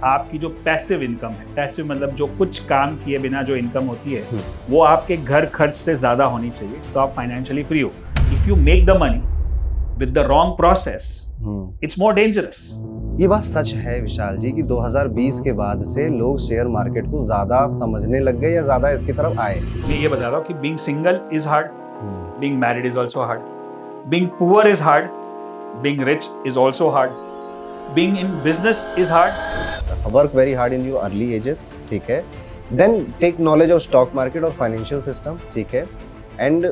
आपकी जो passive income है, पैसिव मतलब जो कुछ काम किए बिना जो इनकम होती है वो आपके घर खर्च से ज्यादा होनी चाहिए, तो आप फाइनेंशियली फ्री हो। If you make the money with the wrong process, it's more dangerous. ये बात सच है विशाल जी कि 2020 के बाद से लोग शेयर मार्केट को ज्यादा समझने लग गए या ज्यादा इसकी तरफ आए। मैं ये बता रहा हूँ कि being single is hard, being married is also hard, being poor is hard, being rich is also hard, being in business is hard. Work very hard in your early ages, ठीक है। Then take knowledge of stock market और financial system, ठीक है। And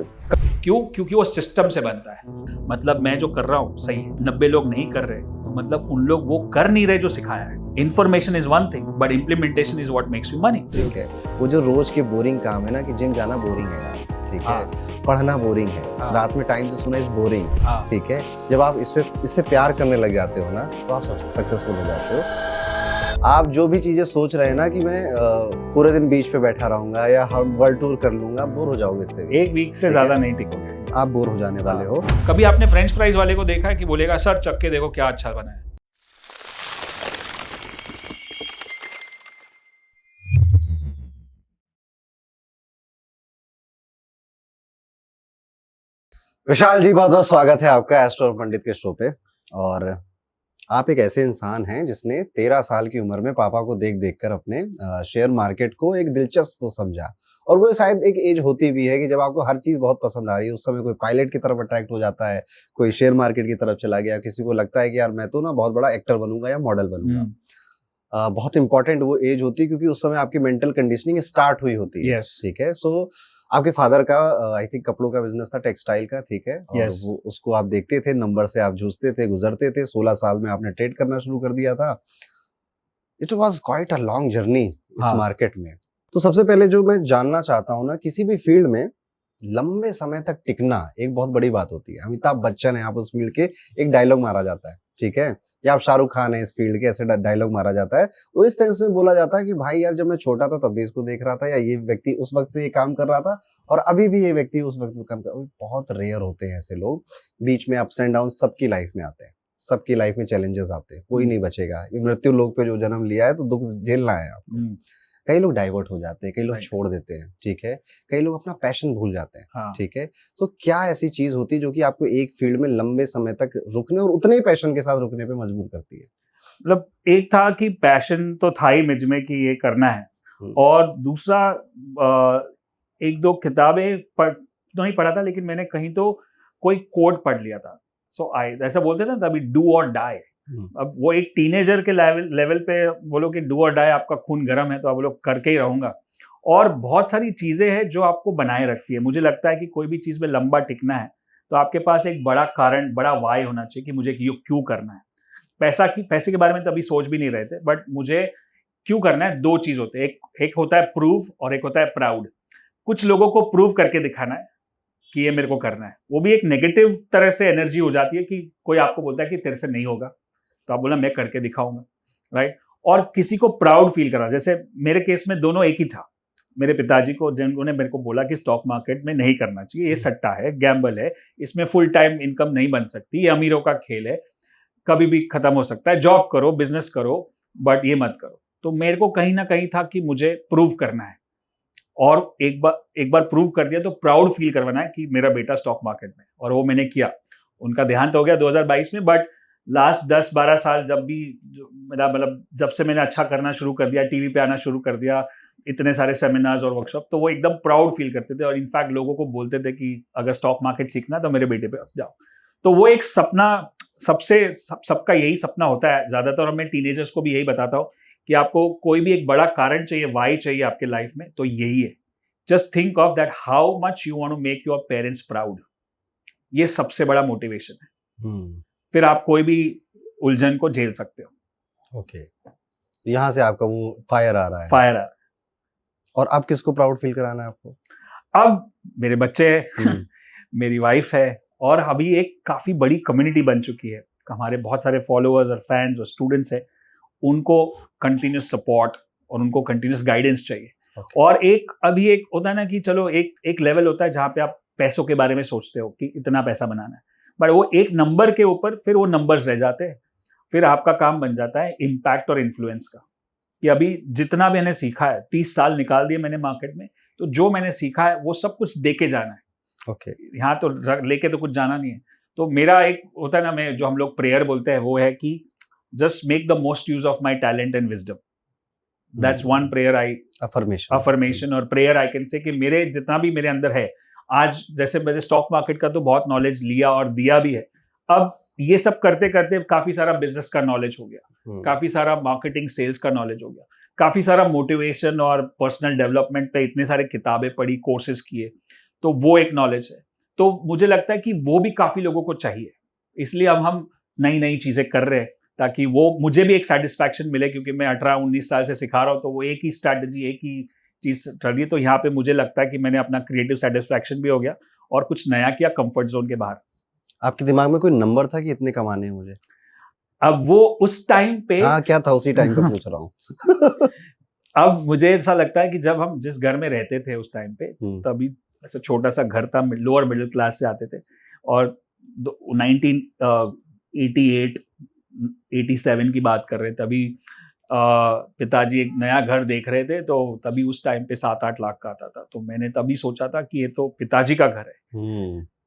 क्यों? क्योंकि वो system से बनता है। मतलब मैं जो कर रहा हूँ सही है, 90 लोग नहीं कर रहे, तो मतलब उन लोग वो कर नहीं रहे जो सिखाया है। Information is one thing but implementation is what makes you money. ठीक है, वो जो रोज के बोरिंग काम है ना कि जिम जाना बोरिंग है यार, ठीक है, पढ़ना बोरिंग है, रात में टाइम से सोना इज बोरिंग, ठीक है। जब आप इससे प्यार करने लग जाते हो ना तो आप सक्सेसफुल हो जाते हो। आप जो भी चीजें सोच रहे हैं ना कि मैं पूरे दिन बीच पे बैठा रहूंगा या हम वर्ल्ड टूर कर लूंगा, बोर हो जाओगे इससे। एक वीक से ज्यादा नहीं टिकोगे, आप बोर हो जाने वाले हो। कभी आपने फ्रेंच फ्राइज वाले को देखा है कि बोलेगा सर चख के देखो क्या अच्छा बना है? विशाल जी, बहुत बहुत स्वागत है आपका एस्ट्रो पंडित के शो पे। और आप एक ऐसे इंसान हैं जिसने 13 साल की उम्र में पापा को देख देख कर अपने शेयर मार्केट को एक दिलचस्प समझा। और वो शायद एक एज होती भी है कि जब आपको हर चीज बहुत पसंद आ रही है। उस समय कोई पायलट की तरफ अट्रैक्ट हो जाता है, कोई शेयर मार्केट की तरफ चला गया, किसी को लगता है कि यार मैं तो ना बहुत बड़ा एक्टर बनूंगा या मॉडल बनूंगा। बहुत इंपॉर्टेंट वो एज होती है क्योंकि उस समय आपकी मेंटल कंडीशनिंग स्टार्ट हुई होती है। ठीक है। सो आपके फादर का आई थिंक कपड़ों का बिजनेस था, टेक्सटाइल का, ठीक है। और वो उसको आप देखते थे, नंबर से आप जूझते थे, गुजरते थे। 16 साल में आपने ट्रेड करना शुरू कर दिया था। It was quite a long journey इस मार्केट में। तो सबसे पहले जो मैं जानना चाहता हूँ ना, किसी भी फील्ड में लंबे समय तक टिकना एक बहुत बड़ी बात होती है। अमिताभ बच्चन है, आप उस फील्ड के, एक डायलॉग मारा जाता है, ठीक है, या आप शाहरुख खान है इस फील्ड के, ऐसे डायलॉग मारा जाता है। वो इस सेंस में बोला जाता है कि भाई यार जब मैं छोटा था तब भी इसको देख रहा था, या ये व्यक्ति उस वक्त से ये काम कर रहा था और अभी भी ये व्यक्ति उस वक्त में काम कर रहा है। बहुत रेयर होते हैं ऐसे लोग। बीच में अप्स एंड डाउन सबकी लाइफ में आते हैं, सबकी लाइफ में चैलेंजेस आते हैं, कोई नहीं बचेगा। ये मृत्यु लोक पे जो जन्म लिया है तो दुख झेलना है आपको। कई लोग डाइवर्ट हो जाते हैं, कई लोग छोड़ देते हैं, ठीक है, कई लोग अपना पैशन भूल जाते हैं, ठीक है। तो क्या ऐसी चीज होती है जो कि आपको एक फील्ड में लंबे समय तक रुकने और उतने ही पैशन के साथ रुकने पे मजबूर करती है? मतलब एक था कि पैशन तो था ही मुझ में कि ये करना है, और दूसरा एक दो किताबें तो नहीं पढ़ा था, लेकिन मैंने कहीं तो कोई कोट पढ़ लिया था। सो आई ऐसा बोलते ना तभी, डू और डाई। अब वो एक टीनेजर के लेवल पे बोलो कि डू और डाई, आपका खून गर्म है तो आप बोलो करके ही रहूंगा। और बहुत सारी चीजें हैं जो आपको बनाए रखती है। मुझे लगता है कि कोई भी चीज में लंबा टिकना है तो आपके पास एक बड़ा कारण, बड़ा वाई होना चाहिए कि मुझे क्यों करना है। पैसे के बारे में तभी सोच भी नहीं रहे थे, बट मुझे क्यों करना है। दो चीज होते हैं, एक होता है प्रूव और एक होता है प्राउड। कुछ लोगों को प्रूव करके दिखाना है कि ये मेरे को करना है, वो भी एक नेगेटिव तरह से एनर्जी हो जाती है कि कोई आपको बोलता है कि तेरे से नहीं होगा, तो आप बोला मैं करके दिखाऊंगा, राइट। और किसी को प्राउड फील करा, जैसे मेरे केस में दोनों एक ही था। मेरे पिताजी को, जिन्होंने मेरे को बोला कि स्टॉक मार्केट में नहीं करना चाहिए, ये सट्टा है, गैम्बल है, इसमें फुल टाइम इनकम नहीं बन सकती, ये अमीरों का खेल है, कभी भी खत्म हो सकता है, जॉब करो, बिजनेस करो, बट ये मत करो। तो मेरे को कहीं ना कहीं था कि मुझे प्रूव करना है, और एक बार प्रूव कर दिया तो प्राउड फील करवाना है कि मेरा बेटा स्टॉक मार्केट में, और वो मैंने किया। उनका देहांत हो गया 2022 में, बट लास्ट 10-12 साल जब भी मेरा मतलब जब से मैंने अच्छा करना शुरू कर दिया, टीवी पे आना शुरू कर दिया, इतने सारे सेमिनार्स और वर्कशॉप, तो वो एकदम प्राउड फील करते थे। और इनफैक्ट लोगों को बोलते थे कि अगर स्टॉक मार्केट सीखना तो मेरे बेटे पे जाओ। तो वो एक सपना सबका यही सपना होता है ज्यादातर, और मैं टीनेजर्स को भी यही बताता हूँ कि आपको कोई भी एक बड़ा कारण चाहिए, वाई चाहिए आपके लाइफ में, तो यही है। Just think of that, how much you want to make your parents proud. ये सबसे बड़ा मोटिवेशन है। फिर आप कोई भी उलझन को झेल सकते हो। ओके, यहां से आपका वो फायर आ रहा है। फायर आ रहा है। और अब किसको प्राउड फील कराना है आपको? अब मेरे बच्चे हैं, मेरी वाइफ है, और अभी एक काफी बड़ी कम्युनिटी बन चुकी है। हमारे बहुत सारे फॉलोअर्स और फैंस और स्टूडेंट्स हैं, उनको कंटिन्यूस सपोर्ट और उनको कंटिन्यूस गाइडेंस चाहिए। और एक अभी एक होता है ना कि चलो एक लेवल होता है जहां पे आप पैसों के बारे में सोचते हो कि इतना पैसा बनाना है, बट वो एक नंबर के ऊपर फिर वो नंबर्स रह जाते हैं। फिर आपका काम बन जाता है इम्पैक्ट और इन्फ्लुएंस का। कि अभी जितना भी मैंने सीखा है, 30 साल निकाल दिए मैंने मार्केट में, तो जो मैंने सीखा है वो सब कुछ दे के जाना है। ओके। यहाँ तो लेके तो कुछ जाना नहीं है। तो मेरा एक होता है ना, मैं जो हम लोग प्रेयर बोलते हैं, वो है कि just make the most use of my talent and wisdom. That's one prayer I, affirmation और प्रेयर आई कैन से, कि मेरे जितना भी मेरे अंदर है आज, जैसे मैंने स्टॉक मार्केट का तो बहुत नॉलेज लिया और दिया भी है, अब ये सब करते करते काफी सारा बिजनेस का नॉलेज हो गया, काफी सारा मार्केटिंग सेल्स का नॉलेज हो गया, काफी सारा मोटिवेशन और पर्सनल डेवलपमेंट पे इतने सारे किताबें पढ़ी, कोर्सेज किए, तो वो एक नॉलेज है। तो मुझे लगता है कि वो भी काफी लोगों को चाहिए, इसलिए अब हम नई नई चीजें कर रहे हैं ताकि वो मुझे भी एक सेटिस्फैक्शन मिले, क्योंकि मैं 18-19 साल से सिखा रहा हूँ, तो वो एक ही स्ट्रैटेजी, एक ही चीज चल रही है। तो यहाँ पे मुझे लगता है कि मैंने अपना क्रिएटिव सेटिस्फैक्शन भी हो गया और कुछ नया किया कंफर्ट जोन के बाहर। आपके दिमाग में कोई नंबर था कि इतने कमाने हैं मुझे? अब वो उस टाइम पे, हाँ, क्या था उसी टाइम पे पूछ रहा हूँ। अब मुझे ऐसा लगता है कि जब हम जिस घर में रहते थे उस टाइम पे, तभी ऐसा छोटा सा घर था, लोअर मिडिल क्लास से आते थे, और 1988 87 की बात कर रहे थे, तभी पिताजी एक नया घर देख रहे थे, तो तभी उस टाइम पे 7-8 लाख का आता था। तो मैंने तभी सोचा था कि ये तो पिताजी का घर है,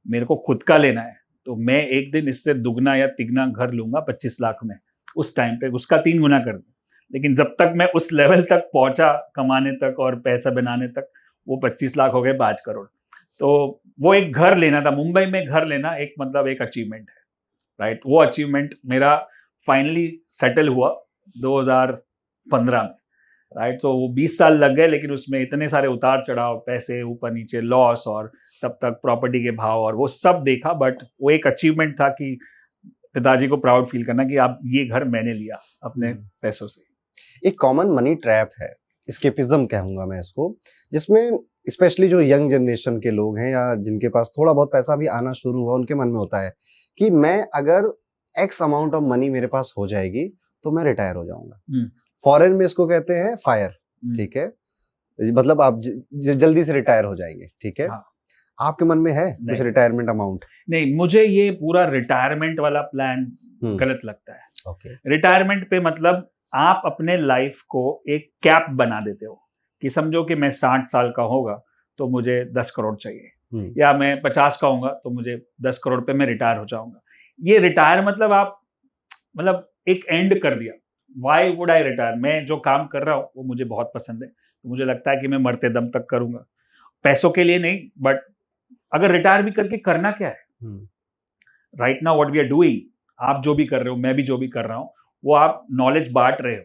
मेरे को खुद का लेना है, तो मैं एक दिन इससे दुगना या तिगना घर लूंगा 25 लाख में। उस टाइम पे उसका 3 गुना कर दूं। लेकिन जब तक मैं उस लेवल तक पहुंचा कमाने तक और पैसा बनाने तक, वो 25 लाख हो गए 5 करोड़। तो वो एक घर लेना था, मुंबई में घर लेना एक मतलब एक अचीवमेंट है, राइट। वो अचीवमेंट मेरा फाइनली सेटल हुआ 2015 में, राइट। तो वो 20 साल लग गए, लेकिन उसमें इतने सारे उतार चढ़ाव, पैसे ऊपर नीचे, लॉस, और तब तक प्रॉपर्टी के भाव और वो सब देखा, बट वो एक अचीवमेंट था कि पिताजी को प्राउड फील करना कि आप ये घर मैंने लिया अपने पैसों से। एक कॉमन मनी ट्रैप है, एस्केपिज्म कहूंगा मैं इसको, जिसमें स्पेशली जो यंग जनरेशन के लोग हैं या जिनके पास थोड़ा बहुत पैसा भी आना शुरू हुआ, उनके मन में होता है कि मैं अगर एक्स अमाउंट ऑफ मनी मेरे पास हो जाएगी तो मैं रिटायर हो जाऊंगा। फॉरेन में इसको कहते हैं फायर, ठीक है, मतलब आप जल्दी से रिटायर हो जाएंगे, ठीक है। हाँ। आपके मन में है कुछ रिटायरमेंट अमाउंट? नहीं, मुझे ये पूरा रिटायरमेंट वाला प्लान गलत लगता है। ओके। रिटायरमेंट पे मतलब आप अपने लाइफ को एक कैप बना देते हो कि समझो कि मैं 60 साल का होगा तो मुझे 10 करोड़ चाहिए, या मैं 50 का होऊंगा तो मुझे 10 करोड़ पे मैं रिटायर हो जाऊंगा। ये रिटायर मतलब आप मतलब एक एंड कर दिया। Why would I retire? मैं जो काम कर रहा हूँ वो मुझे बहुत पसंद है, तो मुझे लगता है कि मैं मरते दम तक करूंगा, पैसों के लिए नहीं। बट अगर रिटायर भी करके करना क्या है? Right now what we are doing, आप जो भी कर रहे हो, मैं भी जो भी कर रहा हूँ, वो आप नॉलेज बांट रहे हो,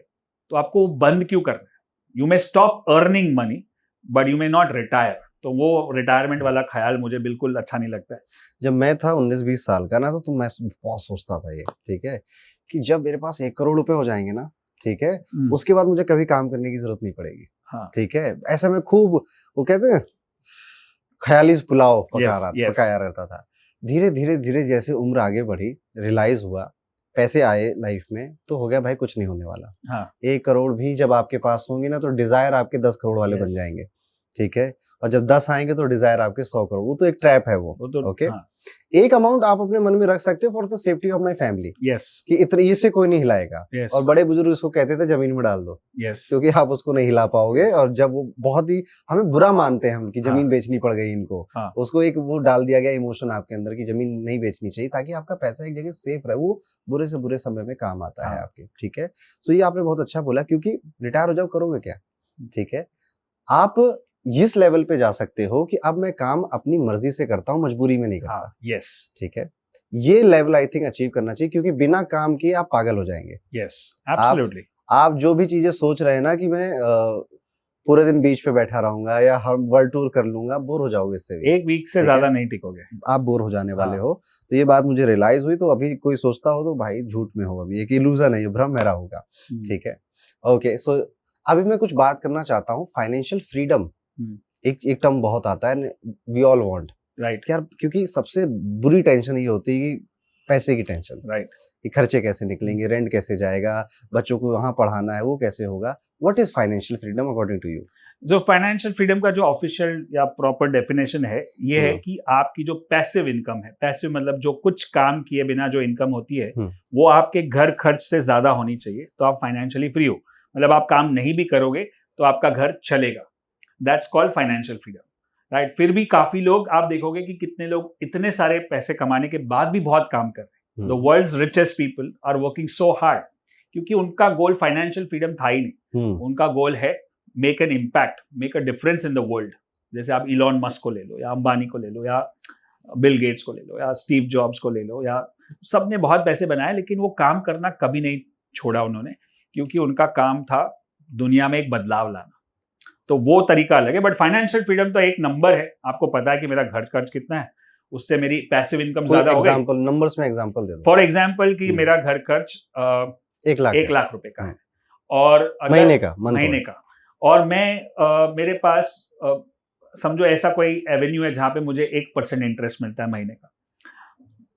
तो आपको बंद क्यों करना है? You may stop earning money but you may not retire. तो वो रिटायरमेंट वाला ख्याल मुझे बिल्कुल अच्छा नहीं लगता है। जब मैं था 19-20 साल का ना, तो मैं बहुत सोचता था ये, ठीक है, कि जब मेरे पास 1 करोड़ रुपए हो जाएंगे ना, ठीक है, उसके बाद मुझे कभी काम करने की जरूरत नहीं पड़ेगी। हाँ। ठीक है, ऐसा मैं खूब, वो कहते हैं ख्याली पुलाव पकाया रहता था। धीरे धीरे धीरे जैसे उम्र आगे बढ़ी, रियलाइज हुआ, पैसे आए लाइफ में, तो हो गया भाई कुछ नहीं होने वाला। हाँ। 1 करोड़ भी जब आपके पास होंगे ना, तो डिजायर आपके 10 करोड़ वाले बन जाएंगे, ठीक है, और जब 10 आएंगे तो डिजायर आपके 100 करोड़। वो तो एक ट्रैप है वो तो, ओके। हाँ। एक अमाउंट आप अपने मन में रख सकते हो for the safety of my family, कि इतने इससे कोई नहीं हिलाएगा। और बड़े बुजुर्ग इसको कहते थे जमीन में डाल दो, क्योंकि आप उसको नहीं हिला पाओगे। और जब वो बहुत ही हमें बुरा मानते हैं हम कि जमीन बेचनी पड़ गई इनको, उसको एक वो डाल दिया गया इमोशन आपके अंदर कि जमीन नहीं बेचनी चाहिए, ताकि आपका पैसा एक जगह सेफ रहे, वो बुरे से बुरे समय में काम आता है आपके, ठीक है। तो ये आपने बहुत अच्छा बोला, क्योंकि रिटायर हो जाओ करोगे क्या, ठीक है। आप इस लेवल पे जा सकते हो कि अब मैं काम अपनी मर्जी से करता हूँ, मजबूरी में नहीं करता। यस, ठीक है, ये लेवल आई थिंक अचीव करना चाहिए, क्योंकि बिना काम किए आप पागल हो जाएंगे। Yes, absolutely. आप जो भी चीजें सोच रहे हैं ना कि मैं पूरे दिन बीच पे बैठा रहूंगा या हर वर्ल्ड टूर कर लूंगा, बोर हो जाओगे इससे भी। 1 वीक से ज्यादा नहीं टिकोगे, आप बोर हो जाने वाले हो। तो ये बात मुझे रियलाइज हुई। तो अभी कोई सोचता हो तो भाई झूठ में हो, अभी एक इल्यूजन है, ये भ्रम मेरा होगा, ठीक है। ओके, सो अभी मैं कुछ बात करना चाहता हूँ फाइनेंशियल फ्रीडम। एक टर्म बहुत आता है, वी ऑल वांट, राइट यार, क्योंकि सबसे बुरी टेंशन ये होती है कि पैसे की टेंशन, राइट, कि खर्चे कैसे निकलेंगे, रेंट कैसे जाएगा, बच्चों को वहां पढ़ाना है, वो कैसे होगा। What is financial freedom according to you? जो फाइनेंशियल फ्रीडम का जो ऑफिशियल या प्रॉपर डेफिनेशन है, ये है कि आपकी जो पैसिव इनकम है, पैसिव मतलब जो कुछ काम किए बिना जो इनकम होती है, वो आपके घर खर्च से ज्यादा होनी चाहिए, तो आप फाइनेंशियली फ्री हो। मतलब आप काम नहीं भी करोगे तो आपका घर चलेगा। That's called financial freedom, right. फिर भी काफी लोग आप देखोगे कि कितने लोग इतने सारे पैसे कमाने के बाद भी बहुत काम कर रहे हैं। The world's richest people are working so hard, क्योंकि उनका गोल फाइनेंशियल फ्रीडम था ही नहीं। उनका गोल है make an impact, make a difference in the world. जैसे आप इलॉन मस्क को ले लो, या अंबानी को ले लो, या बिल गेट्स को ले लो, या स्टीव जॉब्स को ले लो, या सबने बहुत पैसे बनाए, लेकिन वो काम करना कभी नहीं छोड़ा उन्होंने, क्योंकि उनका काम था दुनिया में एक बदलाव लाना। तो वो तरीका अलग है। बट फाइनेंशियल फ्रीडम तो एक नंबर है। आपको पता है कि मेरा घर खर्च कितना है, उससे मेरी पैसिव इनकम ज्यादा हो गई। नंबर्स में एग्जांपल दे दो। फॉर एग्जांपल कि मेरा घर खर्च 1 लाख रुपए का है, और महीने का और मैं मेरे पास समझो ऐसा कोई एवेन्यू है जहां पे मुझे 1% इंटरेस्ट मिलता है महीने का।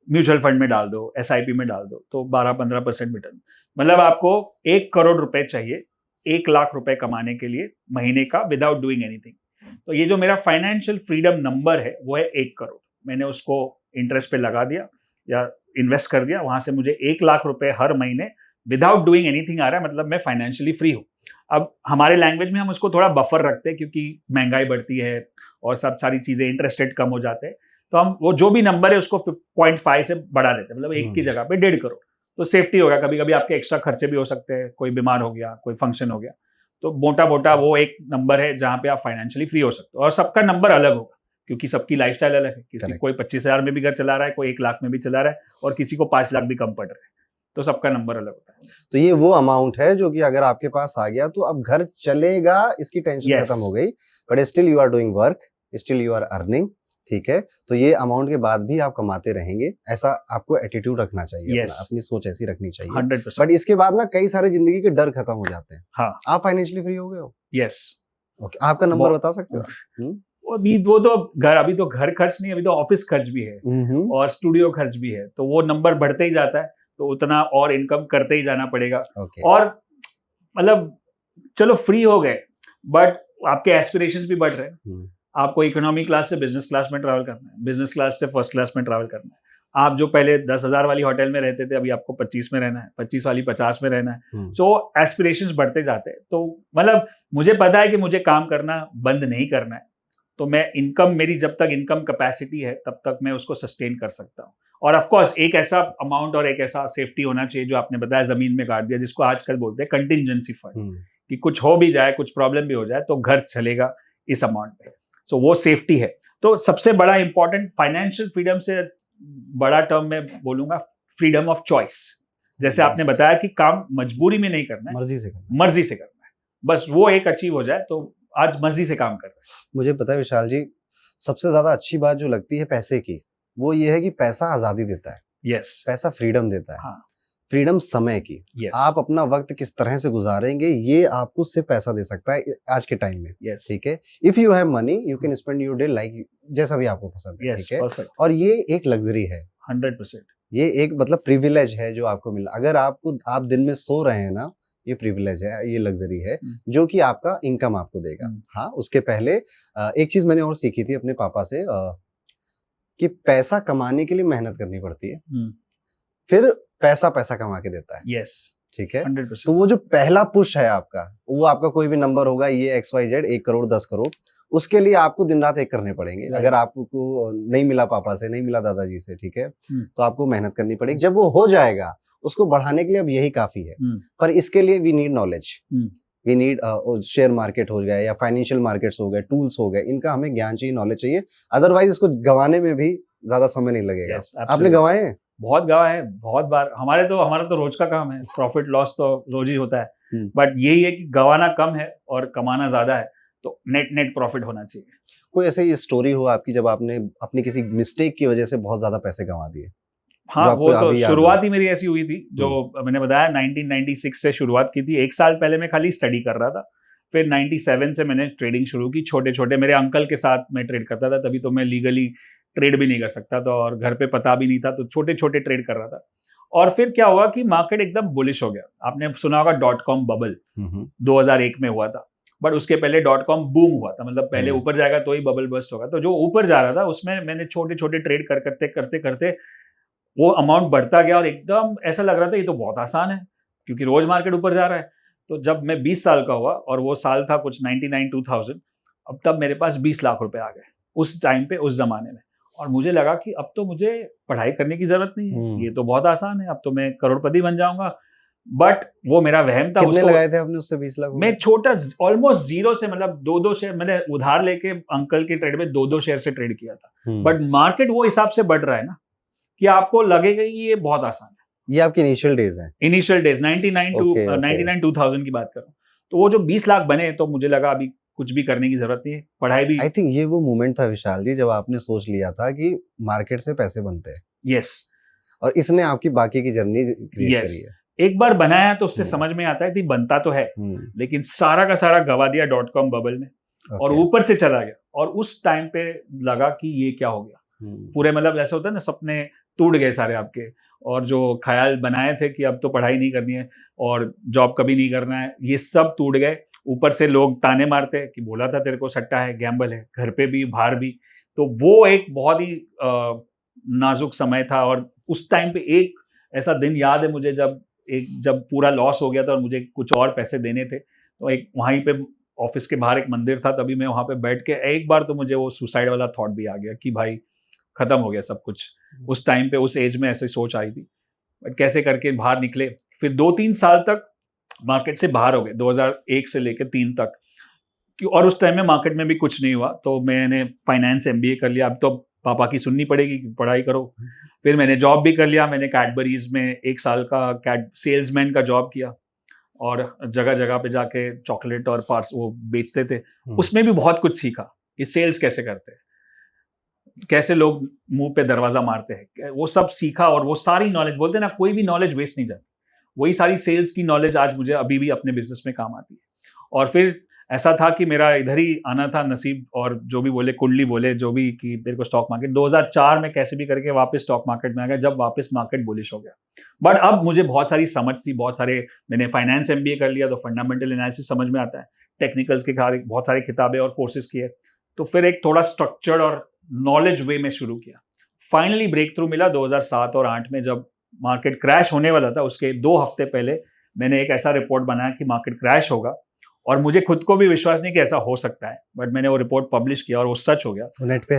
म्यूचुअल फंड में डाल दो, SIP में डाल दो, तो 12-15% रिटर्न। मतलब आपको 1 करोड़ रुपए चाहिए 1 लाख रुपए कमाने के लिए महीने का, विदाउट डूइंग एनीथिंग। तो ये जो मेरा फाइनेंशियल फ्रीडम नंबर है वो है 1 करोड़। मैंने उसको इंटरेस्ट पे लगा दिया या इन्वेस्ट कर दिया, वहां से मुझे 1 लाख रुपए हर महीने विदाउट डूइंग एनीथिंग आ रहा है, मतलब मैं फाइनेंशियली फ्री हूँ। अब हमारे लैंग्वेज में हम उसको थोड़ा बफर रखते हैं, क्योंकि महंगाई बढ़ती है और सब सारी चीजें, इंटरेस्ट रेट कम हो जाते हैं, तो हम वो जो भी नंबर है उसको 0.5 से बढ़ा देते हैं, मतलब 1 की जगह पे 1.5 करोड़। तो सेफ्टी होगा, कभी कभी आपके एक्स्ट्रा खर्चे भी हो सकते हैं, कोई बीमार हो गया, कोई फंक्शन हो गया, तो मोटा मोटा वो एक नंबर है जहां पे आप फाइनेंशियली फ्री हो सकते हो। और सबका नंबर अलग होगा, क्योंकि सबकी लाइफस्टाइल अलग है। किसी कोई 25,000 में भी घर चला रहा है, कोई 1 लाख में भी चला रहा है, और किसी को 5 लाख भी कम पड़ रहा है, तो सबका नंबर अलग होता है। तो ये वो अमाउंट है जो कि अगर आपके पास आ गया तो अब घर चलेगा, इसकी टेंशन खत्म हो गई, but still you are doing work, still you are earning, ठीक है। तो ये अमाउंट के बाद भी आप कमाते रहेंगे, ऐसा आपको एटीट्यूड रखना चाहिए, अपनी सोच ऐसी रखनी चाहिए 100%। बट इसके बाद ना कई सारे जिंदगी के डर खत्म हो जाते हैं। हाँ। आप फाइनेंशियली फ्री हो गए हो? यस। ओके, आपका नंबर बता सकते हो? अभी वो तो अभी तो घर खर्च नहीं, अभी तो ऑफिस खर्च भी है और स्टूडियो खर्च भी है, तो वो नंबर बढ़ते ही जाता है, तो उतना और इनकम करते ही जाना पड़ेगा। और मतलब चलो फ्री हो गए, बट आपके एस्पिरेशंस भी बढ़ रहे हैं। आपको इकोनॉमी क्लास से बिजनेस क्लास में ट्रैवल करना है, बिजनेस क्लास से फर्स्ट क्लास में ट्रैवल करना है। आप जो पहले 10,000 वाली होटल में रहते थे, अभी आपको 25 में रहना है, 25 वाली 50 में रहना है। सो एस्पिरेशंस बढ़ते जाते हैं। तो मतलब मुझे पता है कि मुझे काम करना बंद नहीं करना है, तो मैं इनकम, मेरी जब तक इनकम कैपेसिटी है तब तक मैं उसको सस्टेन कर सकता हूँ। और ऑफ कोर्स एक ऐसा अमाउंट और एक ऐसा सेफ्टी होना चाहिए, जो आपने बताया जमीन में गाड़ दिया, जिसको आजकल बोलते हैं कंटिजेंसी फंड, कि कुछ हो भी जाए, कुछ प्रॉब्लम भी हो जाए, तो घर चलेगा इस अमाउंट पे। सो वो सेफ्टी है। तो सबसे बड़ा इंपॉर्टेंट फाइनेंशियल फ्रीडम से बड़ा टर्म में बोलूंगा फ्रीडम ऑफ चॉइस। जैसे आपने बताया कि काम मजबूरी में नहीं करना है, मर्जी से करना है। बस वो एक अचीव हो जाए तो आज मर्जी से काम कर रहे हैं। मुझे पता है विशाल जी, सबसे ज्यादा अच्छी बात जो लगती है पैसे की, वो ये है कि पैसा आजादी देता है। यस। पैसा फ्रीडम देता है। हाँ। फ्रीडम समय की। आप अपना वक्त किस तरह से गुजारेंगे, ये आपको सिर्फ पैसा दे सकता है आज के टाइम में। ठीक है। If you have money you can spend your day like जैसा भी आपको पसंद है। ठीक है। और ये एक लग्जरी है 100%। ये एक मतलब प्रिविलेज है जो आपको मिला। अगर आप दिन में सो रहे हैं ना, ये प्रिविलेज है, ये लग्जरी है जो कि आपका इनकम आपको देगा। हाँ, उसके पहले एक चीज मैंने और सीखी थी अपने पापा से, कि पैसा कमाने के लिए मेहनत करनी पड़ती है, फिर पैसा कमा के देता है। यस। ठीक है। 100%। तो वो जो पहला पुश है आपका, वो आपका कोई भी नंबर होगा, ये XYZ 1 करोड़ 10 करोड़, उसके लिए आपको दिन रात एक करने पड़ेंगे। अगर आपको नहीं मिला पापा से, नहीं मिला दादाजी से, ठीक है, तो आपको मेहनत करनी पड़ेगी। जब वो हो जाएगा, उसको बढ़ाने के लिए अब यही काफी है। पर इसके लिए we need knowledge, we need share market हो गया या फाइनेंशियल मार्केट्स हो गए, टूल्स हो गए, इनका हमें ज्ञान चाहिए, नॉलेज चाहिए। अदरवाइज इसको गंवाने में भी ज्यादा समय नहीं लगेगा। आपने गंवाए हैं? बहुत गवा है, बहुत बार। हमारा तो रोज का काम है, प्रॉफिट लॉस तो रोज ही होता है, बट यही है कि गवाना कम है और कमाना ज्यादा है, तो नेट प्रॉफिट होना चाहिए। कोई ऐसी स्टोरी हो आपकी जब आपने अपनी किसी मिस्टेक की वजह से बहुत ज्यादा पैसे गंवा दिए? हाँ, वो तो शुरुआत ही मेरी ऐसी हुई थी, जो मैंने बताया 1996 से शुरुआत की थी। 1 साल पहले मैं खाली स्टडी कर रहा था, फिर 97 से मैंने ट्रेडिंग शुरू की। छोटे छोटे मेरे अंकल के साथ मैं ट्रेड करता था, तभी तो मैं लीगली ट्रेड भी नहीं कर सकता था और घर पे पता भी नहीं था, तो छोटे छोटे ट्रेड कर रहा था। और फिर क्या हुआ कि मार्केट एकदम बुलिश हो गया। आपने सुना होगा .com बबल 2001 में हुआ था, बट उसके पहले .com बूम हुआ था, मतलब पहले ऊपर जाएगा तो ही बबल बस्ट होगा। तो जो ऊपर जा रहा था उसमें मैंने छोटे छोटे ट्रेड करते करते वो अमाउंट बढ़ता गया और एकदम ऐसा लग रहा था ये तो बहुत आसान है, क्योंकि रोज मार्केट ऊपर जा रहा है। तो जब मैं 20 साल का हुआ और वो साल था कुछ 99-2000, अब तब मेरे पास 20 लाख रुपए आ गए उस टाइम पे, उस जमाने में। और मुझे लगा कि अब तो मुझे पढ़ाई करने की जरूरत नहीं है, ये तो बहुत आसान है, अब तो मैं करोड़पति बन जाऊंगा। बट वो मेरा वहम था। कितने लगाए थे आपने उससे 20 लाख? मैं छोटा ऑलमोस्ट जीरो से, मतलब 2-2 शेयर मैंने उधार लेके अंकल के ट्रेड में 2-2 शेयर से ट्रेड किया था। बट मार्केट वो हिसाब से बढ़ रहा है ना कि आपको लगेगा कि ये बहुत आसान है। ये आपके इनिशियल डेज हैं? इनिशियल डेज 99-2000 की बात कर रहा हूँ। तो वो जो 20 लाख बने तो मुझे लगा अभी कुछ भी करने की जरूरत नहीं है, पढ़ाई भी। आई थिंक ये वो मोमेंट था विशाल जी जब आपने सोच लिया था कि मार्केट से पैसे बनते हैं। यस। और इसने आपकी बाकी की जर्नी क्रिएट करी है। एक बार बनाया तो उससे समझ में आता है कि बनता तो है, लेकिन सारा का सारा गवा दिया .com बबल में। और ऊपर से चला गया और उस टाइम पे लगा कि ये क्या हो गया। पूरे मतलब ऐसा होता है ना, सपने टूट गए सारे आपके, और जो ख्याल बनाए थे कि अब तो पढ़ाई नहीं करनी है और जॉब कभी नहीं करना है, ये सब टूट गए। ऊपर से लोग ताने मारते कि बोला था तेरे को, सट्टा है, गैम्बल है, घर पे भी बाहर भी। तो वो एक बहुत ही नाजुक समय था। और उस टाइम पे एक ऐसा दिन याद है मुझे जब पूरा लॉस हो गया था और मुझे कुछ और पैसे देने थे, तो एक वहीं पे ऑफिस के बाहर एक मंदिर था, तभी मैं वहां पे बैठ के एक बार तो मुझे वो सुसाइड वाला थॉट भी आ गया कि भाई खत्म हो गया सब कुछ। उस टाइम पे उस एज में ऐसे सोच आई थी, बट कैसे करके बाहर निकले। फिर 2-3 साल तक मार्केट से बाहर हो गए, 2001 से लेकर 3 तक। और उस टाइम में मार्केट में भी कुछ नहीं हुआ, तो मैंने फाइनेंस MBA कर लिया। अब तो पापा की सुननी पड़ेगी कि पढ़ाई करो। फिर मैंने जॉब भी कर लिया, मैंने कैडबरीज में 1 साल का सेल्समैन का जॉब किया और जगह जगह पे जाके चॉकलेट और पार्स वो बेचते थे। उसमें भी बहुत कुछ सीखा कि सेल्स कैसे करते हैं, कैसे लोग मुंह पे दरवाजा मारते हैं, वो सब सीखा। और वो सारी नॉलेज, बोलते हैं ना, कोई भी नॉलेज वेस्ट नहीं जाती, वही सारी सेल्स की नॉलेज आज मुझे अभी भी अपने बिजनेस में काम आती है। और फिर ऐसा था कि मेरा इधर ही आना था नसीब, और जो भी बोले कुंडली बोले जो भी, कि मेरे को स्टॉक मार्केट 2004 में कैसे भी करके वापस स्टॉक मार्केट में आ गया, जब वापस मार्केट बुलिश हो गया। बट अब मुझे बहुत सारी समझ थी, बहुत सारे, मैंने फाइनेंस MBA कर लिया तो फंडामेंटल एनालिसिस समझ में आता है, टेक्निकल्स के बहुत सारी किताबें और कोर्सेज किए, तो फिर एक थोड़ा स्ट्रक्चर्ड और नॉलेज वे में शुरू किया। फाइनली ब्रेक थ्रू मिला 2007 और 2008 में, जब मार्केट क्रैश होने वाला था उसके 2 हफ्ते पहले मैंने एक ऐसा रिपोर्ट बनाया कि मार्केट क्रैश होगा, और मुझे खुद को भी विश्वास नहीं कि ऐसा हो सकता है, बट मैंने वो रिपोर्ट पब्लिश किया और वो सच हो गया। नेट पे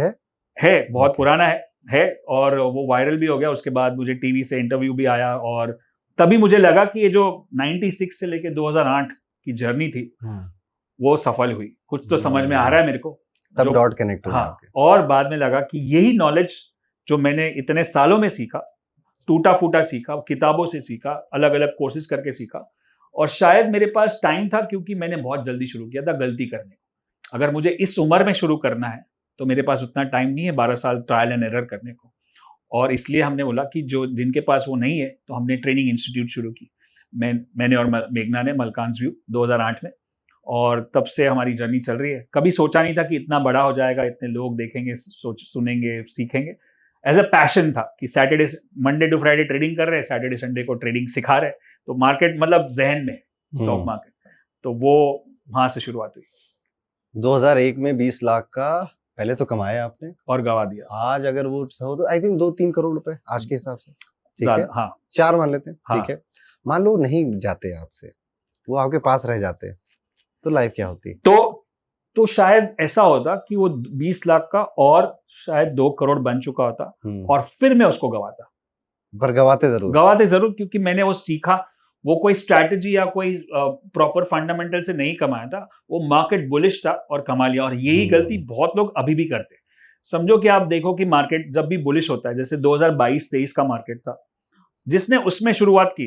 है बहुत पुराना है और वो वायरल भी हो गया। उसके बाद मुझे टीवी से इंटरव्यू भी आया, और तभी मुझे लगा कि ये जो 96 से लेके 2008 की जर्नी थी वो सफल हुई। कुछ तो समझ में आ रहा है मेरे को, तब डॉट कनेक्ट हुआ। हाँ, और बाद में लगा कि यही नॉलेज जो मैंने इतने सालों में सीखा, टूटा फूटा सीखा, किताबों से सीखा, अलग अलग कोर्सेज करके सीखा, और शायद मेरे पास टाइम था क्योंकि मैंने बहुत जल्दी शुरू किया था गलती करने को। अगर मुझे इस उम्र में शुरू करना है तो मेरे पास उतना टाइम नहीं है 12 साल ट्रायल एंड एरर करने को। और इसलिए हमने बोला कि जो जिनके पास वो नहीं है, तो हमने ट्रेनिंग इंस्टीट्यूट शुरू की, मैंने और मेघना ने, मलकांस व्यू, 2008 में। और तब से हमारी जर्नी चल रही है। कभी सोचा नहीं था कि इतना बड़ा हो जाएगा, इतने लोग देखेंगे, सुनेंगे, सीखेंगे। एज अ पैशन था कि Saturday Monday to Friday trading कर रहे हैं, सैटरडे संडे को ट्रेडिंग सिखा रहे हैं, तो मार्केट मतलब जहन में स्टॉक मार्केट, तो वो वहां से शुरुआत हुई। 2001 में 20 लाख का पहले तो कमाया आपने और गवा दिया। आज अगर वो हो तो आई थिंक 2-3 करोड़ रुपए आज के हिसाब से, ठीक है? हाँ, 4 मान लेते हैं, हाँ। ठीक है? मान लो नहीं जाते आपसे, वो आपके पास रह जाते, तो लाइफ क्या होती? तो शायद ऐसा होता कि वो 20 लाख का और शायद 2 करोड़ बन चुका होता, और फिर मैं उसको गवाता। पर गवाते जरूर, क्योंकि मैंने वो सीखा। वो कोई स्ट्रैटेजी या कोई प्रॉपर फंडामेंटल से नहीं कमाया था, वो मार्केट बुलिश था और कमा लिया। और यही गलती बहुत लोग अभी भी करते हैं। समझो कि आप देखो कि मार्केट जब भी बुलिश होता है, जैसे 2022-23 का मार्केट था, जिसने उसमें शुरुआत की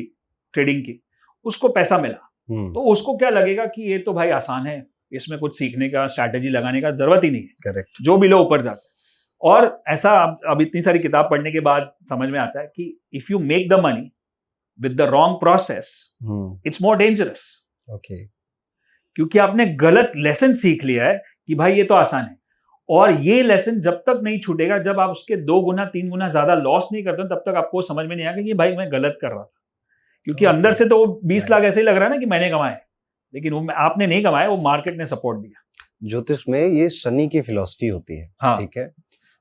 ट्रेडिंग की, उसको पैसा मिला, तो उसको क्या लगेगा कि ये तो भाई आसान है, इसमें कुछ सीखने का, स्ट्रैटेजी लगाने का जरूरत ही नहीं है। करेक्ट। जो भी लोग ऊपर जाते हैं। और ऐसा अब इतनी सारी किताब पढ़ने के बाद समझ में आता है कि if you make the money with the wrong process, it's more dangerous. Okay. क्योंकि आपने गलत लेसन सीख लिया है कि भाई ये तो आसान है, और ये लेसन जब तक नहीं छूटेगा, जब आप उसके 2 गुना 3 गुना ज्यादा लॉस नहीं करते, तब तक आपको समझ में नहीं आएगा कि भाई मैं गलत कर रहा था। क्योंकि अंदर से तो वो 20 लाख ऐसे ही लग रहा है ना कि मैंने कमाए, लेकिन वो आपने नहीं कमाए, वो मार्केट ने सपोर्ट दिया। ज्योतिष में ये शनि की फिलॉसफी होती है, हाँ। ठीक है?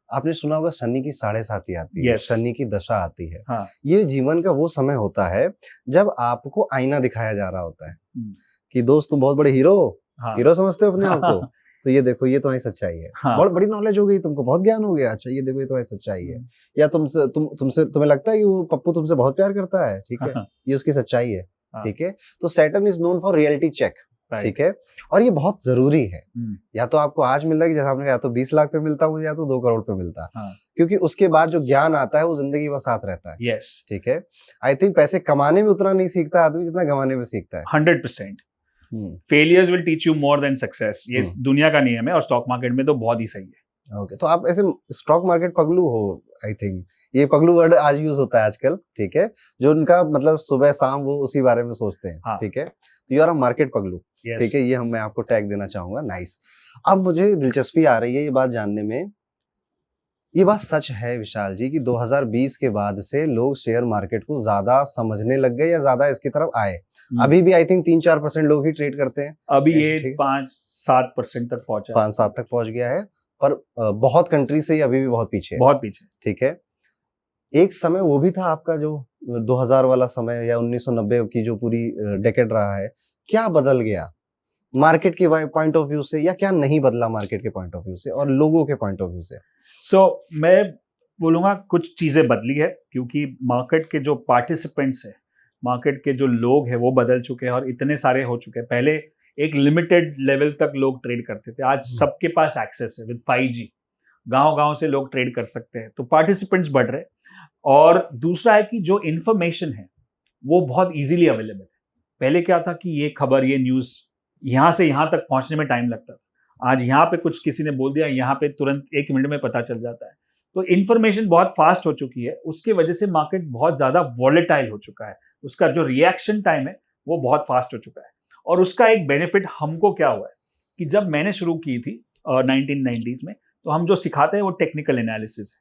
आपने सुना होगा शनि की 7.5 आती है, शनि की दशा आती है। हाँ। ये जीवन का वो समय होता है जब आपको आईना दिखाया जा रहा होता है कि दोस्त तुम बहुत बड़े हीरो हो, हाँ हीरो समझते हो अपने आप को, तो ये देखो ये तुम्हारी सच्चाई है। हाँ बहुत बड़ी नॉलेज हो गई तुमको, बहुत ज्ञान हो गया, अच्छा ये देखो ये तुम्हारी सच्चाई है। या तुमसे तुम्हें लगता है कि वो पप्पू तुमसे बहुत प्यार करता है, ठीक है, ये उसकी सच्चाई है, हाँ। ठीक है। तो Saturn is known for reality check, ठीक है, और ये बहुत जरूरी है। या तो आपको आज मिल रहा है, जैसा आपने कहा, या तो 20 लाख पे मिलता मुझे, या तो 2 करोड़ पे मिलता, क्योंकि उसके बाद जो ज्ञान आता है वो जिंदगी भर साथ रहता है। यस, ठीक है। आई थिंक पैसे कमाने में उतना नहीं सीखता आदमी जितना गंवाने में सीखता है। 100%। Failures will teach you more than success, ये दुनिया का नियम है, और स्टॉक मार्केट में तो बहुत ही सही है। ओके, तो आप ऐसे स्टॉक मार्केट पगलू हो, आई थिंक ये पगलू वर्ड आज यूज होता है आजकल, ठीक है, जो उनका मतलब सुबह शाम वो उसी बारे में सोचते हैं। हाँ। ठीक है, तो यू आर अ मार्केट पगलू, Yes. ठीक है, ये मैं आपको टैग देना चाहूंगा। नाइस। अब मुझे दिलचस्पी आ रही है ये बात जानने में, ये बात सच है विशाल जी कि 2020 के बाद से लोग शेयर मार्केट को ज्यादा समझने लग गए या ज्यादा इसकी तरफ आए? अभी भी आई थिंक 3-4% लोग ही ट्रेड करते हैं, अभी ये 5-7% तक पहुंचा, 5-7 तक पहुंच गया है, पर बहुत कंट्री से अभी भी बहुत पीछे है, बहुत पीछे। ठीक है। एक समय वो भी था आपका जो 2000 वाला समय, या 1990 की जो पूरी डेकेड रहा है, क्या बदल गया मार्केट के पॉइंट ऑफ व्यू से, या क्या नहीं बदला मार्केट के पॉइंट ऑफ व्यू से और लोगों के पॉइंट ऑफ व्यू से? मैं बोलूंगा कुछ चीजें बदली है, क्योंकि मार्केट के जो पार्टिसिपेंट्स है, मार्केट के जो लोग हैं वो बदल चुके हैं और इतने सारे हो चुके हैं। पहले एक लिमिटेड लेवल तक लोग ट्रेड करते थे, आज सबके पास एक्सेस है विद 5G, गांव-गांव से लोग ट्रेड कर सकते हैं, तो पार्टिसिपेंट्स बढ़ रहे हैं। और दूसरा है कि जो इन्फॉर्मेशन है वो बहुत इजीली अवेलेबल है। पहले क्या था कि ये खबर, ये न्यूज़ यहाँ से यहाँ तक पहुँचने में टाइम लगता था, आज यहाँ पे कुछ किसी ने बोल दिया, यहाँ पे तुरंत 1 मिनट में पता चल जाता है। तो इन्फॉर्मेशन बहुत फास्ट हो चुकी है, उसके वजह से मार्केट बहुत ज़्यादा वॉलेटाइल हो चुका है, उसका जो रिएक्शन टाइम है वो बहुत फास्ट हो चुका है। और उसका एक बेनिफिट हमको क्या हुआ है कि जब मैंने शुरू की थी 1990s में, तो हम जो सिखाते हैं वो टेक्निकल एनालिसिस है,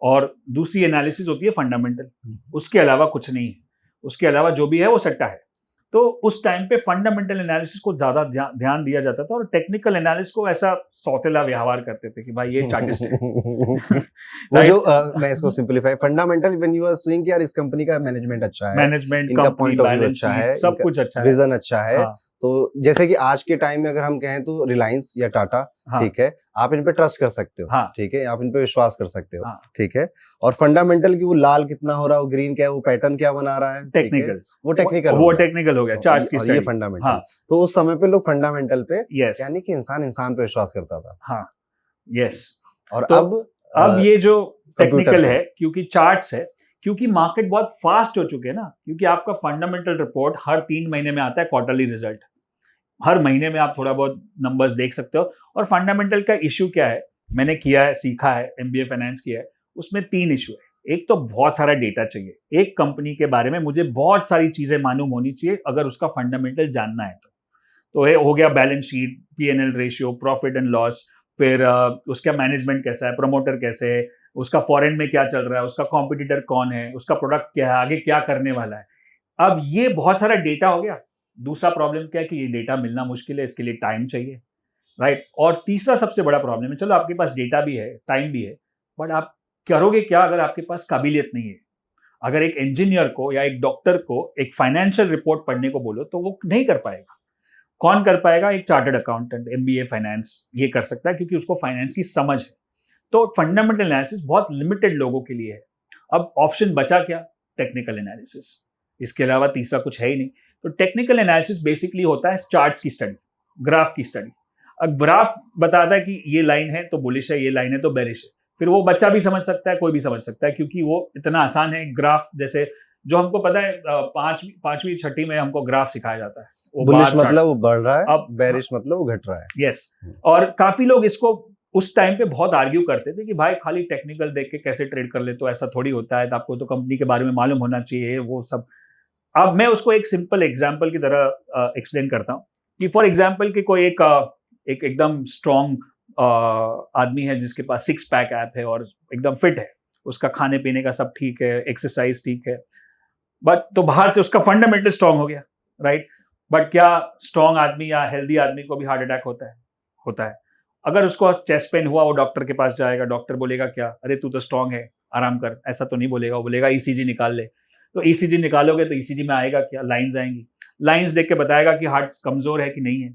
और दूसरी एनालिसिस होती है फंडामेंटल, उसके अलावा कुछ नहीं है, उसके अलावा जो भी है वो सट्टा है। तो उस टाइम पे फंडामेंटल एनालिसिस को ज्यादा ध्यान दिया जाता था, और टेक्निकल एनालिसिस को ऐसा सौतेला व्यवहार करते थे कि भाई ये चार्टिस्ट है। वो जो मैं इसको simplify, fundamental when you are seeing कि यार इस कंपनी का मैनेजमेंट अच्छा है, मैनेजमेंट, इनका पॉइंट ऑफ व्यू अच्छा है, सब कुछ अच्छा है, विजन अच्छा है। हाँ। तो जैसे कि आज के टाइम में अगर हम कहें तो रिलायंस या टाटा, हाँ। ठीक है, आप इन पे ट्रस्ट कर सकते हो, हाँ। ठीक है, आप इन पे विश्वास कर सकते हो, हाँ। ठीक है। और फंडामेंटल की वो लाल कितना हो रहा है, वो ग्रीन क्या है, वो पैटर्न क्या बना रहा है, टेक्निकल, वो टेक्निकल हो गया चार्ट्स की और स्टडी, ये फंडामेंटल। हाँ। तो उस समय पे लोग फंडामेंटल पे, यस, यानी कि इंसान पे विश्वास करता था। हाँ, यस। और तो अब ये जो टेक्निकल है, क्योंकि चार्ट्स है, क्योंकि मार्केट बहुत फास्ट हो चुके हैं ना, क्योंकि आपका फंडामेंटल रिपोर्ट हर 3 महीने में आता है, क्वार्टरली रिजल्ट हर महीने में आप थोड़ा बहुत नंबर्स देख सकते हो। और फंडामेंटल का इश्यू क्या है, मैंने किया है, सीखा है, MBA फाइनेंस किया है, उसमें 3 इश्यू है। एक तो बहुत सारा डेटा चाहिए, एक कंपनी के बारे में मुझे बहुत सारी चीजें मालूम होनी चाहिए अगर उसका फंडामेंटल जानना है तो ये हो गया balance sheet, P&L ratio, profit and loss, फिर उसका मैनेजमेंट कैसा है, प्रमोटर कैसे है, उसका फॉरेन में क्या चल रहा है, उसका कॉम्पिटिटर कौन है, उसका प्रोडक्ट क्या है, आगे क्या करने वाला है। अब ये बहुत सारा डेटा हो गया। दूसरा प्रॉब्लम क्या है कि ये डेटा मिलना मुश्किल है, इसके लिए टाइम चाहिए, राइट। और तीसरा सबसे बड़ा प्रॉब्लम है, चलो आपके पास डेटा भी है, टाइम भी है, बट आप करोगे क्या अगर आपके पास काबिलियत नहीं है। अगर एक इंजीनियर को या एक डॉक्टर को एक फाइनेंशियल रिपोर्ट पढ़ने को बोलो तो वो नहीं कर पाएगा। कौन कर पाएगा? एक चार्टर्ड अकाउंटेंट, MBA फाइनेंस ये कर सकता है, क्योंकि उसको फाइनेंस की समझ है। तो फंडामेंटल एनालिसिस बहुत लिमिटेड लोगों के लिए है। अब ऑप्शन बचा क्या? टेक्निकल एनालिसिस, इसके अलावा तीसरा कुछ है ही नहीं। तो टेक्निकल एनालिसिस बेसिकली होता है चार्ट्स की स्टडी, ग्राफ की स्टडी। अब ग्राफ बताता है कि ये लाइन है तो बुलिश है, ये लाइन है तो बेरिश है। फिर वो बच्चा भी समझ सकता है, कोई भी समझ सकता है, क्योंकि वो इतना आसान है। ग्राफ जैसे जो हमको पता है, पांचवी छठी में हमको ग्राफ सिखाया जाता है। बुलिश मतलब वो बढ़ रहा है, अब बेरिश मतलब वो घट रहा है। यस। और काफी लोग इसको उस टाइम पे बहुत आर्ग्यू करते थे कि भाई खाली टेक्निकल देख के कैसे ट्रेड कर ले, तो ऐसा थोड़ी होता है, तो आपको तो कंपनी के बारे में मालूम होना चाहिए, वो सब। अब मैं उसको एक सिंपल एग्जांपल की तरह एक्सप्लेन करता हूँ कि फॉर एग्जांपल कि कोई एक एकदम स्ट्रॉन्ग आदमी है जिसके पास 6 पैक ऐप है और एकदम फिट है, उसका खाने पीने का सब ठीक है, एक्सरसाइज ठीक है, बट तो बाहर से उसका फंडामेंटल स्ट्रॉन्ग हो गया, राइट। बट क्या स्ट्रॉन्ग आदमी या हेल्दी आदमी को भी हार्ट अटैक होता है? होता है। अगर उसको चेस्ट पेन हुआ, वो डॉक्टर के पास जाएगा, डॉक्टर बोलेगा क्या? अरे तू तो स्ट्रॉन्ग है, आराम कर, ऐसा तो नहीं बोलेगा। वो बोलेगा ECG निकाल ले। तो ECG निकालोगे तो ECG में आएगा क्या? लाइंस आएंगी। लाइंस देख के बताएगा कि हार्ट कमजोर है कि नहीं है।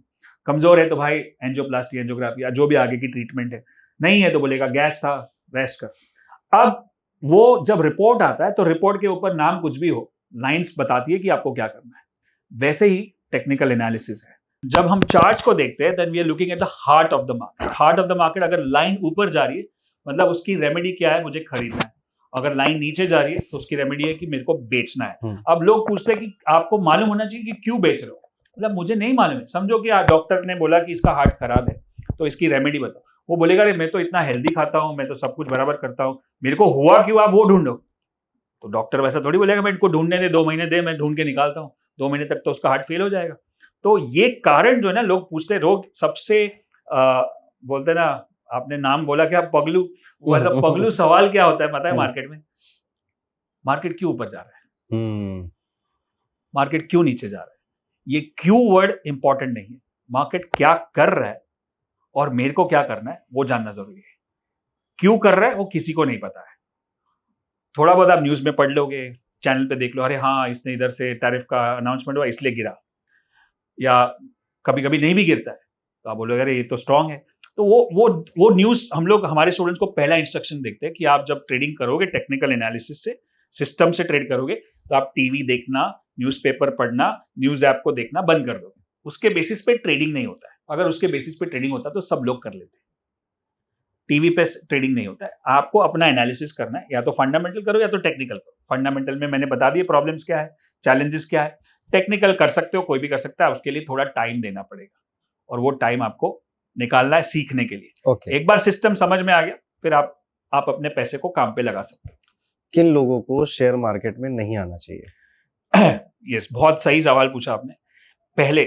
कमजोर है तो भाई एंजियोप्लास्टी, एंजियोग्राफी या जो भी आगे की ट्रीटमेंट है। नहीं है तो बोलेगा गैस था, रेस्ट कर। अब वो जब रिपोर्ट आता है तो रिपोर्ट के ऊपर नाम कुछ भी हो, लाइंस बताती है कि आपको क्या करना है। वैसे ही टेक्निकल एनालिसिस है। जब हम चार्ट को देखते हैं, then we are looking at the heart of the market. Heart of the market, अगर लाइन ऊपर जा रही है मतलब उसकी रेमेडी क्या है, मुझे खरीदना है। अगर लाइन नीचे जा रही है तो उसकी रेमेडी है कि मेरे को बेचना है। अब लोग पूछते हैं कि आपको मालूम होना चाहिए कि क्यों बेच रहे हो। मतलब मुझे नहीं मालूम है। समझो कि डॉक्टर ने बोला कि इसका हार्ट खराब है तो इसकी रेमेडी बताओ। वो बोलेगा अरे मैं तो इतना हेल्दी खाता हूँ, मैं तो सब कुछ बराबर करता हूँ, मेरे को हुआ क्यों, आप वो ढूंढो। तो डॉक्टर वैसा थोड़ी बोलेगा मैं इनको ढूंढने दे, 2 महीने दे, मैं ढूंढ के निकालता हूँ, 2 महीने तक तो उसका हार्ट फेल हो जाएगा। तो ये कारण जो है ना, लोग पूछते रोग सबसे बोलते ना, आपने नाम बोला क्या पगलू, वैसा पगलू सवाल क्या होता है पता है मार्केट में? मार्केट क्यों ऊपर जा रहा है, मार्केट क्यों नीचे जा रहा है? ये क्यों वर्ड इंपॉर्टेंट नहीं है। मार्केट क्या कर रहा है और मेरे को क्या करना है वो जानना जरूरी है। क्यों कर रहा है वो किसी को नहीं पता है। थोड़ा बहुत आप न्यूज में पढ़ लोगे, चैनल पे देख लो, अरे हाँ इसने इधर से टैरिफ का अनाउंसमेंट हुआ इसलिए गिरा, या कभी कभी नहीं भी गिरता है तो आप बोलोगे अरे ये तो स्ट्रांग है। तो वो न्यूज हम लोग हमारे स्टूडेंट्स को पहला इंस्ट्रक्शन देखते हैं कि आप जब ट्रेडिंग करोगे टेक्निकल एनालिसिस से, सिस्टम से ट्रेड करोगे तो आप टीवी देखना, न्यूज़पेपर पढ़ना, न्यूज ऐप को देखना बंद कर दोगे। उसके बेसिस पे ट्रेडिंग नहीं होता है। अगर उसके बेसिस पे ट्रेडिंग होता तो सब लोग कर लेते। टीवी पे ट्रेडिंग नहीं होता है। आपको अपना एनालिसिस करना है, या तो फंडामेंटल करो या तो टेक्निकल करो। फंडामेंटल में मैंने बता दिया प्रॉब्लम्स क्या है, चैलेंजेस क्या है। टेक्निकल कर सकते हो, कोई भी कर सकता है, उसके लिए थोड़ा टाइम देना पड़ेगा और वो टाइम आपको निकालना है सीखने के लिए। एक बार सिस्टम समझ में आ गया फिर आप अपने पैसे को काम पे लगा सकते हो। किन लोगों को शेयर मार्केट में नहीं आना चाहिए? यस, बहुत सही सवाल पूछा आपने। पहले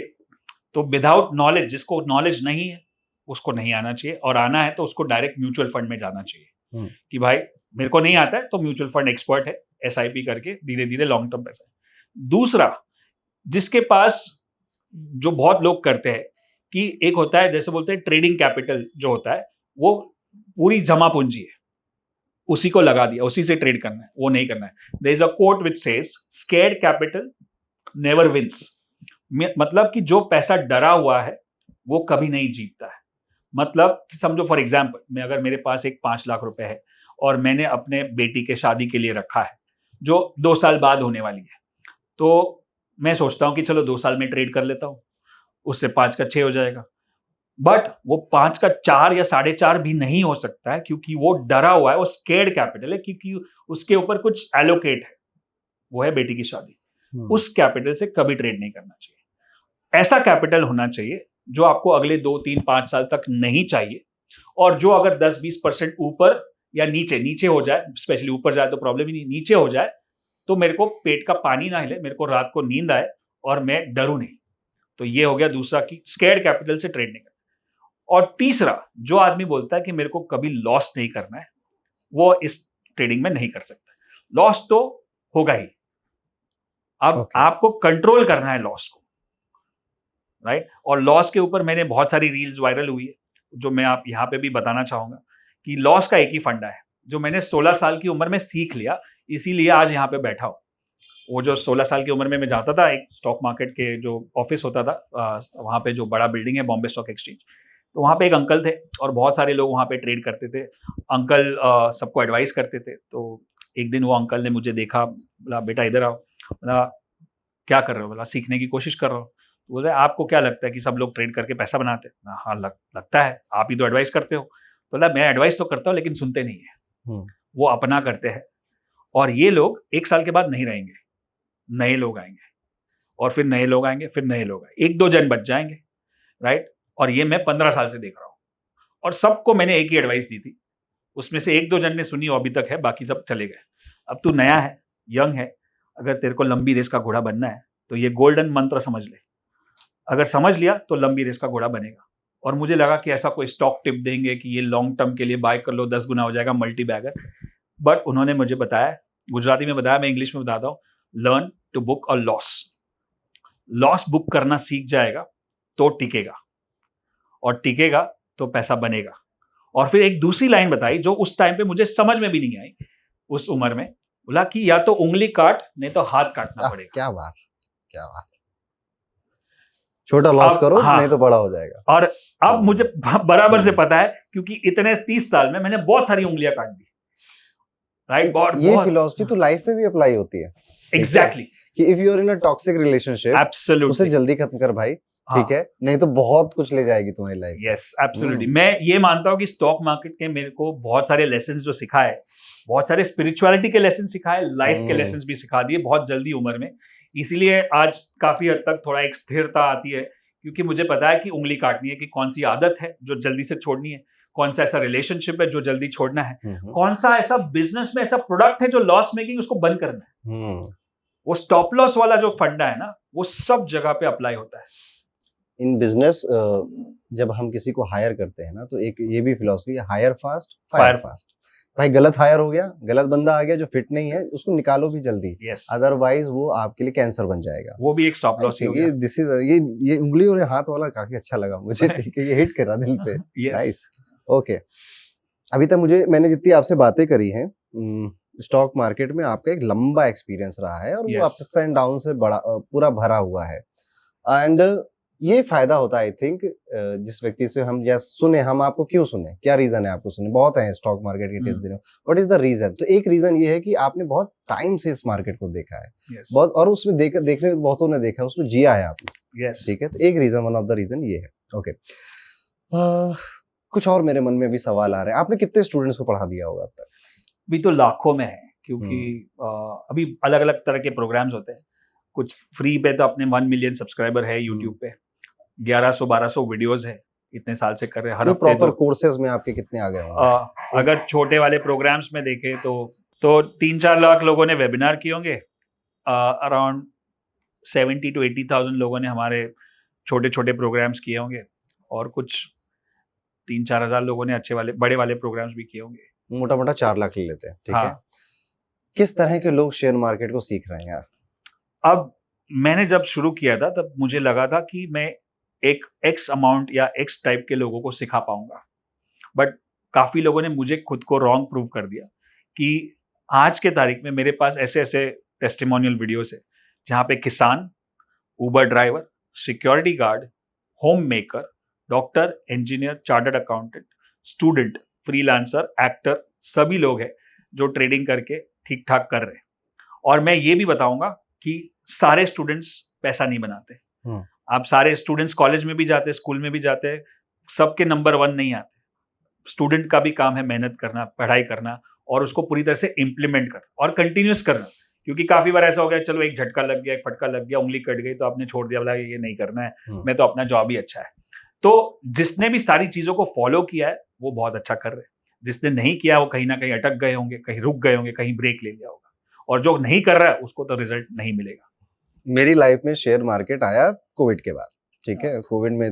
तो विदाउट नॉलेज, जिसको नॉलेज नहीं है उसको नहीं आना चाहिए, और आना है तो उसको डायरेक्ट म्यूचुअल फंड में जाना चाहिए कि भाई मेरे को नहीं आता है तो म्यूचुअल फंड एक्सपर्ट है, एसआईपी करके धीरे धीरे लॉन्ग टर्म पैसा। दूसरा, जिसके पास, जो बहुत लोग करते हैं कि एक होता है जैसे बोलते हैं ट्रेडिंग कैपिटल जो होता है वो पूरी जमा पूंजी है, उसी को लगा दिया, उसी से ट्रेड करना है, वो नहीं करना है। There is a quote which says scared capital never wins. मतलब कि जो पैसा डरा हुआ है वो कभी नहीं जीतता है। मतलब कि समझो फॉर एग्जांपल, मैं अगर मेरे पास एक 5 लाख रुपए है और मैंने अपने बेटी के शादी के लिए रखा है जो 2 साल बाद होने वाली है, तो मैं सोचता हूं कि चलो 2 साल में ट्रेड कर लेता हूं, उससे 5 का 6 हो जाएगा। बट वो 5 का 4 या 4.5 भी नहीं हो सकता है क्योंकि वो डरा हुआ है, वो स्केर्ड कैपिटल है, क्योंकि उसके ऊपर कुछ एलोकेट है, वो है बेटी की शादी। उस कैपिटल से कभी ट्रेड नहीं करना चाहिए। ऐसा कैपिटल होना चाहिए जो आपको अगले 2, 3, 5 साल तक नहीं चाहिए, और जो अगर 10-20% ऊपर या नीचे हो जाए, स्पेशली ऊपर जाए तो प्रॉब्लम ही नहीं, नीचे हो जाए तो मेरे को पेट का पानी ना हिले, मेरे को रात को नींद आए और मैं डरूं नहीं। तो ये हो गया दूसरा कि स्कैर्ड कैपिटल से ट्रेड नहीं करना। और तीसरा, जो आदमी बोलता है कि मेरे को कभी लॉस नहीं करना है, वो इस ट्रेडिंग में नहीं कर सकता। लॉस तो होगा ही। अब आपको कंट्रोल करना है लॉस को, राइट? और लॉस के ऊपर मैंने बहुत सारी रील्स वायरल हुई है जो मैं आप यहाँ पे भी बताना चाहूंगा कि लॉस का एक ही फंडा है जो मैंने 16 साल की उम्र में सीख लिया, इसीलिए आज यहाँ पे बैठा हूँ। वो जो 16 साल की उम्र में मैं जाता था, एक स्टॉक मार्केट के जो ऑफिस होता था, वहाँ पे जो बड़ा बिल्डिंग है बॉम्बे स्टॉक एक्सचेंज, तो वहाँ पे एक अंकल थे और बहुत सारे लोग वहाँ पे ट्रेड करते थे। अंकल सबको एडवाइस करते थे। तो एक दिन वो अंकल ने मुझे देखा, बोला बेटा इधर आओ। बोला क्या कर रहे हो? बोला सीखने की कोशिश कर रहा हूँ। बोले आपको क्या लगता है कि सब लोग ट्रेड करके पैसा बनाते हैं? हाँ लगता है, आप ही तो एडवाइस करते हो। बोला मैं एडवाइस तो करता हूँ लेकिन सुनते नहीं है, वो अपना करते हैं। और ये लोग 1 साल के बाद नहीं रहेंगे, नए लोग आएंगे और फिर नए लोग आएंगे, फिर नए लोग आएंगे, 1-2 जन बच जाएंगे, राइट? और ये मैं 15 साल से देख रहा हूँ और सबको मैंने एक ही एडवाइस दी थी। उसमें से 1-2 जन ने सुनी और अभी तक है, बाकी सब चले गए। अब तू नया है, यंग है, अगर तेरे को लंबी रेस का घोड़ा बनना है तो ये गोल्डन मंत्र समझ ले। अगर समझ लिया तो लंबी रेस का घोड़ा बनेगा। और मुझे लगा कि ऐसा कोई स्टॉक टिप देंगे कि ये लॉन्ग टर्म के लिए बाय कर लो, 10 गुना हो जाएगा, मल्टी बैगर। बट उन्होंने मुझे बताया, गुजराती में बताया, मैं इंग्लिश में बताता हूँ, learn to book a loss. Loss book करना सीख जाएगा तो टिकेगा, और टिकेगा तो पैसा बनेगा। और फिर एक दूसरी लाइन बताई जो उस टाइम पे मुझे समझ में भी नहीं आई उस उम्र में। बोला कि या तो उंगली काट नहीं तो हाथ काटना पड़ेगा। क्या बात, क्या बात। छोटा लॉस अब करो, हाँ, नहीं तो बड़ा हो जाएगा। और अब मुझे बराबर से पता है, क्योंकि इतने 30 साल में मैंने बहुत सारी उंगलियां काट दी, राइट? बहुत ये बहुत फिलॉसफी तो लाइफ में भी अप्लाई होती है, ठीक है? एग्जैक्टली, कि if you are in a toxic relationship, उसे एब्सोल्युटली, जल्दी खत्म कर भाई, हाँ, ठीक है, नहीं तो बहुत कुछ ले जाएगी तुम्हारी लाइफ में। Yes, absolutely. मैं ये मानता हूँ कि स्टॉक मार्केट ने मेरे को बहुत सारे लेसन जो सिखाए, बहुत सारे स्पिरिचुअलिटी के लेसन सिखाए, लाइफ के लेसन भी सिखा दिए बहुत जल्दी उम्र में। इसीलिए आज काफी हद तक थोड़ा एक स्थिरता आती है, क्योंकि मुझे पता है कि उंगली काटनी है, कि कौन सी आदत है जो जल्दी से छोड़नी है, कौन सा ऐसा रिलेशनशिप है जो जल्दी छोड़ना है, कौन सा ऐसा बिजनेस में ऐसा प्रोडक्ट है जो लॉस मेकिंग, उसको बंद करना है। वो स्टॉप लॉस वाला जो फंडा है ना, वो सब जगह पे अप्लाई होता है। इन बिजनेस जब हम किसी को हायर करते हैं ना, तो एक ये भी फिलॉसफी है, हायर फास्ट फायर फास्ट। भाई गलत हायर हो गया, गलत बंदा आ गया जो फिट नहीं है, उसको निकालो भी जल्दी, अदरवाइज वो आपके लिए कैंसर बन जाएगा। वो भी एक स्टॉप लॉस ही हो गया। दिस इज ये उंगली और ये हाथ वाला काफी अच्छा लगा मुझे, ठीक है, ये हिट करा दिल पे। Nice, okay. अभी तक मैंने जितनी आपसे बातें करी हैं, स्टॉक मार्केट में आपका एक लंबा एक्सपीरियंस रहा है, और वो अप्स एंड डाउन से बड़ा पूरा भरा हुआ है। एंड ये फायदा होता है, आई थिंक, जिस व्यक्ति से हम या सुने, हम आपको क्यों सुने, क्या रीजन है आपको सुने? बहुत है स्टॉक मार्केट के टिप्स देने, व्हाट इज द रीजन? तो एक रीजन ये है कि आपने बहुत टाइम से इस मार्केट को देखा है, बहुत, और उसमें देखने बहुतों ने देखा है, उसमें जिया है आपने, ठीक है? तो एक reason, one of the reason ये है, ओके। कुछ और मेरे मन में भी सवाल आ रहे हैं, आपने कितने स्टूडेंट्स को पढ़ा दिया होगा अब तक? अभी तो लाखों में है, क्योंकि अभी अलग अलग तरह के प्रोग्राम्स होते हैं। कुछ फ्री पे तो अपने 1 मिलियन सब्सक्राइबर है यूट्यूब पे, 1100-1200 वीडियोस है, इतने साल से कर रहे हैं हर हफ्ते। प्रॉपर कोर्सेज में आपके कितने आ गए होंगे? अगर छोटे वाले प्रोग्राम्स में देखें तो 3-4 लाख लोगों ने वेबिनार किए होंगे, अराउंड 70 to 80,000 लोगों ने हमारे छोटे छोटे प्रोग्राम्स किए होंगे, और कुछ 3-4 हजार लोगों ने अच्छे वाले बड़े वाले प्रोग्राम्स भी किए होंगे। मोटा मोटा 4 लाख ले लेते हैं, ठीक है? किस तरह के लोग शेयर मार्केट को सीख रहे हैं यार? अब मैंने जब शुरू किया था, तब मुझे लगा था कि मैं एक एक्स अमाउंट या एक्स टाइप के लोगों को सिखा पाऊंगा, बट काफी लोगों ने मुझे खुद को रॉन्ग प्रूव कर दिया कि आज के तारीख में मेरे पास ऐसे ऐसे टेस्टिमोनियल वीडियोस है, जहां पे किसान, Uber driver, security guard, home maker, doctor, engineer, chartered accountant, student, freelancer, actor, सभी लोग हैं जो ट्रेडिंग करके ठीक ठाक कर रहे हैं। और मैं ये भी बताऊंगा कि सारे स्टूडेंट्स पैसा नहीं बनाते। आप सारे स्टूडेंट्स कॉलेज में भी जाते हैं, स्कूल में भी जाते हैं, सबके नंबर 1 नहीं आते। स्टूडेंट का भी काम है मेहनत करना, पढ़ाई करना, और उसको पूरी तरह से इम्प्लीमेंट करना और कंटिन्यूस करना। क्योंकि काफी बार ऐसा हो गया, चलो एक झटका लग गया, एक फटका लग गया, उंगली कट गई, तो आपने छोड़ दिया, बोला ये नहीं करना है, मैं तो अपना जॉब ही अच्छा है। तो जिसने भी सारी चीजों को फॉलो किया है, वो बहुत अच्छा कर रहे हैं। जिसने नहीं किया, वो कहीं ना कहीं अटक गए होंगे, कहीं रुक गए होंगे, कहीं ब्रेक ले लिया होगा, और जो नहीं कर रहा है उसको तो रिजल्ट नहीं मिलेगा। मेरी लाइफ में शेयर मार्केट आया कोविड के बाद, ठीक है? कोविड में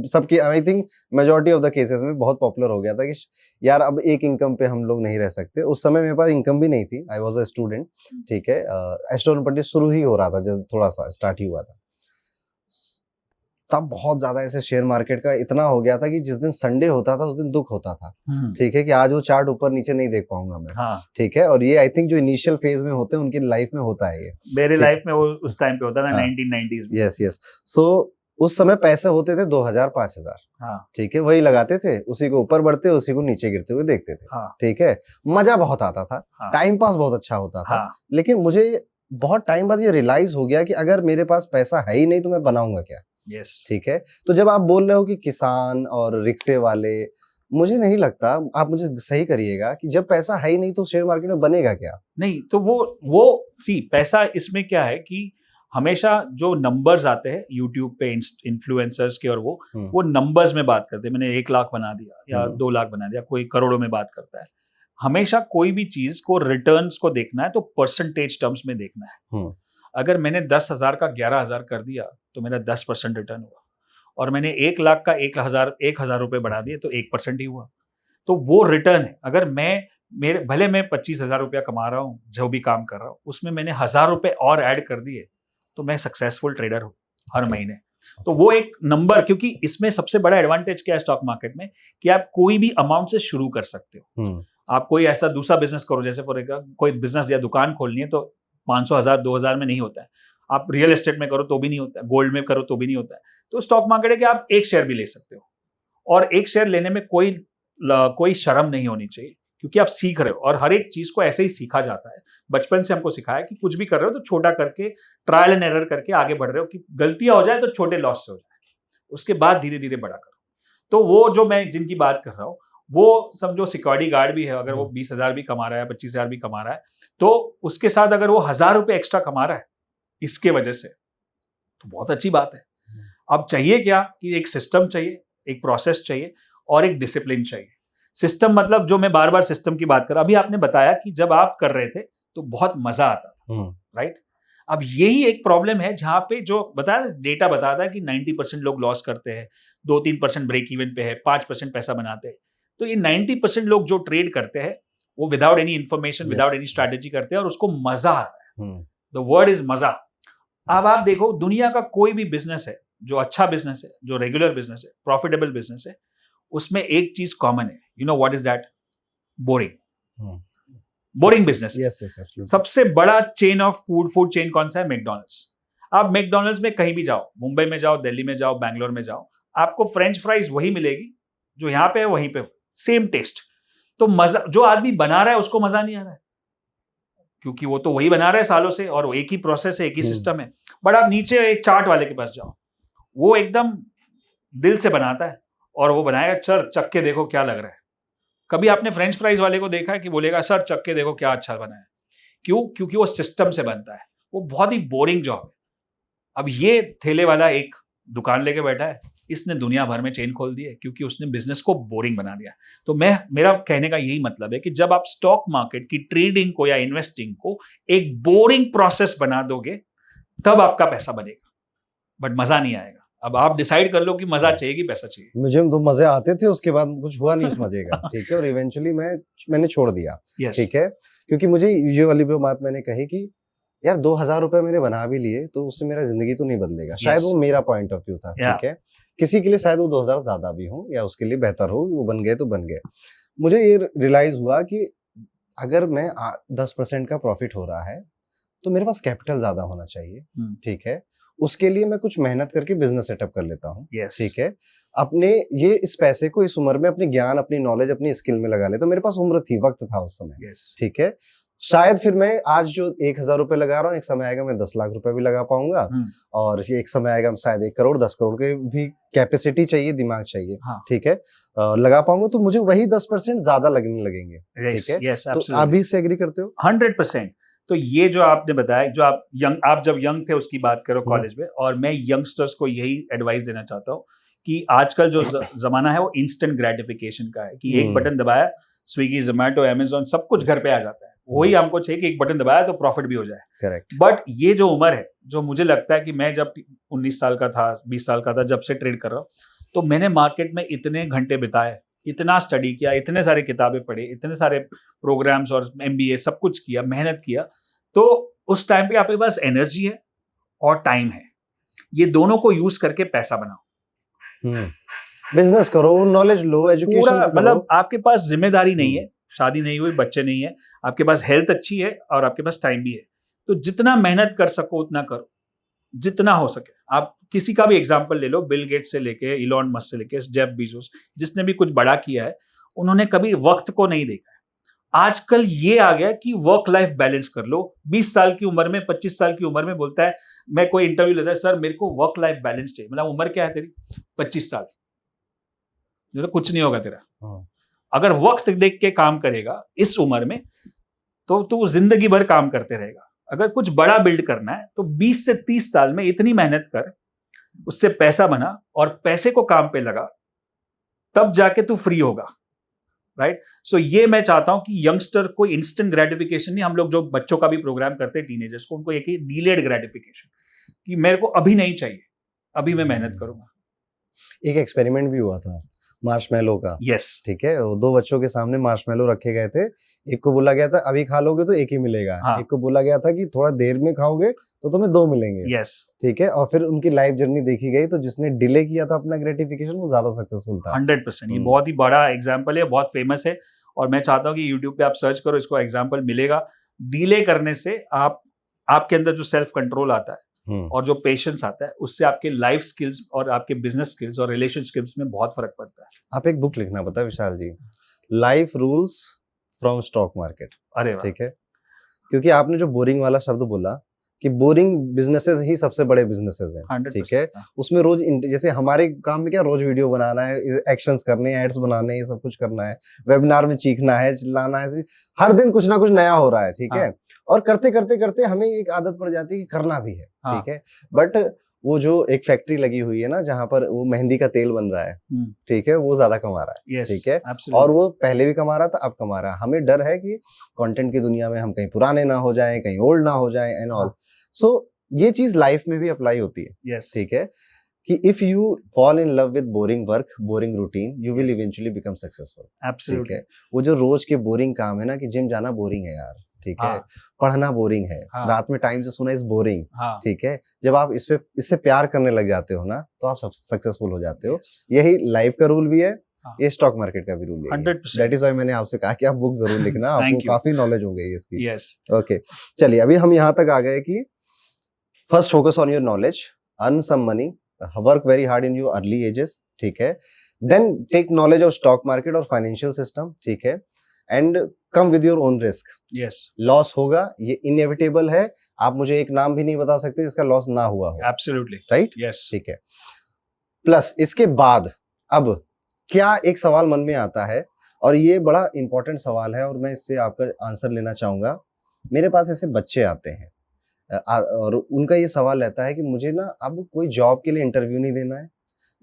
सबकी, I think majority of the cases में बहुत पॉपुलर हो गया था कि यार अब एक इनकम पे हम लोग नहीं रह सकते। उस समय मेरे पास इनकम भी नहीं थी, आई वाज अ स्टूडेंट, ठीक है? एस्ट्रो पंडित शुरू ही हो रहा था, जब थोड़ा सा स्टार्ट ही हुआ था, तब बहुत ज्यादा ऐसे शेयर मार्केट का इतना हो गया था कि जिस दिन संडे होता था उस दिन दुख होता था, ठीक है, कि आज वो चार्ट ऊपर नीचे नहीं देख पाऊंगा मैं, ठीक है? और ये आई थिंक जो इनिशियल फेज में होते हैं उनकी लाइफ में होता है, ये मेरे लाइफ में वो उस टाइम पे होता था, 1990s में। यस। सो उस समय पैसे होते थे 2000-5000, ठीक है? वही लगाते थे, उसी को ऊपर बढ़ते, उसी को नीचे गिरते हुए देखते थे, ठीक है? मजा बहुत आता था, टाइम पास बहुत अच्छा होता था। लेकिन मुझे बहुत टाइम बाद ये रियलाइज हो गया कि अगर मेरे पास पैसा है ही नहीं तो मैं बनाऊंगा क्या? ठीक है? तो जब आप बोल रहे हो कि किसान और रिक्शे वाले, मुझे नहीं लगता, आप मुझे सही करिएगा, कि जब पैसा है ही नहीं तो शेयर मार्केट में बनेगा क्या? नहीं, तो वो पैसा इसमें क्या है कि हमेशा जो नंबर्स आते हैं यूट्यूब पे इन्फ्लुएंसर्स के, और वो नंबर्स में बात करते हैं। मैंने 1 लाख बना दिया या 2 लाख बना दिया, कोई करोड़ों में बात करता है। हमेशा कोई भी चीज को रिटर्न्स को देखना है तो परसेंटेज टर्म्स में देखना है। अगर मैंने 10,000 का 11,000 कर दिया तो मेरा 10% रिटर्न हुआ, और मैंने 1 लाख का 1,000 रुपए बढ़ा दिए तो 1% ही हुआ। तो वो रिटर्न है। अगर भले मैं 25,000 रुपया कमा रहा हूँ, जो भी काम कर रहा हूँ, उसमें मैंने 1,000 रुपए और ऐड कर दिए, तो मैं सक्सेसफुल ट्रेडर हूँ हर महीने। तो वो एक नंबर, क्योंकि इसमें सबसे बड़ा एडवांटेज क्या है स्टॉक मार्केट में, कि आप कोई भी अमाउंट से शुरू कर सकते हो। आप कोई ऐसा दूसरा बिजनेस करो, जैसे फॉर एग्जाम्पल कोई बिजनेस या दुकान खोलनी है, तो 500, 1000, 2000 में नहीं होता है। आप रियल एस्टेट में करो तो भी नहीं होता है, गोल्ड में करो तो भी नहीं होता है। तो स्टॉक मार्केट है कि आप एक शेयर भी ले सकते हो, और एक शेयर लेने में कोई शर्म नहीं होनी चाहिए, क्योंकि आप सीख रहे हो, और हर एक चीज को ऐसे ही सीखा जाता है। बचपन से हमको सिखाया कि कुछ भी कर रहे हो तो छोटा करके, ट्रायल एंड एरर करके आगे बढ़ रहे हो, कि गलतियां हो जाए तो छोटे लॉस से हो जाए, उसके बाद धीरे धीरे बड़ा करो। तो वो जो मैं जिनकी बात कर रहा हूँ, वो समझो सिक्योरिटी गार्ड भी है, अगर वो 20,000 भी कमा रहा है, 25,000 भी कमा रहा है, तो उसके साथ अगर वो 1,000 रुपए एक्स्ट्रा कमा रहा है इसके वजह से, तो बहुत अच्छी बात है। अब चाहिए क्या कि एक सिस्टम चाहिए, एक प्रोसेस चाहिए, और एक डिसिप्लिन चाहिए। सिस्टम मतलब, जो मैं बार बार सिस्टम की बात कर रहा, अभी आपने बताया कि जब आप कर रहे थे तो बहुत मजा आता था, राइट? अब यही एक प्रॉब्लम है जहां पे, जो बताया डेटा बताता है कि 90% लोग लॉस करते हैं, 2-3% ब्रेक इवन पे है, 5% पैसा बनाते हैं। तो ये 90% लोग जो ट्रेड करते हैं वो without any information, without any strategy करते हैं, और उसको मजा आता है। द वर्ड इज मजा। अब आप देखो, दुनिया का कोई भी बिजनेस है जो अच्छा बिजनेस है, जो रेगुलर बिजनेस है, प्रॉफिटेबल बिजनेस है, उसमें एक चीज कॉमन है। You know what is that? Boring. Boring business. सबसे बड़ा चेन ऑफ फूड चेन कौन सा है? मैकडॉनल्ड्स। आप मैकडॉनल्ड्स में कहीं भी जाओ, मुंबई में जाओ, दिल्ली में जाओ, बैंगलोर में जाओ, आपको फ्रेंच फ्राइज वही मिलेगी जो यहाँ पे है, वहीं पे सेम टेस्ट। तो मजा, जो आदमी बना रहा है उसको मजा नहीं आ रहा है, क्योंकि वो तो वही बना रहा है सालों से, और एक ही प्रोसेस है, एक ही सिस्टम है। बट आप नीचे एक चाट वाले के पास जाओ, वो एकदम दिल से बनाता है, और वो बनाएगा, सर चख के देखो क्या लग रहा है। कभी आपने फ्रेंच फ्राइज वाले को देखा है कि बोलेगा सर चख के देखो क्या अच्छा बना है? क्यों? क्योंकि वो सिस्टम से बनता है। वो बहुत ही बोरिंग जॉब है। अब ये ठेले वाला एक दुकान लेके बैठा है, इसने दुनिया भर में चेन खोल दी है, क्योंकि उसने बिजनेस को बोरिंग बना दिया। तो मेरा कहने का यही मतलब है कि जब आप स्टॉक मार्केट की ट्रेडिंग को या इन्वेस्टिंग को एक बोरिंग प्रोसेस बना दोगे, तब आपका पैसा बनेगा, बट मजा नहीं आएगा। अब आप डिसाइड कर लो कि मजा चाहिए कि पैसा चाहिए। मुझे तो मजे आते थे, उसके बाद कुछ हुआ नहीं उस मजे का, ठीक है, और इवेंचुअली मैंने छोड़ दिया, ठीक है, क्योंकि मुझे ये वाली बात मैंने कही कि यार 2,000 रुपए मैंने बना भी लिए तो उससे मेरा जिंदगी तो नहीं बदलेगा। शायद वो मेरा पॉइंट ऑफ व्यू था, ठीक है, किसी के लिए शायद वो 2,000 ज्यादा भी हो, या उसके लिए बेहतर हो, वो बन गए तो बन गए। मुझे ये रियलाइज हुआ कि अगर मैं 10% का प्रॉफिट हो रहा है तो मेरे पास कैपिटल ज्यादा होना चाहिए, ठीक है, उसके लिए मैं कुछ मेहनत करके बिजनेस सेटअप कर लेता हूँ, ठीक है, अपने ये इस पैसे को इस उम्र में अपने ज्ञान, अपनी नॉलेज, अपनी स्किल में लगा ले। तो मेरे पास उम्र थी, वक्त था उस समय, ठीक है, शायद फिर मैं आज जो 1,000 रुपए लगा रहा हूँ, एक समय आएगा मैं 10 लाख रुपए भी लगा पाऊंगा, और ये एक समय आएगा शायद 1 करोड़ 10 करोड़ की भी कैपेसिटी चाहिए, दिमाग चाहिए, ठीक है, लगा पाऊंगा, तो मुझे वही 10% ज्यादा लगने लगेंगे, ठीक है। तो आप भी इससे एग्री करते हो? 100%। तो ये जो आपने बताया, जो आप जब यंग थे उसकी बात करो कॉलेज में, और मैं यंगस्टर्स को यही एडवाइस देना चाहता हूँ कि आजकल जो जमाना है वो इंस्टेंट ग्रेटिफिकेशन का है, कि एक बटन दबाया, स्विगी, जोमेटो, अमेजोन सब कुछ घर पे आ जाता है। वही हमको चाहिए कि एक बटन दबाया तो प्रॉफिट भी हो जाए। करेक्ट। बट ये जो उम्र है, जो मुझे लगता है कि मैं जब 19 साल का था, 20 साल का था, जब से ट्रेड कर रहा हूँ, तो मैंने मार्केट में इतने घंटे बिताए, इतना स्टडी किया, इतने सारे किताबें पढ़े, इतने सारे प्रोग्राम्स और MBA सब कुछ किया, मेहनत किया। तो उस टाइम पे आपके पास एनर्जी है और टाइम है, ये दोनों को यूज करके पैसा बनाओ, बिजनेस करो, नॉलेज लो, एजुकेशन, मतलब आपके पास जिम्मेदारी नहीं है, शादी नहीं हुई, बच्चे नहीं है, आपके पास हेल्थ अच्छी है और आपके पास टाइम भी है। तो जितना मेहनत कर सको उतना करो, जितना हो सके। आप किसी का भी एग्जांपल ले लो, बिल गेट्स से लेके इलॉन मस्क से लेके जेफ बेजोस, जिसने भी कुछ बड़ा किया है, उन्होंने कभी वक्त को नहीं देखा है। आजकल ये आ गया कि वर्क लाइफ बैलेंस कर लो। 20 साल की उम्र में, 25 साल की उम्र में बोलता है, मैं कोई इंटरव्यू लेता है, सर मेरे को वर्क लाइफ बैलेंस चाहिए। मतलब उम्र क्या है तेरी? 25 साल, तो कुछ नहीं होगा तेरा। अगर वक्त देख के काम करेगा इस उम्र में, तो तू जिंदगी भर काम करते रहेगा। अगर कुछ बड़ा बिल्ड करना है तो 20 से 30 साल में इतनी मेहनत कर, उससे पैसा बना और पैसे को काम पे लगा, तब जाके तू फ्री होगा, राइट। सो ये मैं चाहता हूं कि यंगस्टर को इंस्टेंट ग्रेटिफिकेशन नहीं, हम लोग जो बच्चों का भी प्रोग्राम करते हैं, टीनेजर्स को, उनको एक ही डिलेड ग्रेटिफिकेशन, कि मेरे को अभी नहीं चाहिए, अभी मैं मेहनत करूंगा। एक एक्सपेरिमेंट भी हुआ था मार्शमैलो का, ठीक है, 2 बच्चों के सामने मार्शमैलो रखे गए थे। एक को बोला गया था अभी खा लोगे तो एक ही मिलेगा, एक को बोला गया था कि थोड़ा देर में खाओगे तो तुम्हें 2 मिलेंगे, ठीक है। और फिर उनकी लाइफ जर्नी देखी गई, तो जिसने डिले किया था अपना ग्रेटिफिकेशन वो ज्यादा सक्सेसफुल था। 100%। ये बहुत ही बड़ा एग्जाम्पल है, बहुत फेमस है, और मैं चाहता हूँ कि यूट्यूब पे आप सर्च करो, इसको एग्जाम्पल मिलेगा। डिले करने से आपके अंदर जो सेल्फ कंट्रोल आता है और जो पेशेंस आता है, उससे आपके लाइफ स्किल्स और आपके बिजनेस स्किल्स और रिलेशन स्किल्स में बहुत फर्क पड़ता है। आप एक बुक लिखना पता है Vishal ji, life rules from stock market. अरे वाह, ठीक है, क्योंकि आपने जो बोरिंग वाला शब्द बोला कि बोरिंग बिजनेसेस ही सबसे बड़े बिजनेसेस हैं, 100%। ठीक है, उसमें रोज जैसे हमारे काम में क्या रोज वीडियो बनाना है, एक्शंस करने हैं, एड्स बनाने हैं, ये सब कुछ करना है, वेबिनार में चीखना है, चिल्लाना है, हर दिन कुछ ना कुछ नया हो रहा है, ठीक है, और करते करते करते हमें एक आदत पड़ जाती है कि करना भी है, ठीक है, बट वो जो एक फैक्ट्री लगी हुई है ना जहां पर वो मेहंदी का तेल बन रहा है, ठीक है, वो ज्यादा कमा रहा है, ठीक है, और वो पहले भी कमा रहा था, अब कमा रहा है। हमें डर है कि कंटेंट की दुनिया में हम कहीं पुराने ना हो जाएं, कहीं ओल्ड ना हो जाएं एंड ऑल। सो ये चीज लाइफ में भी अप्लाई होती है, ठीक है, कि if you fall in love with boring work, boring routine, you will eventually become successful, ठीक है। वो जो रोज के बोरिंग काम है ना, कि जिम जाना बोरिंग है यार, ठीक है, पढ़ना बोरिंग है, रात में टाइम से सोना इज बोरिंग, ठीक है, जब आप इससे प्यार करने लग जाते हो ना, तो आप सक्सेसफुल हो जाते हो। यही लाइफ का रूल भी है, ये स्टॉक मार्केट का भी रूल है। दैट इज व्हाई मैंने आपसे कहा कि आप बुक जरूर लिखना, आपको काफी नॉलेज हो गई इसकी। ओके, चलिए अभी हम यहाँ तक आ गए कि first focus on your knowledge, earn some money, work very hard in your early ages, ठीक है, then take knowledge of stock market और फाइनेंशियल सिस्टम, ठीक है, and come with your own risk. Loss होगा, ये इनएविटेबल है, आप मुझे एक नाम भी नहीं बता सकते जिसका लॉस ना हुआ हो। एब्सोल्युटली राइट, ठीक है। प्लस इसके बाद अब क्या एक सवाल मन में आता है, और ये बड़ा इंपॉर्टेंट सवाल है और मैं इससे आपका आंसर लेना चाहूंगा। मेरे पास ऐसे बच्चे आते हैं और उनका ये सवाल रहता है कि मुझे ना अब कोई जॉब के लिए इंटरव्यू नहीं देना है,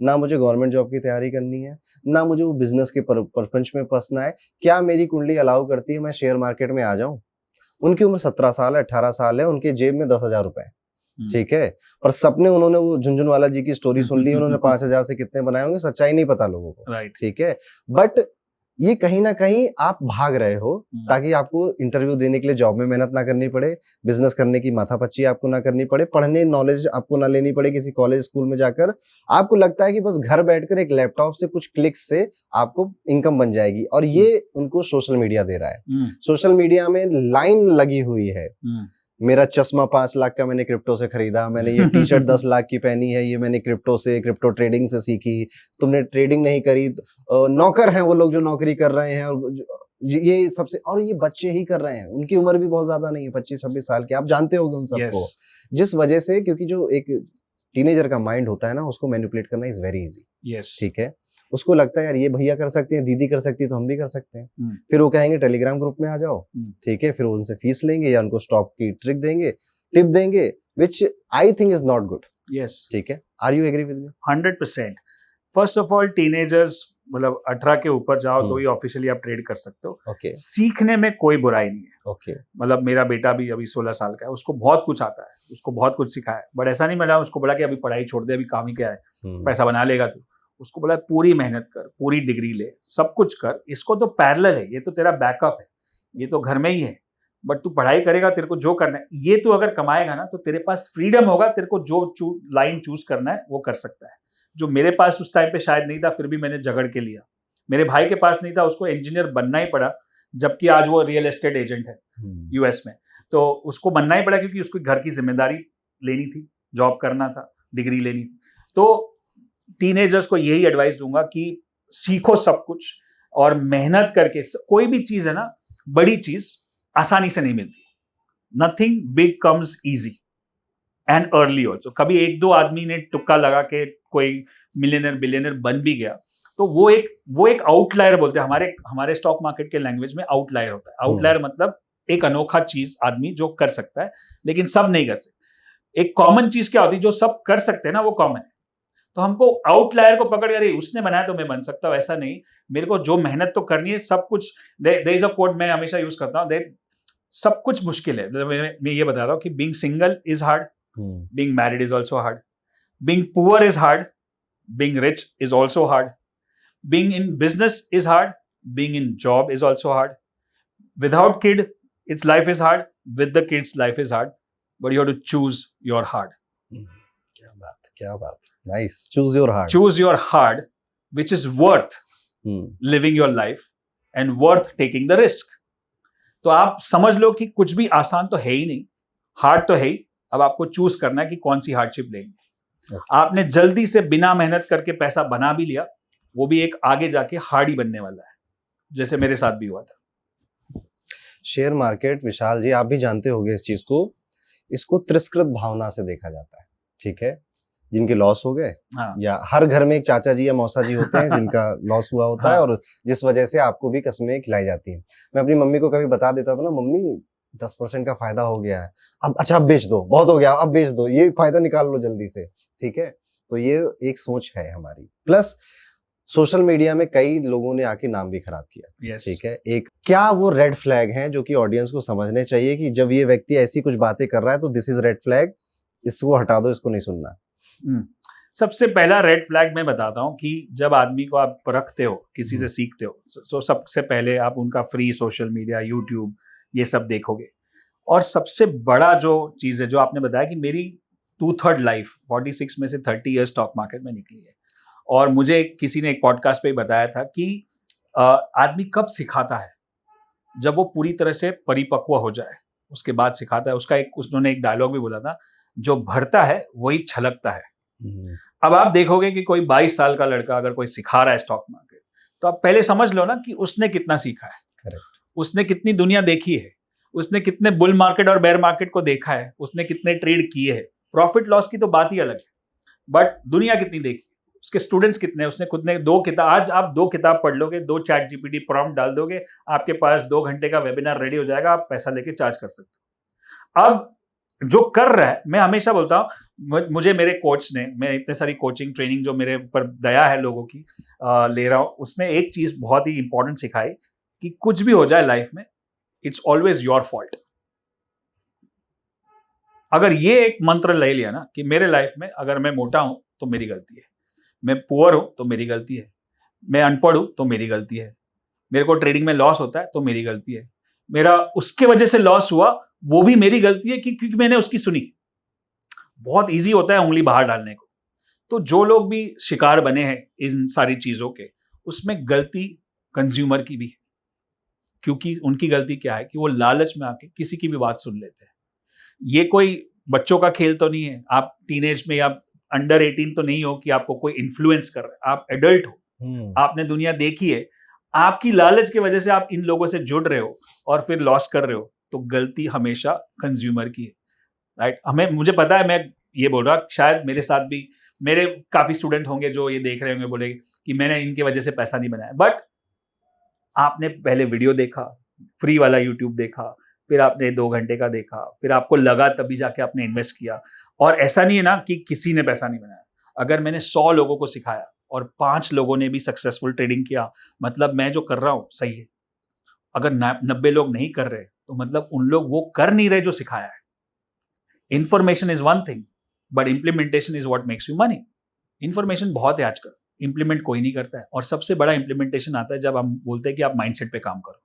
ना मुझे गवर्नमेंट जॉब की तैयारी करनी है, ना मुझे वो बिजनेस के परपंच में फंसना है, क्या मेरी कुंडली अलाउ करती है मैं शेयर मार्केट में आ जाऊं? उनकी उम्र 17 साल है, 18 साल है, उनके जेब में 10,000 रुपए, ठीक है, पर सपने उन्होंने वो झुनझुनवाला जी की स्टोरी सुन ली, उन्होंने 5,000 से कितने बनाए होंगे, सच्चाई नहीं पता लोगों को, ठीक है, बट ये कहीं ना कहीं आप भाग रहे हो ताकि आपको इंटरव्यू देने के लिए जॉब में मेहनत ना करनी पड़े, बिजनेस करने की माथापच्ची आपको ना करनी पड़े, पढ़ने नॉलेज आपको ना लेनी पड़े किसी कॉलेज स्कूल में जाकर। आपको लगता है कि बस घर बैठकर एक लैपटॉप से कुछ क्लिक्स से आपको इनकम बन जाएगी, और ये उनको सोशल मीडिया दे रहा है। सोशल मीडिया में लाइन लगी हुई है, मेरा चश्मा 5 लाख का मैंने क्रिप्टो से खरीदा, मैंने ये टी शर्ट 10 लाख की पहनी है, ये मैंने क्रिप्टो ट्रेडिंग से सीखी, तुमने ट्रेडिंग नहीं करी, नौकर हैं वो लोग जो नौकरी कर रहे हैं, और ये सबसे, और ये बच्चे ही कर रहे हैं, उनकी उम्र भी बहुत ज्यादा नहीं है, 25-26 साल के, आप जानते होंगे उन सबको, जिस वजह से, क्योंकि जो एक टीनेजर का माइंड होता है ना, उसको मैनिपुलेट करना इज वेरी इजी, ठीक है, उसको लगता है यार ये भैया कर सकते हैं, दीदी कर सकती है, तो हम भी कर सकते हैं। फिर वो कहेंगे टेलीग्राम ग्रुप में आ जाओ, ठीक है, फिर उनसे फीस लेंगे या उनको स्टॉक की ट्रिक देंगे, टिप देंगे, which I think is not good. ठीक है, are you agree with me? 100%। First of all teenagers, मतलब 18 के ऊपर जाओ तो ही ऑफिशियली आप ट्रेड कर सकते हो। सीखने में कोई बुराई नहीं है। मतलब मेरा बेटा भी अभी 16 साल का है, उसको बहुत कुछ आता है, उसको बहुत कुछ सिखाया है, बट ऐसा नहीं मिला उसको बोला कि अभी पढ़ाई छोड़ दे, अभी काम ही क्या है, पैसा बना लेगा तू। उसको बोला पूरी मेहनत कर, पूरी डिग्री ले, सब कुछ कर, इसको तो पैरेलल है, ये तो तेरा बैकअप है, ये तो घर में ही है, बट तू पढ़ाई करेगा, तेरे को जो करना है, ये तू अगर कमाएगा ना तो तेरे पास फ्रीडम होगा, तेरे को जो लाइन चूज करना है वो कर सकता है। जो मेरे पास उस टाइम पे शायद नहीं था, फिर भी मैंने झगड़ के लिया। मेरे भाई के पास नहीं था, उसको इंजीनियर बनना ही पड़ा, जबकि आज वो रियल एस्टेट एजेंट है यूएस में, तो उसको बनना ही पड़ा क्योंकि उसको घर की जिम्मेदारी लेनी थी, जॉब करना था, डिग्री लेनी थी। तो टीनेजर्स को यही एडवाइस दूंगा कि सीखो सब कुछ और मेहनत करके, कोई भी चीज है ना, बड़ी चीज आसानी से नहीं मिलती, nothing big comes easy and early also. कभी एक दो आदमी ने तुक्का लगा के कोई मिलियनर बिलियनर बन भी गया, तो वो एक आउटलायर बोलते हैं, हमारे स्टॉक मार्केट के लैंग्वेज में आउटलायर होता है। आउटलायर मतलब एक अनोखा चीज आदमी जो कर सकता है, लेकिन सब नहीं कर सकते। एक कॉमन चीज क्या होती है, जो सब कर सकते हैं ना, वो कॉमन है। तो हमको आउटलायर को पकड़ कर उसने बनाया तो मैं बन सकता हूं, ऐसा नहीं। मेरे को जो मेहनत तो करनी है, सब कुछ। देयर इज अ कोट मैं हमेशा यूज करता हूं, सब कुछ मुश्किल है। मैं ये बता रहा हूं कि being single is hard, being married is also hard, being poor is hard, being rich is also hard, being in business is hard, being in job is also hard, without kid it's life is hard, with the kids life is hard, but you have to choose your hard. क्या बात, nice, choose your hard, choose your hard which is worth living your life and worth taking the risk. तो आप समझ लो कि कुछ भी आसान तो है ही नहीं, हार्ड तो है ही। अब आपको चूज करना है कि कौन सी हार्डशिप लेंगे। आपने जल्दी से बिना मेहनत करके पैसा बना भी लिया, वो भी एक आगे जाके हार्ड ही बनने वाला है, जैसे मेरे साथ भी हुआ था। शेयर मार्केट, विशाल जी आप भी जानते होंगे इस चीज को, इसको तिरस्कृत भावना से देखा जाता है, ठीक है। जिनके लॉस हो गए, हाँ। या हर घर में एक चाचा जी या मौसा जी होते हैं जिनका लॉस हुआ होता है, हाँ। और जिस वजह से आपको भी कस्में खिलाई जाती हैं। मैं अपनी मम्मी को कभी बता देता था ना, मम्मी 10% का फायदा हो गया है, अब अच्छा अब बेच दो, बहुत हो गया अब बेच दो, ये फायदा निकाल लो जल्दी से, ठीक है। तो ये एक सोच है हमारी। प्लस सोशल मीडिया में कई लोगों ने आके नाम भी खराब किया, Yes. ठीक है। एक क्या वो रेड फ्लैग हैं जो कि ऑडियंस को समझने चाहिए कि जब ये व्यक्ति ऐसी कुछ बातें कर रहा है तो दिस इज रेड फ्लैग, इसको हटा दो, इसको नहीं सुनना। सबसे पहला रेड फ्लैग मैं बताता हूँ कि जब आदमी को आप परखते हो, किसी से सीखते हो, तो सबसे पहले आप उनका फ्री सोशल मीडिया, यूट्यूब, ये सब देखोगे। और सबसे बड़ा जो चीज है, जो आपने बताया कि मेरी 2/3 लाइफ 46 में से 30 ईयर्स स्टॉक मार्केट में निकली है, और मुझे किसी ने एक पॉडकास्ट पे बताया था कि आदमी कब सिखाता है, जब वो पूरी तरह से परिपक्व हो जाए, उसके बाद सिखाता है। उन्होंने एक डायलॉग भी बोला था, जो भरता है वही छलकता है। अब आप देखोगे कि कोई 22 साल का लड़का अगर कोई सिखा रहा है स्टॉक मार्केट, तो आप पहले समझ लो ना कि उसने कितना सीखा है। Correct. उसने कितनी दुनिया देखी है, उसने कितने बुल मार्केट और बेयर मार्केट को देखा है, उसने कितने ट्रेड किए हैं। प्रॉफिट लॉस की तो बात ही अलग है, बट दुनिया कितनी देखी, उसके स्टूडेंट्स कितने, उसने खुद ने 2 किताब, आज आप 2 किताब पढ़ लोगे, 2 चैट जीपीटी प्रॉम्प्ट डाल दोगे, आपके पास 2 घंटे का वेबिनार रेडी हो जाएगा, आप पैसा लेके चार्ज कर सकते हो। अब जो कर रहा है, मैं हमेशा बोलता हूं, मुझे मेरे कोच ने, मैं इतने सारी कोचिंग ट्रेनिंग जो मेरे ऊपर दया है लोगों की ले रहा हूं, उसमें एक चीज बहुत ही इंपॉर्टेंट सिखाई कि कुछ भी हो जाए लाइफ में, इट्स ऑलवेज योर फॉल्ट। अगर ये एक मंत्र ले लिया ना कि मेरे लाइफ में अगर मैं मोटा हूं तो मेरी गलती है, मैं पुअर हूं तो मेरी गलती है, मैं अनपढ़ हूं तो मेरी गलती है, मेरे को ट्रेडिंग में लॉस होता है तो मेरी गलती है, मेरा उसके वजह से लॉस हुआ वो भी मेरी गलती है क्योंकि मैंने उसकी सुनी। बहुत इजी होता है उंगली बाहर डालने को। तो जो लोग भी शिकार बने हैं इन सारी चीजों के, उसमें गलती कंज्यूमर की भी है, क्योंकि उनकी गलती क्या है कि वो लालच में आके किसी की भी बात सुन लेते हैं। ये कोई बच्चों का खेल तो नहीं है, आप टीनेज में या अंडर 18 तो नहीं हो कि आपको कोई इन्फ्लुएंस कर रहा है, आप एडल्ट हो, आपने दुनिया देखी है, आपकी लालच की वजह से आप इन लोगों से जुड़ रहे हो और फिर लॉस कर रहे हो, तो गलती हमेशा कंज्यूमर की है, राइट। मुझे पता है, मैं ये बोल रहा, शायद मेरे साथ भी मेरे काफी स्टूडेंट होंगे जो ये देख रहे होंगे, बोले कि मैंने इनकी वजह से पैसा नहीं बनाया, बट आपने पहले वीडियो देखा, फ्री वाला यूट्यूब देखा, फिर आपने 2 घंटे का देखा, फिर आपको लगा तभी जाके आपने इन्वेस्ट किया। और ऐसा नहीं है ना कि किसी ने पैसा नहीं बनाया। अगर मैंने 100 लोगों को सिखाया और 5 लोगों ने भी सक्सेसफुल ट्रेडिंग किया, मतलब मैं जो कर रहा हूं सही है। अगर 90 लोग नहीं कर रहे, तो मतलब उन लोग वो कर नहीं रहे जो सिखाया है। Information is one thing, but implementation is what makes you money. Information बहुत है आजकल, इंप्लीमेंट कोई नहीं करता है। और सबसे बड़ा इंप्लीमेंटेशन आता है जब हम बोलते हैं कि आप माइंडसेट पे काम करो।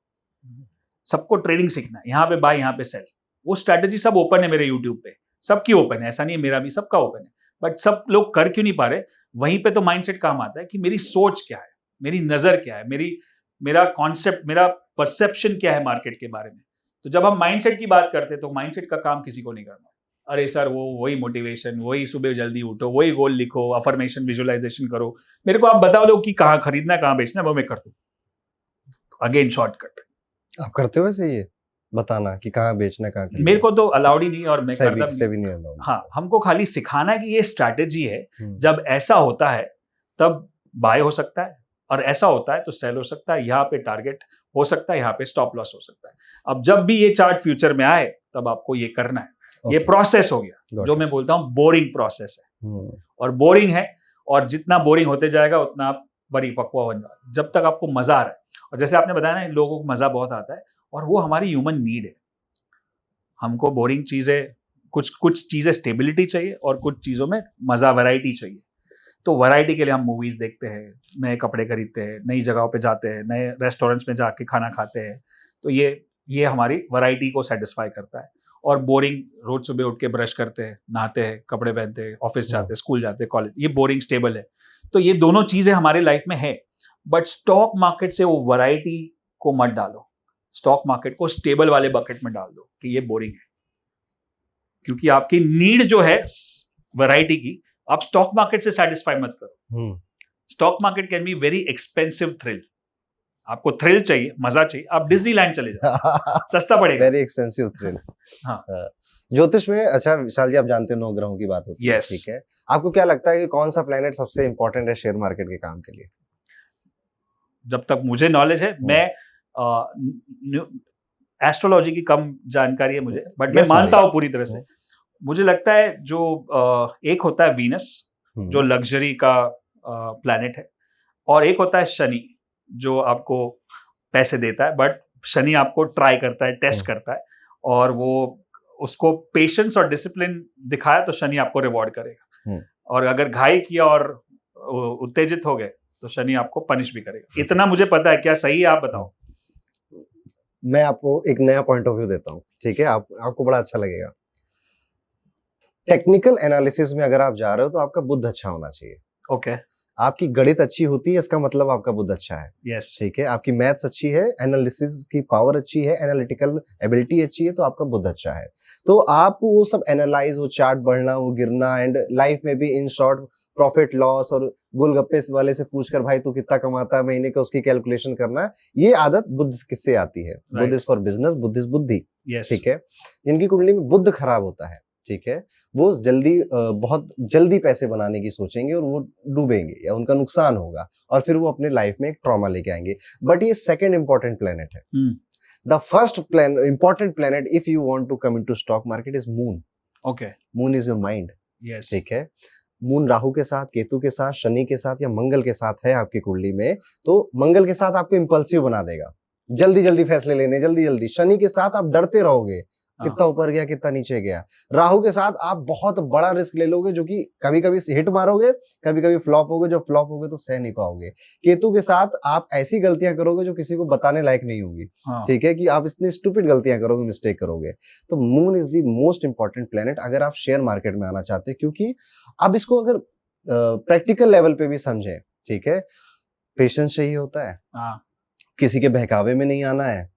सबको ट्रेडिंग सीखना है, यहाँ पे बाय, यहाँ पे सेल, वो स्ट्रैटेजी सब ओपन है मेरे यूट्यूब पे, सबकी ओपन है, ऐसा नहीं है, मेरा भी, सबका ओपन है। बट सब लोग कर क्यों नहीं पा रहे? वहीं पे तो माइंडसेट काम आता है कि मेरी सोच क्या है, मेरी नजर क्या है, मेरा कॉन्सेप्ट, मेरा परसेप्शन क्या है मार्केट के बारे में। तो जब हम माइंडसेट की बात करते हैं तो माइंडसेट का काम किसी को नहीं करना। अरे सर, वही मोटिवेशन, वही सुबह जल्दी उठो, वही गोल लिखो, अफर्मेशन, विजुअलाइजेशन करो, मेरे को आप बता दो कि कहाँ खरीदना है, कहाँ बेचना है, वो मैं कर दूं। Again shortcut. आप करते हो ऐसे ये बताना कि कहाँ बेचना, कहाँ खरीदना? मेरे को तो अलाउड ही नहीं, और मैं करता भी नहीं अलाउड। हाँ, हमको खाली सिखाना है कि ये स्ट्रैटेजी है, जब ऐसा होता है तब बाय हो सकता है, और ऐसा होता है तो सेल हो सकता है, यहाँ पे टारगेट हो सकता है, यहाँ पे स्टॉप लॉस हो सकता है। अब जब भी ये चार्ट फ्यूचर में आए तब आपको ये करना है। ये प्रोसेस हो गया, जो मैं बोलता हूँ बोरिंग प्रोसेस है, और बोरिंग है, और जितना बोरिंग होते जाएगा उतना आप परिपक्व बन जाओ, जब तक आपको मजा आ रहा है। और जैसे आपने बताया ना, लोगों को मजा बहुत आता है, और वो हमारी ह्यूमन नीड है। हमको बोरिंग चीजें, कुछ चीजें स्टेबिलिटी चाहिए, और कुछ चीजों में मजा, वैरायटी चाहिए। तो वैरायटी के लिए हम मूवीज देखते हैं, नए कपड़े खरीदते हैं, नई जगहों पे जाते हैं, नए रेस्टोरेंट्स में जाके खाना खाते हैं। तो ये हमारी वैरायटी को सेटिस्फाई करता है। और बोरिंग, रोज सुबह उठ के ब्रश करते हैं, नहाते हैं, कपड़े पहनते हैं, ऑफिस जाते हैं, स्कूल जाते हैं, कॉलेज, ये बोरिंग स्टेबल है। तो ये दोनों चीजें हमारे लाइफ में है, बट स्टॉक मार्केट से वो वैरायटी को मत डालो। स्टॉक मार्केट को स्टेबल वाले बकेट में डाल दो कि ये बोरिंग है। क्योंकि आपकी नीड जो है वैरायटी की, आप स्टॉक मार्केट से सेटिस्फाई मत करो। Stock market can be very expensive thrill. आपको थ्रिल चाहिए, मजा चाहिए, आप डिज्नीलैंड चले जाओ, सस्ता पड़ेगा। Very expensive thrill. हाँ। ज्योतिष में, अच्छा विशाल जी, आप जानते हो 9 ग्रहों की बात होती है, ठीक है, आपको क्या लगता है कि कौन सा प्लेनेट सबसे इंपॉर्टेंट है शेयर मार्केट के काम के लिए? जब तक मुझे नॉलेज है, मैं एस्ट्रोलॉजी की कम जानकारी है मुझे, बट मैं मानता हूँ पूरी तरह से। मुझे लगता है जो एक होता है वीनस, जो लग्जरी का प्लैनेट है, और एक होता है शनि, जो आपको पैसे देता है, बट शनि आपको ट्राई करता है, टेस्ट करता है, और वो उसको पेशेंस और डिसिप्लिन दिखाया तो शनि आपको रिवॉर्ड करेगा, और अगर घाई किया और उत्तेजित हो गए तो शनि आपको पनिश भी करेगा। इतना मुझे पता है, क्या सही है आप बताओ? मैं आपको एक नया पॉइंट ऑफ व्यू देता हूँ, ठीक है, आपको बड़ा अच्छा लगेगा। टेक्निकल एनालिसिस में अगर आप जा रहे हो तो आपका बुद्ध अच्छा होना चाहिए। ओके। आपकी गणित अच्छी होती है, इसका मतलब आपका बुद्ध अच्छा है। यस। ठीक है, आपकी मैथ्स अच्छी है, एनालिसिस की पावर अच्छी है, एनालिटिकल एबिलिटी अच्छी है, तो आपका बुद्ध अच्छा है। तो आप वो सब एनालाइज, वो चार्ट बढ़ना, वो गिरना, एंड लाइफ में भी इन शॉर्ट प्रॉफिट लॉस और गोलगप्पे वाले से पूछकर भाई तू कितना कमाता है महीने का, उसकी कैलकुलेशन करना, ये आदत बुद्ध किससे आती है? Buddha is for business, Buddha is बुद्धि। ठीक है, जिनकी कुंडली में बुद्ध खराब होता है, ठीक है, वो जल्दी बहुत जल्दी पैसे बनाने की सोचेंगे और वो डूबेंगे या उनका नुकसान होगा, और फिर वो अपने लाइफ में एक ट्रॉमा लेके आएंगे। बट ये सेकंड इंपॉर्टेंट प्लेनेट है। The first important planet if you want to come into stock market is moon. Okay. Moon is your mind. Yes. ठीक है, मून राहु के साथ, केतु के साथ, शनि के साथ या मंगल के साथ है आपकी कुंडली में, तो मंगल के साथ आपको इंपल्सिव बना देगा, जल्दी जल्दी फैसले लेने, जल्दी जल्दी। शनि के साथ आप डरते रहोगे, कितना ऊपर गया कितना नीचे गया। राहु के साथ आप बहुत बड़ा रिस्क ले लोगे, जो कि कभी कभी हिट मारोगे, कभी कभी फ्लॉप होगे, जब फ्लॉप होगे तो सह नहीं पाओगे। केतु के साथ आप ऐसी गलतियां करोगे जो किसी को बताने लायक नहीं होगी। ठीक है, कि आप इतनी स्टूपिड गलतियां करोगे, मिस्टेक करोगे। तो moon is the most important planet अगर आप शेयर मार्केट में आना चाहते हैं, क्योंकि अब इसको अगर प्रैक्टिकल लेवल पे भी समझे, ठीक है, पेशेंस चाहिए होता है, किसी के बहकावे में नहीं आना है।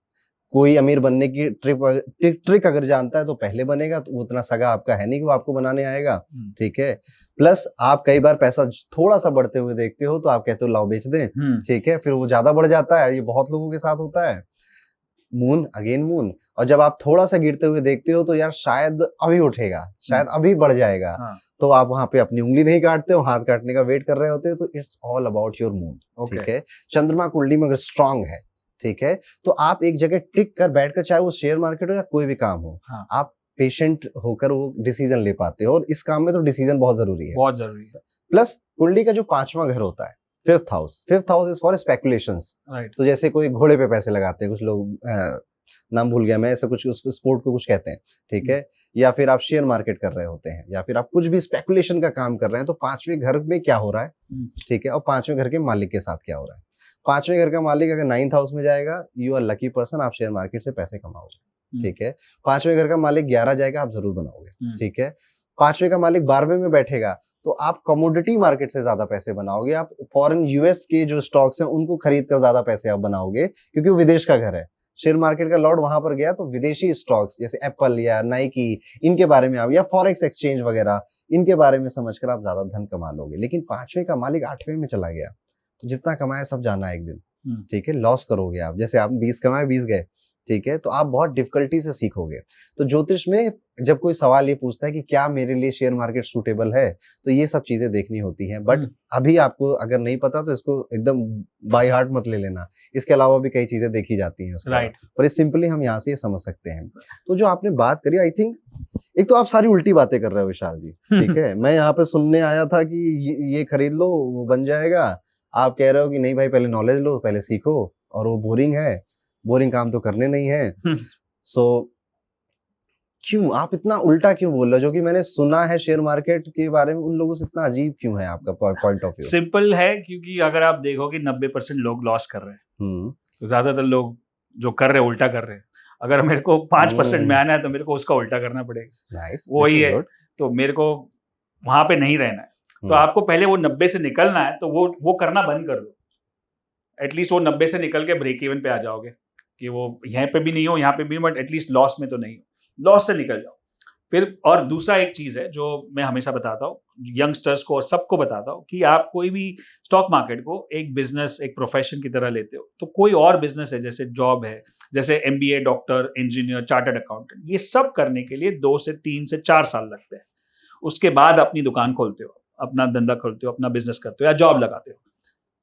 कोई अमीर बनने की ट्रिक अगर जानता है तो पहले बनेगा, तो उतना सगा आपका है नहीं कि वो आपको बनाने आएगा। ठीक है, प्लस आप कई बार पैसा थोड़ा सा बढ़ते हुए देखते हो तो आप कहते हो लाओ बेच दें, ठीक है, फिर वो ज्यादा बढ़ जाता है। ये बहुत लोगों के साथ होता है। मून अगेन मून, और जब आप थोड़ा सा गिरते हुए देखते हो तो यार शायद अभी उठेगा, शायद अभी बढ़ जाएगा, तो आप वहां पे अपनी उंगली नहीं काटते हो, हाथ काटने का वेट कर रहे होते हो। तो it's all about your moon. ठीक है, चंद्रमा कुंडली में अगर स्ट्रांग है, ठीक है, तो आप एक जगह टिक कर बैठकर, चाहे वो शेयर मार्केट हो या कोई भी काम हो, आप पेशेंट होकर वो डिसीजन ले पाते हो, और इस काम में तो डिसीजन बहुत जरूरी है, बहुत जरूरी है। प्लस कुंडली का जो 5वां घर होता है, fifth house is for speculations. तो जैसे कोई घोड़े पे पैसे लगाते हैं, कुछ लोग नाम भूल गया मैं, ऐसा कुछ उस स्पोर्ट को कुछ कहते हैं, ठीक है, या फिर आप शेयर मार्केट कर रहे होते हैं, या फिर आप कुछ भी स्पेकुलेशन का काम कर रहे हैं, तो 5वें घर में क्या हो रहा है, ठीक है, और 5वें घर के मालिक के साथ क्या हो रहा है। 5वें घर का मालिक अगर 9th हाउस में जाएगा, यू आर लकी पर्सन, आप शेयर मार्केट से पैसे कमाओगे। ठीक है, 5वें घर का मालिक 11 जाएगा, आप जरूर बनाओगे। ठीक है, 5वें का मालिक 12वें में बैठेगा तो आप कमोडिटी मार्केट से ज्यादा पैसे बनाओगे, आप फॉरेन यूएस के जो स्टॉक्स हैं उनको खरीद कर ज्यादा पैसे आप बनाओगे, क्योंकि वो विदेश का घर है। शेयर मार्केट का लॉर्ड वहां पर गया तो विदेशी स्टॉक्स जैसे एप्पल या नाइकी, इनके बारे में आप, या फॉरेक्स एक्सचेंज वगैरह, इनके बारे में समझकर आप ज्यादा धन कमा लोगे। लेकिन 5वें का मालिक 8वें में चला गया तो जितना कमाया सब जाना है एक दिन। ठीक है, लॉस करोगे आप, जैसे आप 20 कमाए 20 गए। ठीक है, तो आप बहुत डिफिकल्टी से सीखोगे। तो ज्योतिष में जब कोई सवाल ये पूछता है कि क्या मेरे लिए शेयर मार्केट सूटेबल है, तो ये सब चीजें देखनी होती हैं। बट अभी आपको अगर नहीं पता तो इसको एकदम बाय हार्ट मत ले लेना, इसके अलावा भी कई चीजें देखी जाती हैं उसके राइट। पर इस सिंपली हम यहाँ से ये समझ सकते हैं। तो जो आपने बात करी, आई थिंक एक तो आप सारी उल्टी बातें कर रहे हो विशाल जी, ठीक है, मैं यहाँ पे सुनने आया था कि ये खरीद लो वो बन जाएगा, आप कह रहे हो कि नहीं भाई पहले नॉलेज लो, पहले सीखो, और वो बोरिंग है, बोरिंग काम तो करने नहीं है। सो क्यों आप इतना उल्टा क्यों बोल रहे हो? जो कि मैंने सुना है शेयर मार्केट के बारे में, उन लोगों से इतना अजीब क्यों है आपका पॉइंट ऑफ व्यू? सिंपल है, क्योंकि अगर आप देखो कि 90% लोग लॉस कर रहे हैं, तो ज्यादातर लोग जो कर रहे हैं उल्टा कर रहे हैं। अगर मेरे को 5% में आना है तो मेरे को उसका उल्टा करना पड़ेगा। वही है, तो मेरे को वहां पे नहीं रहना है, तो आपको पहले वो 90 से निकलना है, तो वो करना बंद कर दो। एटलीस्ट वो 90 से निकल के ब्रेक इवन पे आ जाओगे, कि वो यहाँ पे भी नहीं हो, यहाँ पे भी, बट एटलीस्ट लॉस में तो नहीं हो। लॉस से निकल जाओ, फिर और दूसरा एक चीज है जो मैं हमेशा बताता हूँ यंगस्टर्स को और सबको बताता हूँ कि आप कोई भी स्टॉक मार्केट को एक बिजनेस, एक प्रोफेशन की तरह लेते हो, तो कोई और बिजनेस है, जैसे जॉब है, जैसे MBA, doctor, engineer, chartered accountant, ये सब करने के लिए 2 से 3 से 4 साल लगते हैं। उसके बाद अपनी दुकान खोलते हो, अपना धंधा खोलते हो, अपना बिजनेस करते हो या जॉब लगाते हो।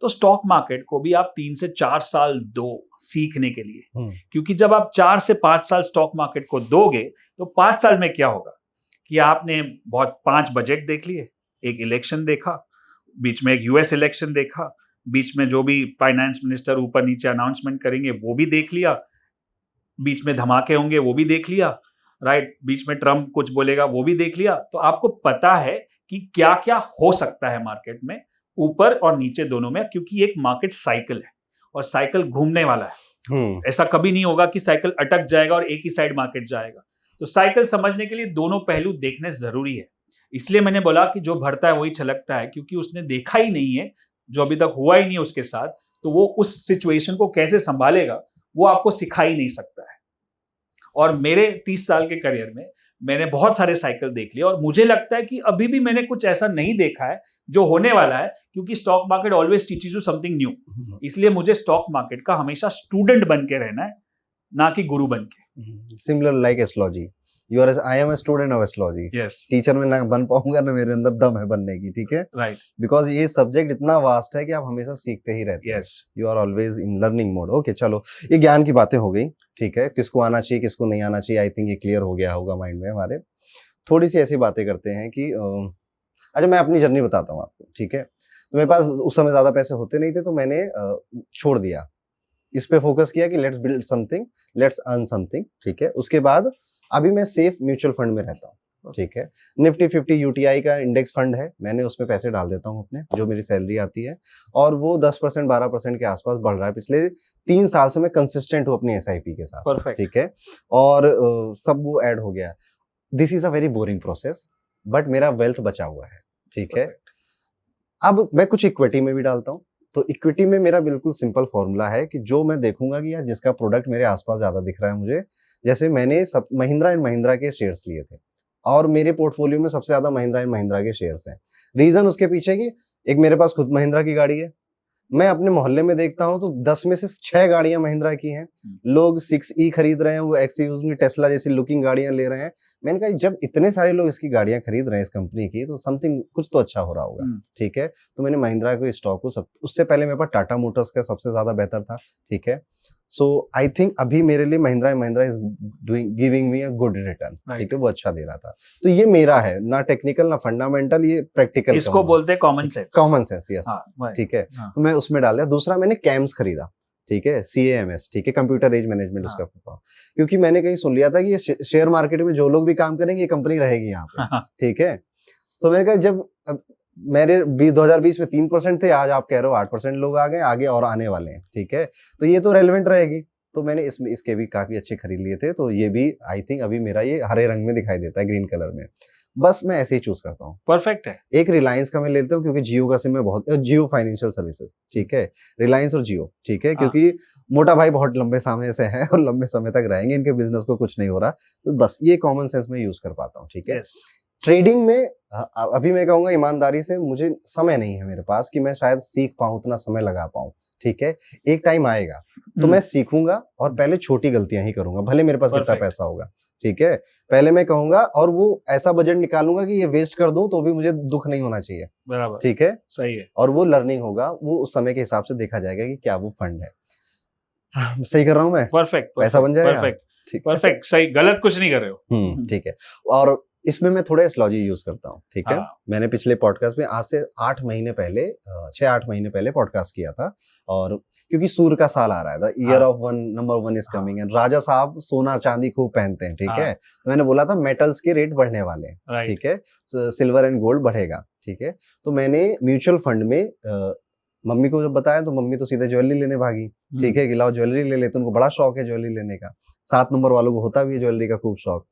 तो स्टॉक मार्केट को भी आप 3 से 4 साल दो सीखने के लिए, क्योंकि जब आप 4 से 5 साल स्टॉक मार्केट को दोगे तो 5 साल में क्या होगा कि आपने बहुत 5 बजट देख लिए, एक इलेक्शन देखा, बीच में एक यूएस इलेक्शन देखा, बीच में जो भी फाइनेंस मिनिस्टर ऊपर नीचे अनाउंसमेंट करेंगे वो भी देख लिया, बीच में धमाके होंगे वो भी देख लिया, राइट, बीच में ट्रम्प कुछ बोलेगा वो भी देख लिया। तो आपको पता है कि क्या क्या हो सकता है मार्केट में, ऊपर और नीचे दोनों में, क्योंकि एक मार्केट साइकिल है और साइकिल घूमने वाला है। ऐसा कभी नहीं होगा कि साइकिल अटक जाएगा और एक ही साइड मार्केट जाएगा। तो साइकिल समझने के लिए दोनों पहलू देखने जरूरी है। इसलिए मैंने बोला कि जो भरता है वही छलकता है, क्योंकि उसने देखा ही नहीं है, जो अभी तक हुआ ही नहीं है उसके साथ, तो वो उस सिचुएशन को कैसे संभालेगा वो आपको सिखा ही नहीं सकता है। और मेरे 30 साल के करियर में मैंने बहुत सारे साइकिल देख लिए और मुझे लगता है कि अभी भी मैंने कुछ ऐसा नहीं देखा है जो होने वाला है, क्योंकि stock market always teaches you something new. इसलिए मुझे स्टॉक मार्केट का हमेशा स्टूडेंट बन के रहना है, ना कि गुरु बन के। Similar like astrology, I am a student of astrology. Teacher में ना बन पाऊंगा ना मेरे अंदर दम है बनने की, ठीक है, राइट, बिकॉज ये सब्जेक्ट इतना वास्ट है कि आप हमेशा सीखते ही रहते हैं। You are always in learning mode. Okay, चलो ये ज्ञान की बातें हो गई, ठीक है, किसको आना चाहिए किसको नहीं आना चाहिए, आई थिंक ये क्लियर हो गया होगा माइंड में हमारे। थोड़ी सी ऐसी बातें करते हैं कि अच्छा मैं अपनी जर्नी बताता हूँ आपको, ठीक है। तो मेरे पास उस समय ज्यादा पैसे होते नहीं थे, तो मैंने छोड़ दिया, इस पे फोकस किया कि let's build something, let's earn something, ठीक है। उसके बाद अभी मैं सेफ म्यूचुअल फंड में रहता हूँ, ठीक है। निफ्टी 50 यूटीआई का इंडेक्स फंड है, मैंने उसमें पैसे डाल देता हूँ अपने, जो मेरी सैलरी आती है, और वो 10% 12% के आसपास बढ़ रहा है। पिछले 3 साल से मैं कंसिस्टेंट हूँ अपनी एसआईपी के साथ, ठीक है, और सब वो ऐड हो गया। This is a very boring process, but मेरा वेल्थ बचा हुआ है, ठीक है। अब मैं कुछ इक्विटी में भी डालता हूँ। तो इक्विटी में मेरा बिल्कुल सिंपल फॉर्मूला है कि जो मैं देखूंगा कि यार जिसका प्रोडक्ट मेरे आसपास ज्यादा दिख रहा है मुझे, जैसे मैंने सब महिंद्रा एंड महिंद्रा के शेयर्स लिए थे और मेरे पोर्टफोलियो में सबसे ज्यादा महिंद्रा एंड महिंद्रा के शेयर्स हैं। रीजन उसके पीछे की, एक मेरे पास खुद महिंद्रा की गाड़ी है, मैं अपने मोहल्ले में देखता हूं तो 10 में से 6 गाड़ियां महिंद्रा की हैं। लोग 6E खरीद रहे हैं, वो एक्सयूज में टेस्ला जैसी लुकिंग गाड़ियां ले रहे हैं। मैंने कहा जब इतने सारे लोग इसकी गाड़ियां खरीद रहे हैं इस कंपनी की, तो समथिंग कुछ तो अच्छा हो रहा होगा, ठीक है। तो मैंने महिंद्रा को स्टॉक को उससे पहले मेरे पास टाटा मोटर्स का सबसे ज्यादा बेहतर था, ठीक है। सो आई थिंक अभी मेरे लिए Mahindra is doing giving me a good return, ठीक है, वो अच्छा दे रहा था। तो ये मेरा है, ना टेक्निकल ना फंडामेंटल, ये प्रैक्टिकल, इसको बोलते हैं common sense. Common sense, yes, ठीक है। तो मैं उसमें डाल दिया। दूसरा मैंने कैम्स खरीदा, ठीक है, CAMS, ठीक है, कंप्यूटर एज मैनेजमेंट उसका, क्योंकि मैंने कहीं सुन लिया था कि ये शेयर मार्केट में जो लोग भी काम करेंगे ये कंपनी रहेगी यहाँ पे, ठीक है। तो मैंने कहा जब मेरे 2020 में 3% थे, आज आप कह रहे हो 8% लोग आ गए, आगे और आने वाले हैं, ठीक है, तो ये तो रेलेवेंट रहेगी। तो मैंने इसके भी काफी अच्छे खरीद लिए थे। तो ये भी आई थिंक अभी मेरा ये हरे रंग में दिखाई देता है, ग्रीन कलर में। बस मैं ऐसे ही चूज करता हूँ। परफेक्ट है। एक रिलायंस का मैं लेता हूँ क्योंकि जियो का सिम में बहुत, जियो फाइनेंशियल सर्विसेज, ठीक है, रिलायंस और जियो, ठीक है, क्योंकि मोटा भाई बहुत लंबे समय से है और लंबे समय तक रहेंगे, इनके बिजनेस को कुछ नहीं हो रहा, तो बस ये कॉमन सेंस में यूज कर पाता हूँ, ठीक है। ट्रेडिंग में अभी मैं कहूंगा ईमानदारी से, मुझे समय नहीं है मेरे पास कि मैं शायद सीख पाऊं, उतना समय लगा पाऊं, ठीक है। एक टाइम आएगा तो मैं सीखूंगा और पहले छोटी गलतियां ही करूंगा, भले मेरे पास कितना पैसा होगा, ठीक है। पहले मैं कहूंगा और वो ऐसा बजट निकालूंगा कि ये वेस्ट कर दूं तो भी मुझे दुख नहीं होना चाहिए, बराबर, ठीक है, सही है। और वो लर्निंग होगा, वो उस समय के हिसाब से देखा जाएगा कि क्या वो फंड है। सही कर रहा हूं मैं? परफेक्ट, पैसा बन जाएगा, परफेक्ट, परफेक्ट, सही, गलत कुछ नहीं कर रहे हो। ठीक है। और इसमें मैं थोड़ा एस्ट्रोलॉजी यूज करता हूँ, ठीक है। मैंने पिछले पॉडकास्ट में आज से 8 महीने पहले 6-8 महीने पहले पॉडकास्ट किया था, और क्योंकि सूर्य का साल आ रहा है, year of number 1 is coming, and राजा साहब सोना चांदी खूब पहनते हैं, ठीक है। तो मैंने बोला था मेटल्स के रेट बढ़ने वाले हैं, ठीक है, सिल्वर एंड गोल्ड बढ़ेगा, ठीक है। तो मैंने म्यूचुअल फंड में मम्मी को जब बताया तो मम्मी तो सीधे ज्वेलरी लेने भागी, ठीक है, कि लाओ ज्वेलरी ले लेते, उनको बड़ा शौक है ज्वेलरी लेने का। 7 नंबर वालों को होता भी है ज्वेलरी का खूब शौक।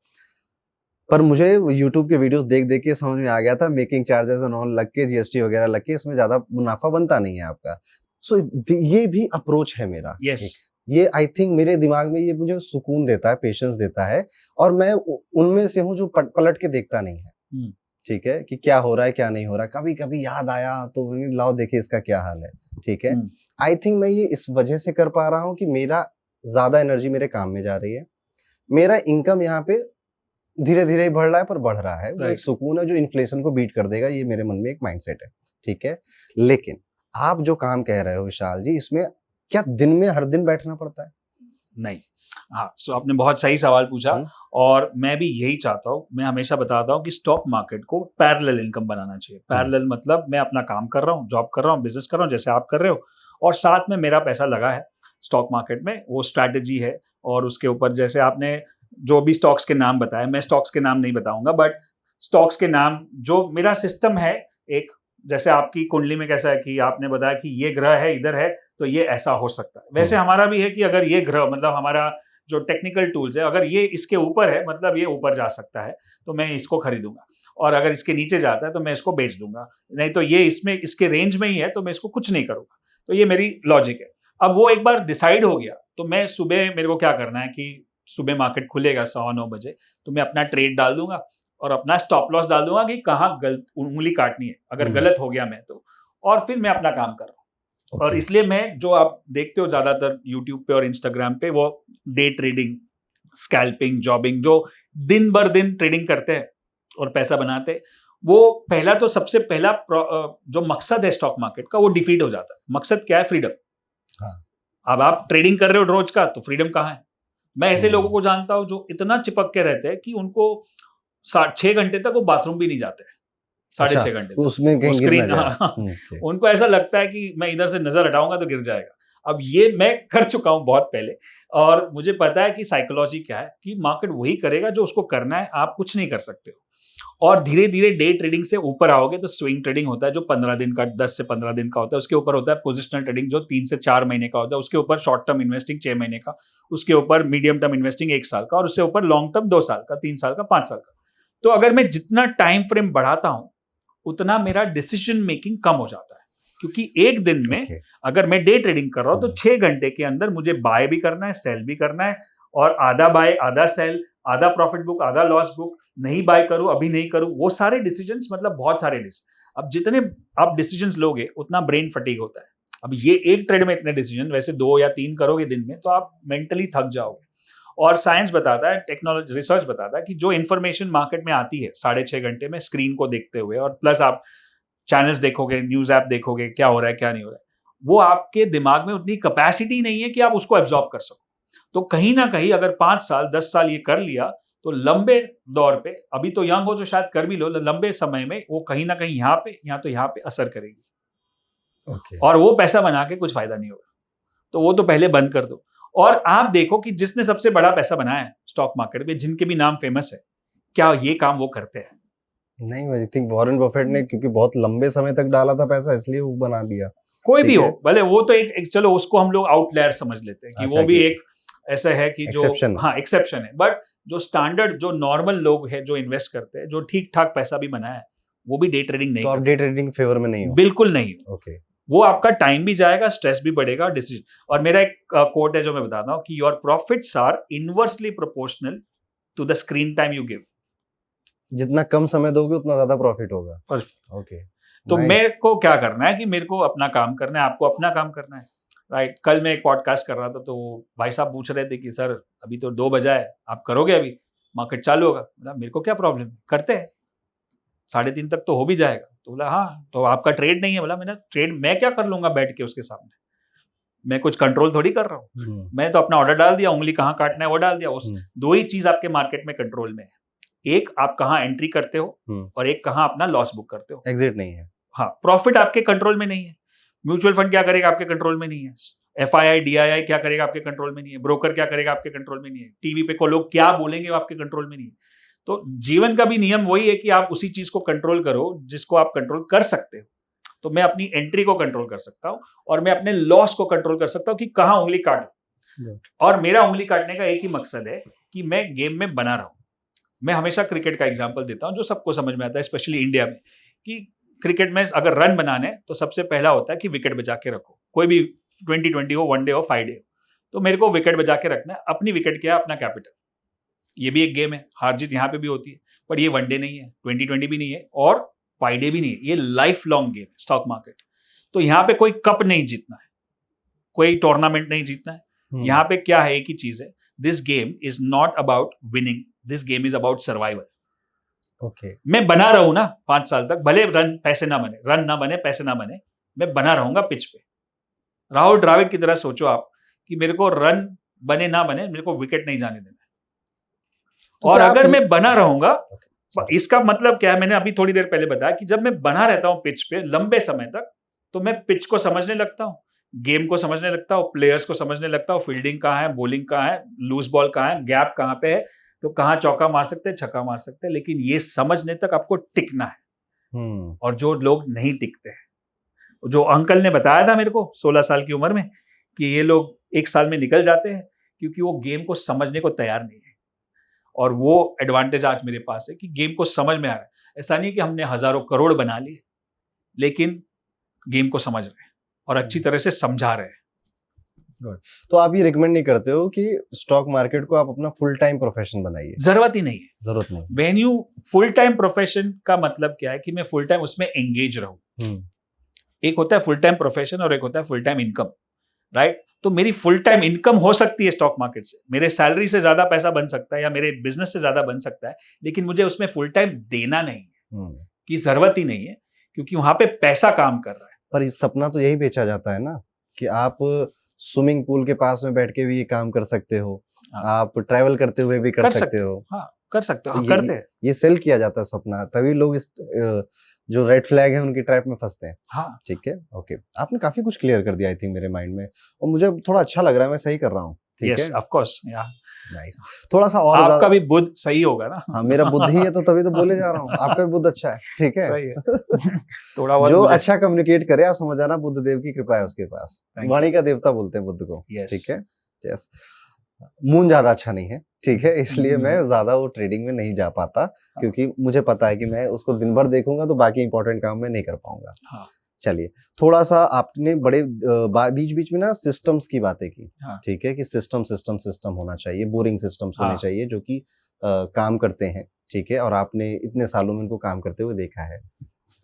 पर मुझे YouTube के वीडियोस देख देख के समझ में आ गया था, मेकिंग चार्जेस और ऑन लग के, GST वगैरह लग के इसमें ज्यादा मुनाफा बनता नहीं है आपका। सो ये भी अप्रोच है मेरा, yes. ये आई थिंक मेरे दिमाग में ये मुझे सुकून देता है, पेशेंस देता है, और मैं उनमें से हूँ जो पलट के देखता नहीं है, ठीक है, कि क्या हो रहा है क्या नहीं हो रहा। कभी कभी याद आया तो लाओ देखिए इसका क्या हाल है, ठीक है। आई थिंक मैं ये इस वजह से कर पा रहा हूँ कि मेरा ज्यादा एनर्जी मेरे काम में जा रही है, मेरा इनकम यहाँ पे धीरे धीरे ही बढ़ रहा है पर बढ़ रहा है। वो एक सुकून है जो इन्फ्लेशन को बीट कर देगा, ये मेरे मन में एक माइंडसेट है, ठीक है। लेकिन आप जो काम कह रहे हो विशाल जी, इसमें क्या दिन में हर दिन बैठना पड़ता है? नहीं। हाँ, सो आपने बहुत सही सवाल पूछा और मैं भी यही चाहता हूँ। मैं हमेशा बताता हूँ कि स्टॉक मार्केट को पैरेलल इनकम बनाना चाहिए। पैरेलल मतलब मैं अपना काम कर रहा हूँ, जॉब कर रहा हूँ, बिजनेस कर रहा हूँ जैसे आप कर रहे हो, और साथ में मेरा पैसा लगा है स्टॉक मार्केट में, वो स्ट्रैटेजी है। और उसके ऊपर जैसे आपने जो भी स्टॉक्स के नाम बताए, मैं स्टॉक्स के नाम नहीं बताऊंगा, बट स्टॉक्स के नाम जो मेरा सिस्टम है, एक जैसे आपकी कुंडली में कैसा है कि आपने बताया कि ये ग्रह है इधर है तो ये ऐसा हो सकता है, वैसे हमारा भी है कि अगर ये ग्रह मतलब हमारा जो टेक्निकल टूल्स है, अगर ये इसके ऊपर है मतलब ये ऊपर जा सकता है तो मैं इसको खरीदूंगा, और अगर इसके नीचे जाता है तो मैं इसको बेच दूंगा, नहीं तो ये इसमें इसके रेंज में ही है तो मैं इसको कुछ नहीं करूंगा। तो ये मेरी लॉजिक है। अब वो एक बार डिसाइड हो गया तो मैं सुबह, मेरे को क्या करना है कि सुबह मार्केट खुलेगा 9:15 बजे, तो मैं अपना ट्रेड डाल दूंगा और अपना स्टॉप लॉस डाल दूंगा कि कहाँ गलत उंगली काटनी है, अगर गलत हो गया मैं तो, और फिर मैं अपना काम कर रहा हूँ। और इसलिए मैं, जो आप देखते हो ज्यादातर यूट्यूब पे और इंस्टाग्राम पे, वो डे ट्रेडिंग, स्कैल्पिंग, जॉबिंग, जो दिन भर दिन ट्रेडिंग करते हैं और पैसा बनाते हैं, वो पहला तो सबसे पहला जो मकसद है स्टॉक मार्केट का वो डिफीट हो जाता है। मकसद क्या है? फ्रीडम। अब आप ट्रेडिंग कर रहे हो रोज का, तो फ्रीडम कहाँ है? मैं ऐसे लोगों को जानता हूं जो इतना चिपक के रहते हैं कि उनको 6 घंटे तक वो बाथरूम भी नहीं जाते, 6.5 घंटे तो उसमें कहीं गिर ना जाए। उनको ऐसा लगता है कि मैं इधर से नजर हटाऊंगा तो गिर जाएगा। अब ये मैं कर चुका हूं बहुत पहले, और मुझे पता है कि साइकोलॉजी क्या है, कि मार्केट वही करेगा जो उसको करना है, आप कुछ नहीं कर सकते हो। और धीरे धीरे डे ट्रेडिंग से ऊपर आओगे तो स्विंग ट्रेडिंग होता है जो 15 दिन का, 10 से 15 दिन का होता है। उसके ऊपर होता है पोजिशनल ट्रेडिंग जो 3 से 4 महीने का होता है। उसके ऊपर शॉर्ट टर्म इन्वेस्टिंग 6 महीने का, उसके ऊपर मीडियम टर्म इन्वेस्टिंग 1 साल का, और उससे ऊपर लॉन्ग टर्म 2 साल का, 3 साल का, 5 साल का। तो अगर मैं जितना टाइम फ्रेम बढ़ाता हूं उतना मेरा डिसीजन मेकिंग कम हो जाता है, क्योंकि एक दिन में अगर मैं डे ट्रेडिंग कर रहा हूं तो 6 घंटे के अंदर मुझे बाय भी करना है, सेल भी करना है, और आधा बाय आधा सेल, आधा प्रॉफिट बुक आधा लॉस बुक, नहीं बाय करूं अभी नहीं करूं, वो सारे डिसीजंस, मतलब बहुत सारे डिसीजन। अब जितने आप डिसीजंस लोगे उतना ब्रेन फटीग होता है। अब ये एक ट्रेड में इतने डिसीजन, वैसे 2 या 3 करोगे दिन में तो आप मेंटली थक जाओगे। और साइंस बताता है, टेक्नोलॉजी रिसर्च बताता है कि जो इन्फॉर्मेशन मार्केट में आती है 6.5 घंटे में स्क्रीन को देखते हुए, और प्लस आप चैनल्स देखोगे, न्यूज ऐप देखोगे, क्या हो रहा है क्या नहीं हो रहा है, वो आपके दिमाग में उतनी कैपेसिटी नहीं है कि आप उसको एब्जॉर्ब कर सको। तो कहीं ना कहीं अगर 5 साल 10 साल ये कर लिया तो लंबे दौर पे, अभी तो यंग हो तो शायद कर भी लो, लंबे समय में वो कहीं ना कहीं यहाँ पे यहाँ पे असर करेगी। और वो पैसा बना के कुछ फायदा नहीं होगा, तो वो तो पहले बंद कर दो। और आप देखो कि जिसने सबसे बड़ा पैसा बनाया है स्टॉक मार्केट में, जिनके भी नाम फेमस है, क्या ये काम वो करते हैं? नहीं, आई थिंक वॉरेन बफेट ने क्योंकि बहुत लंबे समय तक डाला था पैसा, इसलिए वो बना दिया। कोई भी हो, भले वो तो एक चलो उसको हम लोग आउटलायर समझ लेते हैं कि वो भी एक ऐसा है कि जो एक्सेप्शन है, बट जो स्टैंडर्ड, जो नॉर्मल लोग हैं जो इन्वेस्ट करते हैं, जो ठीक ठाक पैसा भी बनाया है, वो भी डे ट्रेडिंग नहीं। तो आप डे ट्रेडिंग फेवर में नहीं हो? बिल्कुल नहीं। ओके, वो आपका टाइम भी जाएगा, स्ट्रेस भी बढ़ेगा, डिसीजन। और मेरा एक कोट है जो मैं बताता हूँ कि your profits are inversely proportional to the screen time you give. जितना कम समय दोगे उतना ज्यादा प्रॉफिट होगा। ओके, तो मेरे को क्या करना है कि मेरे को अपना काम करना है, आपको अपना काम करना है, राइट। कल मैं एक पॉडकास्ट कर रहा था तो भाई साहब पूछ रहे थे कि सर अभी तो 2 बजा है, आप करोगे? अभी मार्केट चालू होगा। बोला मेरे को क्या प्रॉब्लम है, करते हैं, 3:30 तक तो हो भी जाएगा। तो बोला हाँ, तो आपका ट्रेड नहीं है? बोला मैंने ट्रेड मैं क्या कर लूंगा बैठ के उसके सामने, मैं कुछ कंट्रोल थोड़ी कर रहा हूँ, मैं तो अपना ऑर्डर डाल दिया, उंगली कहाँ काटना है वो डाल दिया। उस 2 ही चीज आपके मार्केट में कंट्रोल में है, एक आप कहाँ एंट्री करते हो और एक कहाँ अपना लॉस बुक करते हो। एग्जिट नहीं है। हाँ, प्रॉफिट आपके कंट्रोल में नहीं है, म्यूचुअल फंड क्या करेगा आपके कंट्रोल में नहीं है, FII DII क्या करेगा आपके कंट्रोल में नहीं है, ब्रोकर क्या करेगा आपके कंट्रोल में नहीं है, टीवी पे को लोग क्या बोलेंगे वो आपके कंट्रोल में नहीं है। तो जीवन का भी नियम वही है कि आप उसी चीज को कंट्रोल करो जिसको आप कंट्रोल कर सकते हो। तो मैं अपनी एंट्री को कंट्रोल कर सकता हूँ और मैं अपने लॉस को कंट्रोल कर सकता हूँ कि कहाँ उंगली काटूं। और मेरा उंगली काटने का एक ही मकसद है कि मैं गेम में बना रहूं। मैं हमेशा क्रिकेट का एग्जाम्पल देता हूँ जो सबको समझ में आता है, स्पेशली इंडिया में, कि क्रिकेट में अगर रन बनाने तो सबसे पहला होता है कि विकेट बचा के रखो, कोई भी 2020 हो, 1 डे हो, 5 डे हो। तो मेरे को विकेट बजा के रखना है। अपनी विकेट क्या है? अपना कैपिटल। ये भी एक गेम है, हार जीत यहाँ पे भी होती है, पर ये वनडे नहीं है, 2020 भी नहीं है और पाइडे भी नहीं है, ये लाइफ लॉन्ग गेम है स्टॉक मार्केट। तो यहाँ पे कोई कप नहीं जीतना है, कोई टूर्नामेंट नहीं जीतना है। यहाँ पे क्या है, एक ही चीज है, this game is not about winning, this game is about survival. Okay, मैं बना रहूं ना 5 साल तक, भले रन पैसे ना बने, रन ना बने, पैसे ना बने, मैं बना रहूंगा पिच पे। राहुल द्रविड़ की तरह सोचो आप कि मेरे को रन बने ना बने, मेरे को विकेट नहीं जाने देना। तो और क्या अगर आप मैं बना रहूंगा, sorry. इसका मतलब क्या है, मैंने अभी थोड़ी देर पहले बताया कि जब मैं बना रहता हूं पिच पे लंबे समय तक, तो मैं पिच को समझने लगता हूं, गेम को समझने लगता हूं, प्लेयर्स को समझने लगता हूं, फील्डिंग कहाँ है, बॉलिंग कहाँ है, लूज बॉल कहाँ है, गैप कहाँ पे है, तो कहाँ चौका मार सकते हैं, छक्का मार सकते हैं। लेकिन ये समझने तक आपको टिकना है। और जो लोग नहीं टिकते हैं, जो अंकल ने बताया था मेरे को 16 साल की उम्र में कि ये लोग 1 साल में निकल जाते हैं क्योंकि वो गेम को समझने को तैयार नहीं है। और वो एडवांटेज आज मेरे पास है कि गेम को समझ में आ रहा है। ऐसा नहीं कि हमने हजारों करोड़ बना लिए, लेकिन गेम को समझ रहे हैं और अच्छी तरह से समझा रहे हैं। तो आप ये रिकमेंड नहीं करते हो कि स्टॉक मार्केट को आप अपना फुल टाइम प्रोफेशन बनाइए? जरूरत ही नहीं है। जरूरत नहीं। When you full time profession का मतलब क्या है कि मैं फुल टाइम उसमें एंगेज रहूं। एक होता है फुल टाइम प्रोफेशन और एक होता है फुल टाइम इनकम, राइट? तो मेरी फुल टाइम इनकम हो सकती है स्टॉक मार्केट से, मेरे सैलरी से ज्यादा पैसा बन सकता है या मेरे बिजनेस से ज्यादा बन सकता है, लेकिन मुझे उसमें फुल टाइम देना नहीं है, कि जरूरत ही नहीं है, क्योंकि वहां पे पैसा काम कर रहा है। पर इस सपना तो यही बेचा जाता है ना कि आप स्विमिंग पूल के पास में बैठ के भी ये काम कर सकते हो, आप ट्रैवल करते हुए भी कर सकते हो। हाँ, कर सकते हो, तो करते हैं। ये सेल किया जाता है सपना, तभी लोग इस जो रेड फ्लैग है उनकी ट्रैप में फंसते हैं। हाँ, ठीक है, ओके, आपने काफी कुछ क्लियर कर दिया आई थिंक मेरे माइंड में, और मुझे थोड़ा अच्छा लग रहा है, मैं सही कर रहा हूँ। ठीक है, ऑफ कोर्स, नाइस। थोड़ा सा और आपका भी बुद्ध सही होगा ना? हाँ, मेरा बुद्धि है तो तभी तो बोले जा रहा हूँ, आपका भी बुद्ध अच्छा है। ठीक है, सही है। थोड़ा बहुत जो मुझे अच्छा कम्युनिकेट करे, आप समझ आना बुद्ध देव की कृपा है उसके पास। वाणी का देवता बोलते हैं बुद्ध को। ठीक है, यस। मून ज्यादा अच्छा नहीं है, ठीक है, इसलिए मैं ज्यादा वो ट्रेडिंग में नहीं जा पाता, क्योंकि मुझे पता है कि मैं उसको दिन भर देखूंगा तो बाकी इंपॉर्टेंट काम मैं नहीं कर पाऊंगा। चलिए, थोड़ा सा आपने बड़े बीच बीच में ना सिस्टम्स की बातें की। ठीक है, कि सिस्टम सिस्टम सिस्टम होना चाहिए, बोरिंग सिस्टम्स होने चाहिए जो कि काम करते हैं। ठीक है, और आपने इतने सालों में उनको काम करते हुए देखा है।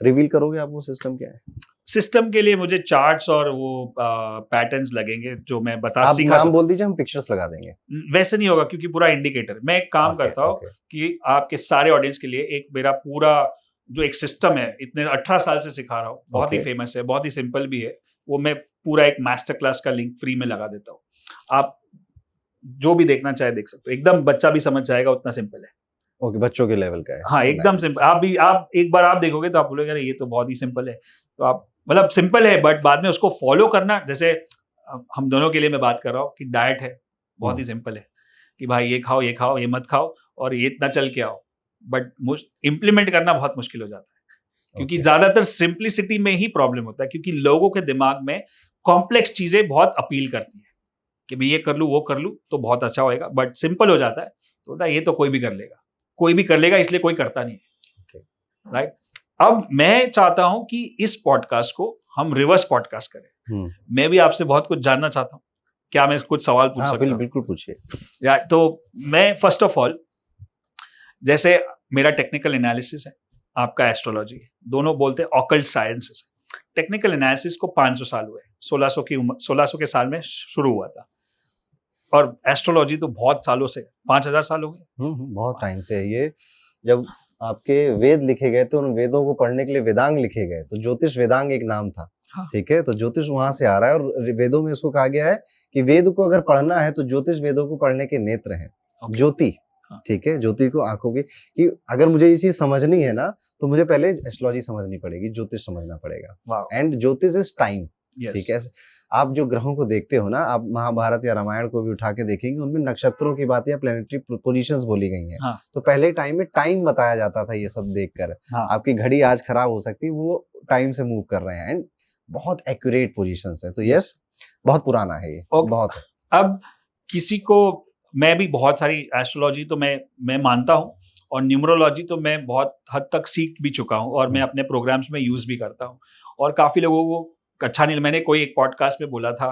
रिवील करोगे आप वो सिस्टम क्या है? सिस्टम के लिए मुझे चार्ट्स और वो पैटर्न्स लगेंगे जो मैं बता आप सीखा नाम बोल दीजिए, हम पिक्चर्स लगा देंगे। वैसे नहीं होगा क्योंकि पूरा इंडिकेटर। मैं एक काम करता हूँ कि आपके सारे ऑडियंस के लिए एक मेरा पूरा जो एक सिस्टम है, इतने 18 साल से सिखा रहा हूँ, बहुत ही फेमस है, बहुत ही सिंपल भी है, वो मैं पूरा एक मास्टर क्लास का लिंक फ्री में लगा देता हूँ। आप जो भी देखना चाहे देख सकते हो, एकदम बच्चा भी समझ जाएगा, उतना सिंपल है। ओके, बच्चों के लेवल का है। हाँ, एकदम सिंपल। आप एक बार आप देखोगे तो आप बोलोगे अरे ये तो बहुत ही सिंपल है। तो आप मतलब सिंपल है, बट बाद में उसको फॉलो करना, जैसे हम दोनों के लिए मैं बात कर रहा हूँ कि डाइट है, बहुत ही सिंपल है कि भाई ये खाओ, ये खाओ, ये मत खाओ और ये इतना चल के आओ, बट इम्प्लीमेंट करना बहुत मुश्किल हो जाता है, क्योंकि ज्यादातर सिंप्लिसिटी में ही प्रॉब्लम होता है, क्योंकि लोगों के दिमाग में कॉम्प्लेक्स चीजें बहुत अपील करती है कि भाई ये कर लूँ, वो कर लूँ तो बहुत अच्छा होएगा, बट सिंपल हो जाता है तो होता है ये तो कोई भी कर लेगा, कोई भी कर लेगा, इसलिए कोई करता नहीं है, राइट? अब मैं चाहता हूं कि इस पॉडकास्ट को हम रिवर्स पॉडकास्ट करें। मैं भी आपसे बहुत कुछ जानना चाहता हूं, क्या मैं कुछ सवाल पूछ सकता हूं? बिल्कुल पूछिए। या तो मैं फर्स्ट ऑफ ऑल, जैसे मेरा टेक्निकल एनालिसिस है, आपका एस्ट्रोलॉजी है, दोनों बोलते हैं ऑकल्ट साइंसेस। टेक्निकल एनालिसिस को 500 साल हुए, 1600 के साल में शुरू हुआ था, और एस्ट्रोलॉजी तो बहुत सालों से, 5000 साल हो गए। बहुत टाइम से है ये। जब आपके वेद लिखे गए तो उन वेदों को पढ़ने के लिए वेदांग लिखे गए, तो ज्योतिष वेदांग एक नाम था। ठीक है, तो ज्योतिष वहां से आ रहा है, और वेदों में इसको कहा गया है कि वेद को अगर पढ़ना है तो ज्योतिष वेदों को पढ़ने के नेत्र हैं, ज्योति। ठीक है, ज्योति को आंखों की, कि अगर मुझे ये चीज समझनी है ना तो मुझे पहले एस्ट्रोलॉजी समझनी पड़ेगी, ज्योतिष समझना पड़ेगा। एंड ज्योतिष इज टाइम। ठीक है, आप जो ग्रहों को देखते हो ना, आप महाभारत या रामायण को भी उठा के देखेंगे, उनमें नक्षत्रों की बात या प्लैनेटरी पोजीशंस बोली गई हैं। तो पहले टाइम में टाइम बताया जाता था, ये सब देखकर। आपकी घड़ी आज खराब हो सकती है, वो टाइम से मूव कर रहे हैं, एंड बहुत एक्यूरेट पोजीशंस है। तो यस, बहुत पुराना है ये, बहुत है। अब किसी को, मैं भी बहुत सारी एस्ट्रोलॉजी तो मैं मानता हूँ, और न्यूमरोलॉजी तो मैं बहुत हद तक सीख भी चुका हूँ, और मैं अपने प्रोग्राम्स में यूज भी करता हूँ, और काफी लोगों को अच्छा नहीं। मैंने कोई एक पॉडकास्ट में बोला था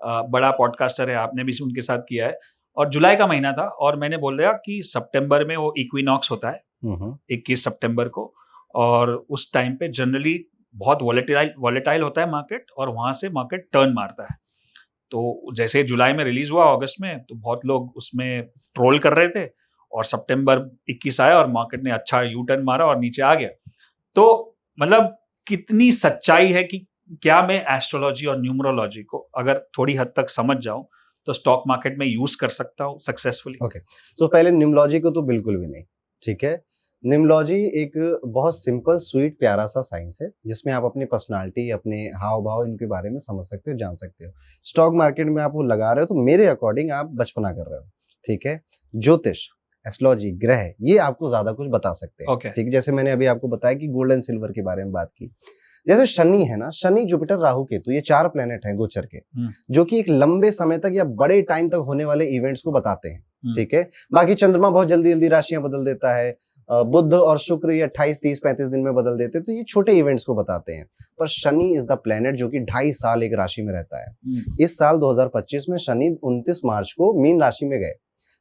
बड़ा पॉडकास्टर है, आपने भी उनके साथ किया है। और जुलाई का महीना था और मैंने बोल दिया कि सितंबर में वो इक्विनॉक्स होता है 21 सितंबर को, और उस टाइम पे जनरली बहुत वॉलेटाइल होता है मार्केट, और वहां से मार्केट टर्न मारता है। तो जैसे जुलाई में रिलीज हुआ अगस्त में, तो बहुत लोग उसमें ट्रोल कर रहे थे, और सितंबर 21 आया और मार्केट ने अच्छा यू टर्न मारा और नीचे आ गया। तो मतलब कितनी सच्चाई है कि क्या मैं एस्ट्रोलॉजी और न्यूमरोलॉजी को अगर थोड़ी हद तक समझ जाऊं तो स्टॉक मार्केट में यूज कर सकता हूं सक्सेसफुली? ओके, तो पहले न्यूमरोलॉजी को तो बिल्कुल भी नहीं, ठीक है। न्यूमरोलॉजी एक बहुत सिंपल स्वीट प्यारा सा साइंस है जिसमें आप अपनी पर्सनालिटी, अपने हाव भाव, इनके बारे में समझ सकते हो, जान सकते हो। स्टॉक मार्केट में आप वो लगा रहे हो तो मेरे अकॉर्डिंग आप बचपना कर रहे हो, ठीक है। ज्योतिष, एस्ट्रोलॉजी, ग्रह, ये आपको ज्यादा कुछ बता सकते हैं, ओके। ठीक है। जैसे मैंने अभी आपको बताया कि गोल्ड एंड सिल्वर के बारे में बात की। जैसे शनि है ना, शनि, जुपिटर, राहु, केतु, ये 4 प्लेनेट हैं गोचर के, जो कि एक लंबे समय तक या बड़े टाइम तक होने वाले इवेंट्स को बताते हैं, ठीक है। बाकी चंद्रमा बहुत जल्दी जल्दी राशियां बदल देता है, बुध और शुक्र ये 28, 30, 35 दिन में बदल देते हैं, तो ये छोटे इवेंट्स को बताते हैं। पर शनि इज द प्लेनेट जो कि 2.5 साल एक राशि में रहता है। इस साल 2025 में शनि 29 मार्च को मीन राशि में गए।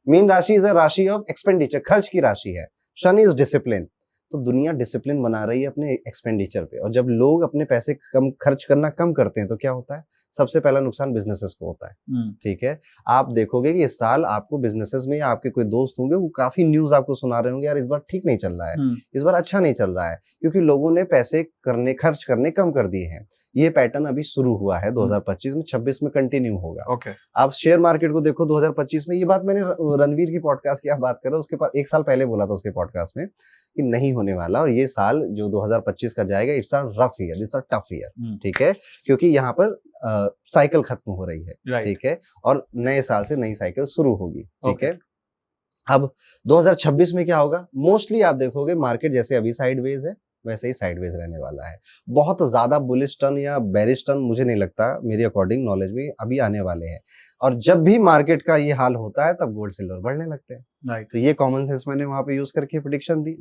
मीन राशि इज अ राशि ऑफ एक्सपेंडिचर, खर्च की राशि है। Shani is discipline. तो दुनिया डिसिप्लिन बना रही है अपने एक्सपेंडिचर पे, और जब लोग अपने पैसे कम खर्च करना कम करते हैं तो क्या होता है? सबसे पहला नुकसान बिजनेसेस को होता है, ठीक है। आप देखोगे कि इस साल आपको बिजनेसेस में, या आपके कोई दोस्त होंगे वो काफी न्यूज आपको सुना रहे होंगे, यार इस बार ठीक नहीं चल रहा है, इस बार अच्छा नहीं चल रहा है, क्योंकि लोगों ने पैसे खर्च करने कम कर दिए हैं। ये पैटर्न अभी शुरू हुआ है 2025 में, 26 में कंटिन्यू होगा। ओके। आप शेयर मार्केट को देखो 2025 में, ये बात मैंने रणवीर की पॉडकास्ट की आप बात कर रहे हो, उसके पास 1 साल पहले बोला था उसके पॉडकास्ट में कि नहीं होने वाला, और ये साल जो 2025 का जाएगा, it's a rough year, it's a tough year, ठीक है। क्योंकि यहाँ पर साइकिल खत्म हो रही है, ठीक है, और नए साल से नई साइकिल शुरू होगी, ठीक है। अब 2026 में क्या होगा? मोस्टली आप देखोगे मार्केट जैसे अभी साइडवेज है वैसे ही साइडवेज रहने वाला है। बहुत ज्यादा बुलिश टर्न या बेरिश टर्न मुझे नहीं लगता, मेरे अकॉर्डिंग नॉलेज में अभी आने वाले हैं। और जब भी मार्केट का ये हाल होता है तब गोल्ड सिल्वर बढ़ने लगते हैं। तो ये कॉमन सेंस मैंने वहां पे यूज करके प्रेडिक्शन दी,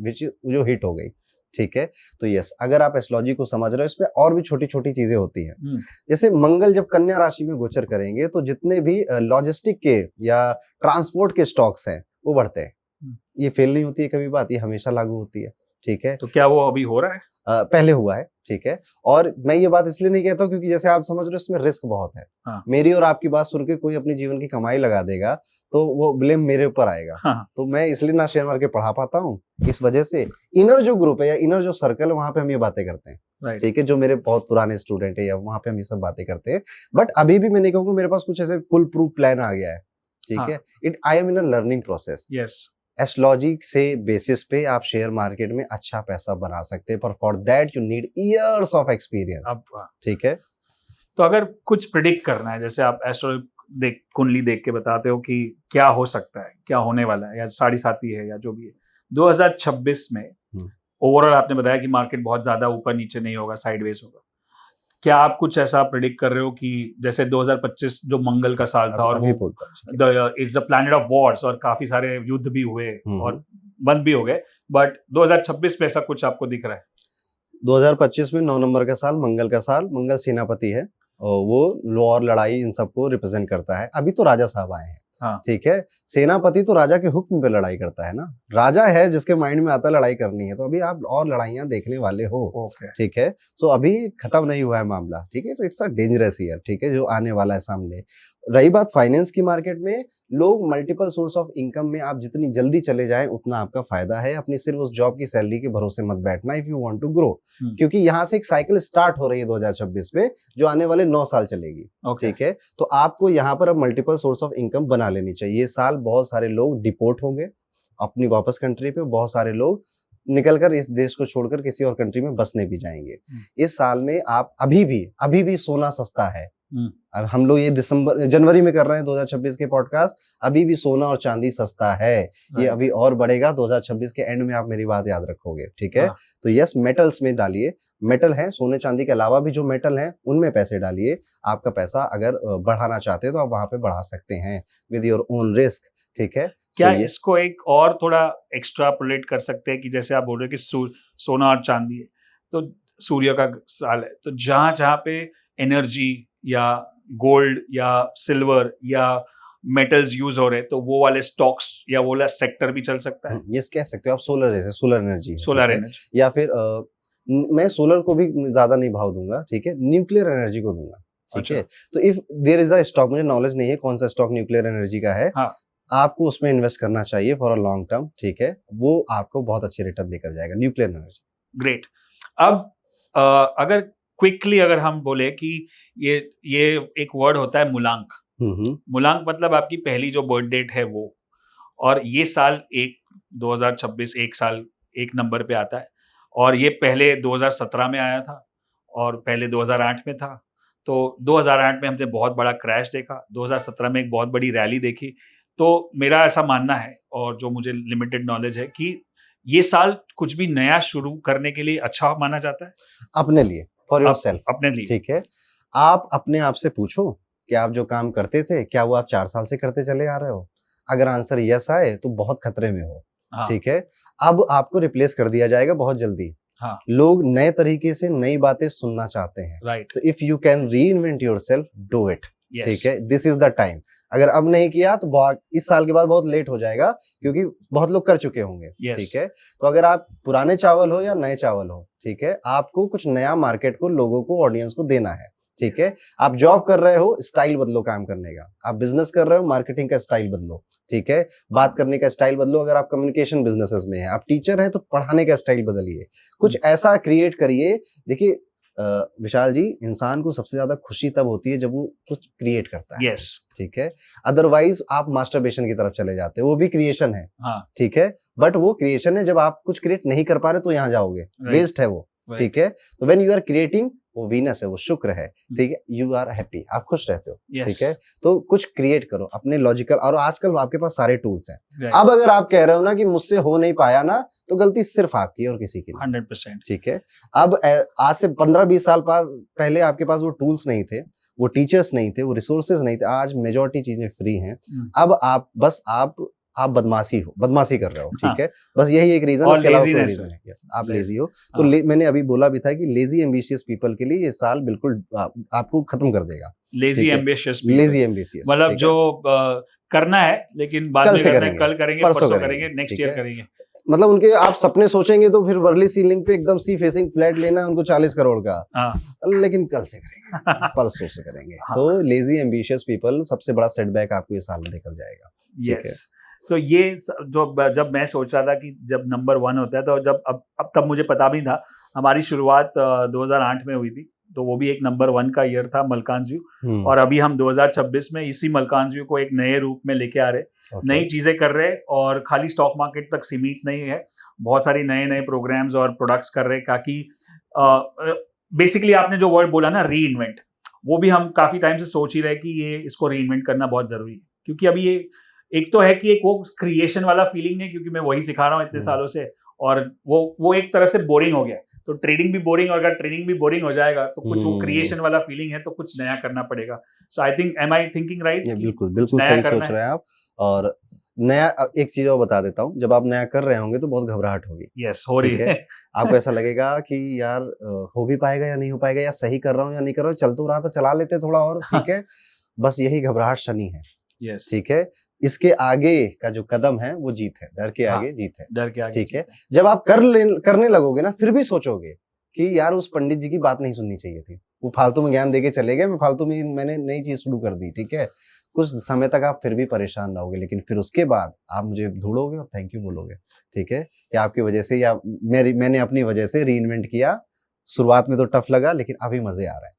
जो हिट हो गई, ठीक है। तो यस, अगर आप एस्ट्रोलॉजी को समझ रहे हो, इसमें और भी छोटी छोटी चीजें होती हैं। जैसे मंगल जब कन्या राशि में गोचर करेंगे तो जितने भी लॉजिस्टिक के या ट्रांसपोर्ट के स्टॉक्स हैं वो बढ़ते हैं। ये फेल नहीं होती है कभी बात, ये हमेशा लागू होती है, ठीक है। तो क्या वो अभी हो रहा है? पहले हुआ है, ठीक है। और मैं ये बात इसलिए नहीं कहता हूँ क्योंकि जैसे आप समझ रहे हो इसमें रिस्क बहुत है। हाँ। मेरी और आपकी बात सुन के कोई अपनी जीवन की कमाई लगा देगा तो वो ब्लेम मेरे ऊपर आएगा। हाँ। तो मैं इसलिए ना शेयर मार्केट पढ़ा पाता हूँ, इस वजह से इनर जो ग्रुप है या इनर जो सर्कल है वहां पे हम ये बातें करते हैं, ठीक है। जो मेरे बहुत पुराने स्टूडेंट है या वहां पे हम ये सब बातें करते हैं। बट अभी भी मैं नहीं कहूँगा मेरे पास कुछ ऐसे फुल प्रूफ प्लान आ गया है, ठीक है। I am in a learning process. Astrology से बेसिस पे आप शेयर मार्केट में अच्छा पैसा बना सकते हैं, पर for that you need years of experience, ठीक है। तो अगर कुछ प्रिडिक्ट करना है, जैसे आप कुंडली देख के बताते हो कि क्या हो सकता है, क्या होने वाला है, या 7.5 है या जो भी है 2026 में, ओवरऑल आपने बताया कि मार्केट बहुत ज्यादा ऊपर नीचे नहीं होगा, साइडवेज होगा। क्या आप कुछ ऐसा प्रिडिक्ट कर रहे हो कि जैसे 2025 जो मंगल का साल था और वो it's the planet of Wars, और काफी सारे युद्ध भी हुए और बंद भी हो गए, बट 2026 में ऐसा कुछ आपको दिख रहा है? 2025 में 9 नंबर का साल, मंगल का साल। मंगल सेनापति है और वो लॉ और लड़ाई इन सबको रिप्रेजेंट करता है। अभी तो राजा साहब आए हैं, ठीक है। सेनापति तो राजा के हुक्म पे लड़ाई करता है ना, राजा है जिसके माइंड में आता है लड़ाई करनी है। तो अभी आप और लड़ाइयां देखने वाले हो, ठीक है। तो अभी खत्म नहीं हुआ है मामला, ठीक है। तो इट्स अ डेंजरस ईयर, ठीक है, जो आने वाला है सामने। रही बात फाइनेंस की मार्केट में, लोग मल्टीपल सोर्स ऑफ इनकम में आप जितनी जल्दी चले जाएं उतना आपका फायदा है। अपनी सिर्फ उस जॉब की सैलरी के भरोसे मत बैठना if you want to grow, क्योंकि यहाँ से एक साइकिल स्टार्ट हो रही है 2026 में जो आने वाले 9 साल चलेगी, ठीक है। तो आपको यहाँ पर अब मल्टीपल सोर्स ऑफ इनकम बना लेनी चाहिए। ये साल बहुत सारे लोग डिपोर्ट होंगे अपनी वापस कंट्री पे, बहुत सारे लोग निकलकर इस देश को छोड़कर किसी और कंट्री में बसने भी जाएंगे। इस साल में आप अभी भी सोना सस्ता है। अब हम लोग ये जनवरी में कर रहे हैं 2026 के पॉडकास्ट, अभी भी सोना और चांदी सस्ता है। ये अभी और बढ़ेगा 2026 के एंड में, आप मेरी बात याद रखोगे, ठीक है। तो यस, मेटल्स में डालिए। मेटल है, सोने चांदी के अलावा भी जो मेटल है उनमें पैसे डालिए। आपका पैसा अगर बढ़ाना चाहते हैं तो आप वहां पे बढ़ा सकते हैं विद योर ओन रिस्क, ठीक है। क्या इसको एक और थोड़ा एक्स्ट्रापोलेट कर सकते हैं कि जैसे आप बोल रहे हो कि सोना और चांदी है तो सूर्य का साल है, तो जहां पे एनर्जी या गोल्ड या सिल्वर या मेटल्स यूज हो रहे हैं, तो वो वाले स्टॉक्स या वो वाला सेक्टर भी चल सकता है। ये कह सकते हो आप सोलर, जैसे सोलर एनर्जी है, सोलर ठीक है? एनर्जी, या फिर मैं सोलर को भी ज्यादा नहीं भाव दूंगा, ठीक है, न्यूक्लियर एनर्जी को दूंगा, ठीक अच्छा, है। तो if there is a stock, मुझे नॉलेज नहीं है कौन सा स्टॉक न्यूक्लियर एनर्जी का है, हाँ, आपको उसमें इन्वेस्ट करना चाहिए फॉर अ लॉन्ग टर्म, ठीक है, वो आपको बहुत अच्छे रिटर्न देकर जाएगा, न्यूक्लियर एनर्जी। ग्रेट। अब अगर क्विकली अगर हम बोले कि ये एक वर्ड होता है मूलांक। मूलांक मतलब आपकी पहली जो बर्थ डेट है वो, और ये साल 2026 एक साल एक नंबर पे आता है, और ये पहले 2017 में आया था और पहले 2008 में था। तो 2008 में हमने बहुत बड़ा क्रैश देखा, 2017 में एक बहुत बड़ी रैली देखी। तो मेरा ऐसा मानना है, और जो मुझे लिमिटेड नॉलेज है, कि ये साल कुछ भी नया शुरू करने के लिए अच्छा माना जाता है। अपने लिए, फॉर योर सेल्फ, अपने लिए, ठीक है। आप अपने आप से पूछो कि आप जो काम करते थे क्या वो आप 4 साल से करते चले आ रहे हो। अगर आंसर यस आए तो बहुत खतरे में हो, हाँ, ठीक है। अब आपको रिप्लेस कर दिया जाएगा बहुत जल्दी। हाँ, लोग नए तरीके से नई बातें सुनना चाहते हैं, राइट, तो इफ यू कैन री invent your self, do it, yes, ठीक है। This is the time. अगर अब नहीं किया तो इस साल के बाद बहुत लेट हो जाएगा, क्योंकि बहुत लोग कर चुके होंगे, Yes. ठीक है। तो अगर आप पुराने चावल हो या नए चावल हो, ठीक है, आपको कुछ नया मार्केट को, लोगों को, ऑडियंस को देना है, ठीक है। आप जॉब कर रहे हो, स्टाइल बदलो काम करने का। आप बिजनेस कर रहे हो, मार्केटिंग का स्टाइल बदलो, ठीक है। बात करने का स्टाइल बदलो। अगर आप कम्युनिकेशन बिजनेसेस में है, आप टीचर हैं, तो पढ़ाने का स्टाइल बदलिए, कुछ ऐसा क्रिएट करिए। देखिए विशाल जी, इंसान को सबसे ज्यादा खुशी तब होती है जब वो कुछ क्रिएट करता है, यस, ठीक है। अदरवाइज आप मास्टरबेशन की तरफ चले जाते हो, वो भी क्रिएशन है, हाँ, ठीक है, बट वो क्रिएशन है। जब आप कुछ क्रिएट नहीं कर पा रहे तो यहाँ जाओगे, वेस्ट है वो, ठीक है। तो व्हेन यू आर क्रिएटिंग, वो वीनस है, वो शुक्र है, ठीक है, यू आर हैप्पी, आप खुश रहते हो, ठीक है। तो कुछ क्रिएट करो अपने लॉजिकल, और आजकल आपके पास सारे टूल्स हैं। अब अगर आप कह रहे हो ना कि मुझसे हो नहीं पाया ना, तो गलती सिर्फ आपकी है और किसी की नहीं, 100%, ठीक है। अब आज से 15-20 साल पहले आपके पास वो टूल्स नहीं थे, वो टीचर्स नहीं थे, वो रिसोर्सेज नहीं थे। आज मेजॉरिटी चीजें फ्री हैं। अब आप बदमाशी कर रहे हो, ठीक है। बस यही एक रीजन, उसके अलावा कोई रीजन है। यस, आप लेजी हो। तो मैंने अभी बोला भी था कि लेजी एम्बिशियस पीपल के लिए ये साल बिल्कुल आपको खत्म कर देगा। लेजी एम्बिशियस, मतलब जो करना है लेकिन बाद में करना है, कल करेंगे, परसों करेंगे, नेक्स्ट ईयर करेंगे। मतलब उनके आप सपने सोचेंगे तो फिर वर्ली सीलिंग पे एकदम सी फेसिंग फ्लैट लेना है उनको 40 करोड़ का, लेकिन कल से करेंगे, परसों से करेंगे। तो लेजी एम्बिशियस पीपल, सबसे बड़ा सेटबैक आपको ये साल लेकर जाएगा। यस, तो ये जो जब मैं सोच रहा था कि जब नंबर 1 होता है, तो जब अब तब मुझे पता भी था। हमारी शुरुआत 2008 में हुई थी, तो वो भी एक नंबर 1 का ईयर था, मलकांजयू। और अभी हम 2026 में इसी मलकांजयू को एक नए रूप में लेके आ रहे, नई चीजें कर रहे, और खाली स्टॉक मार्केट तक सीमित नहीं है, बहुत सारी नए नए प्रोग्राम्स और प्रोडक्ट्स कर रहे, ताकि बेसिकली आपने जो वर्ड बोला ना, री इन्वेंट, वो भी हम काफी टाइम से सोच ही रहे कि ये इसको री इन्वेंट करना बहुत जरूरी है। क्योंकि अभी ये एक तो है कि एक वो क्रिएशन वाला फीलिंग है, क्योंकि मैं वही सिखा रहा हूँ इतने सालों से, और वो एक तरह से बोरिंग हो गया। तो ट्रेडिंग भी बोरिंग, और अगर ट्रेडिंग भी बोरिंग हो जाएगा तो कुछ वो क्रिएशन वाला फीलिंग है, तो कुछ नया करना पड़ेगा। So I think, am I thinking right? बिल्कुल बिल्कुल सही सोच रहे हैं आप। और नया, एक चीज और बता देता हूँ, जब आप नया कर रहे होंगे तो बहुत घबराहट होगी। यस, हो रही है। आपको ऐसा लगेगा कि यार हो भी पाएगा या नहीं हो पाएगा, या सही कर रहा हूँ या नहीं कर रहा हूँ, चल तो रहा था, चला लेते थोड़ा और, ठीक है। बस यही घबराहट शनि है, यस, ठीक है। इसके आगे का जो कदम है वो जीत है, डर के आगे जीत है, डर के आगे, ठीक है। जब आप करने लगोगे ना, फिर भी सोचोगे कि यार उस पंडित जी की बात नहीं सुननी चाहिए थी, वो फालतू में ज्ञान देके चले गए, मैंने नई चीज शुरू कर दी, ठीक है। कुछ समय तक आप फिर भी परेशान रहोगे, लेकिन फिर उसके बाद आप मुझे ढूंढोगे और थैंक यू बोलोगे, ठीक है, कि आपकी वजह से, या मैंने अपनी वजह से री इन्वेंट किया। शुरुआत में तो टफ लगा, लेकिन अभी मजे आ रहे हैं,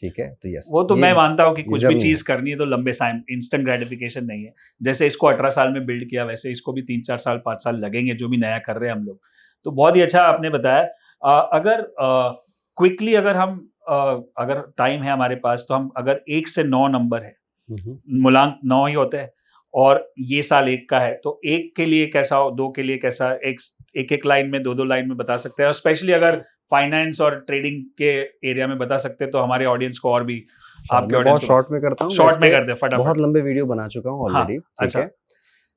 ठीक है। तो यस, वो तो मैं मानता हूँ कि कुछ भी चीज करनी है तो लंबे टाइम, इंस्टेंट ग्रेटिफिकेशन नहीं है। जैसे इसको 18 साल में बिल्ड किया, वैसे इसको भी 3-4 साल 5 साल लगेंगे, जो भी नया कर रहे हैं हम लोग। तो बहुत ही अच्छा आपने बताया। अगर क्विकली अगर टाइम है हमारे पास, तो हम अगर 1 से 9 नंबर है, मूलांक 9 ही होता है, और ये साल 1 का है, तो 1 के लिए कैसा हो, 2 के लिए कैसा, एक लाइन में, 2 लाइन में बता सकते हैं। और स्पेशली अगर फाइनेंस और ट्रेडिंग के एरिया में बता सकते हैं, तो हमारे ऑडियंस को और भी, आपके बहुत शॉर्ट में करता हूँ, शॉर्ट में कर दे फटाफट, बहुत लंबे वीडियो बना चुका हूँ ऑलरेडी, ठीक अच्छा। है।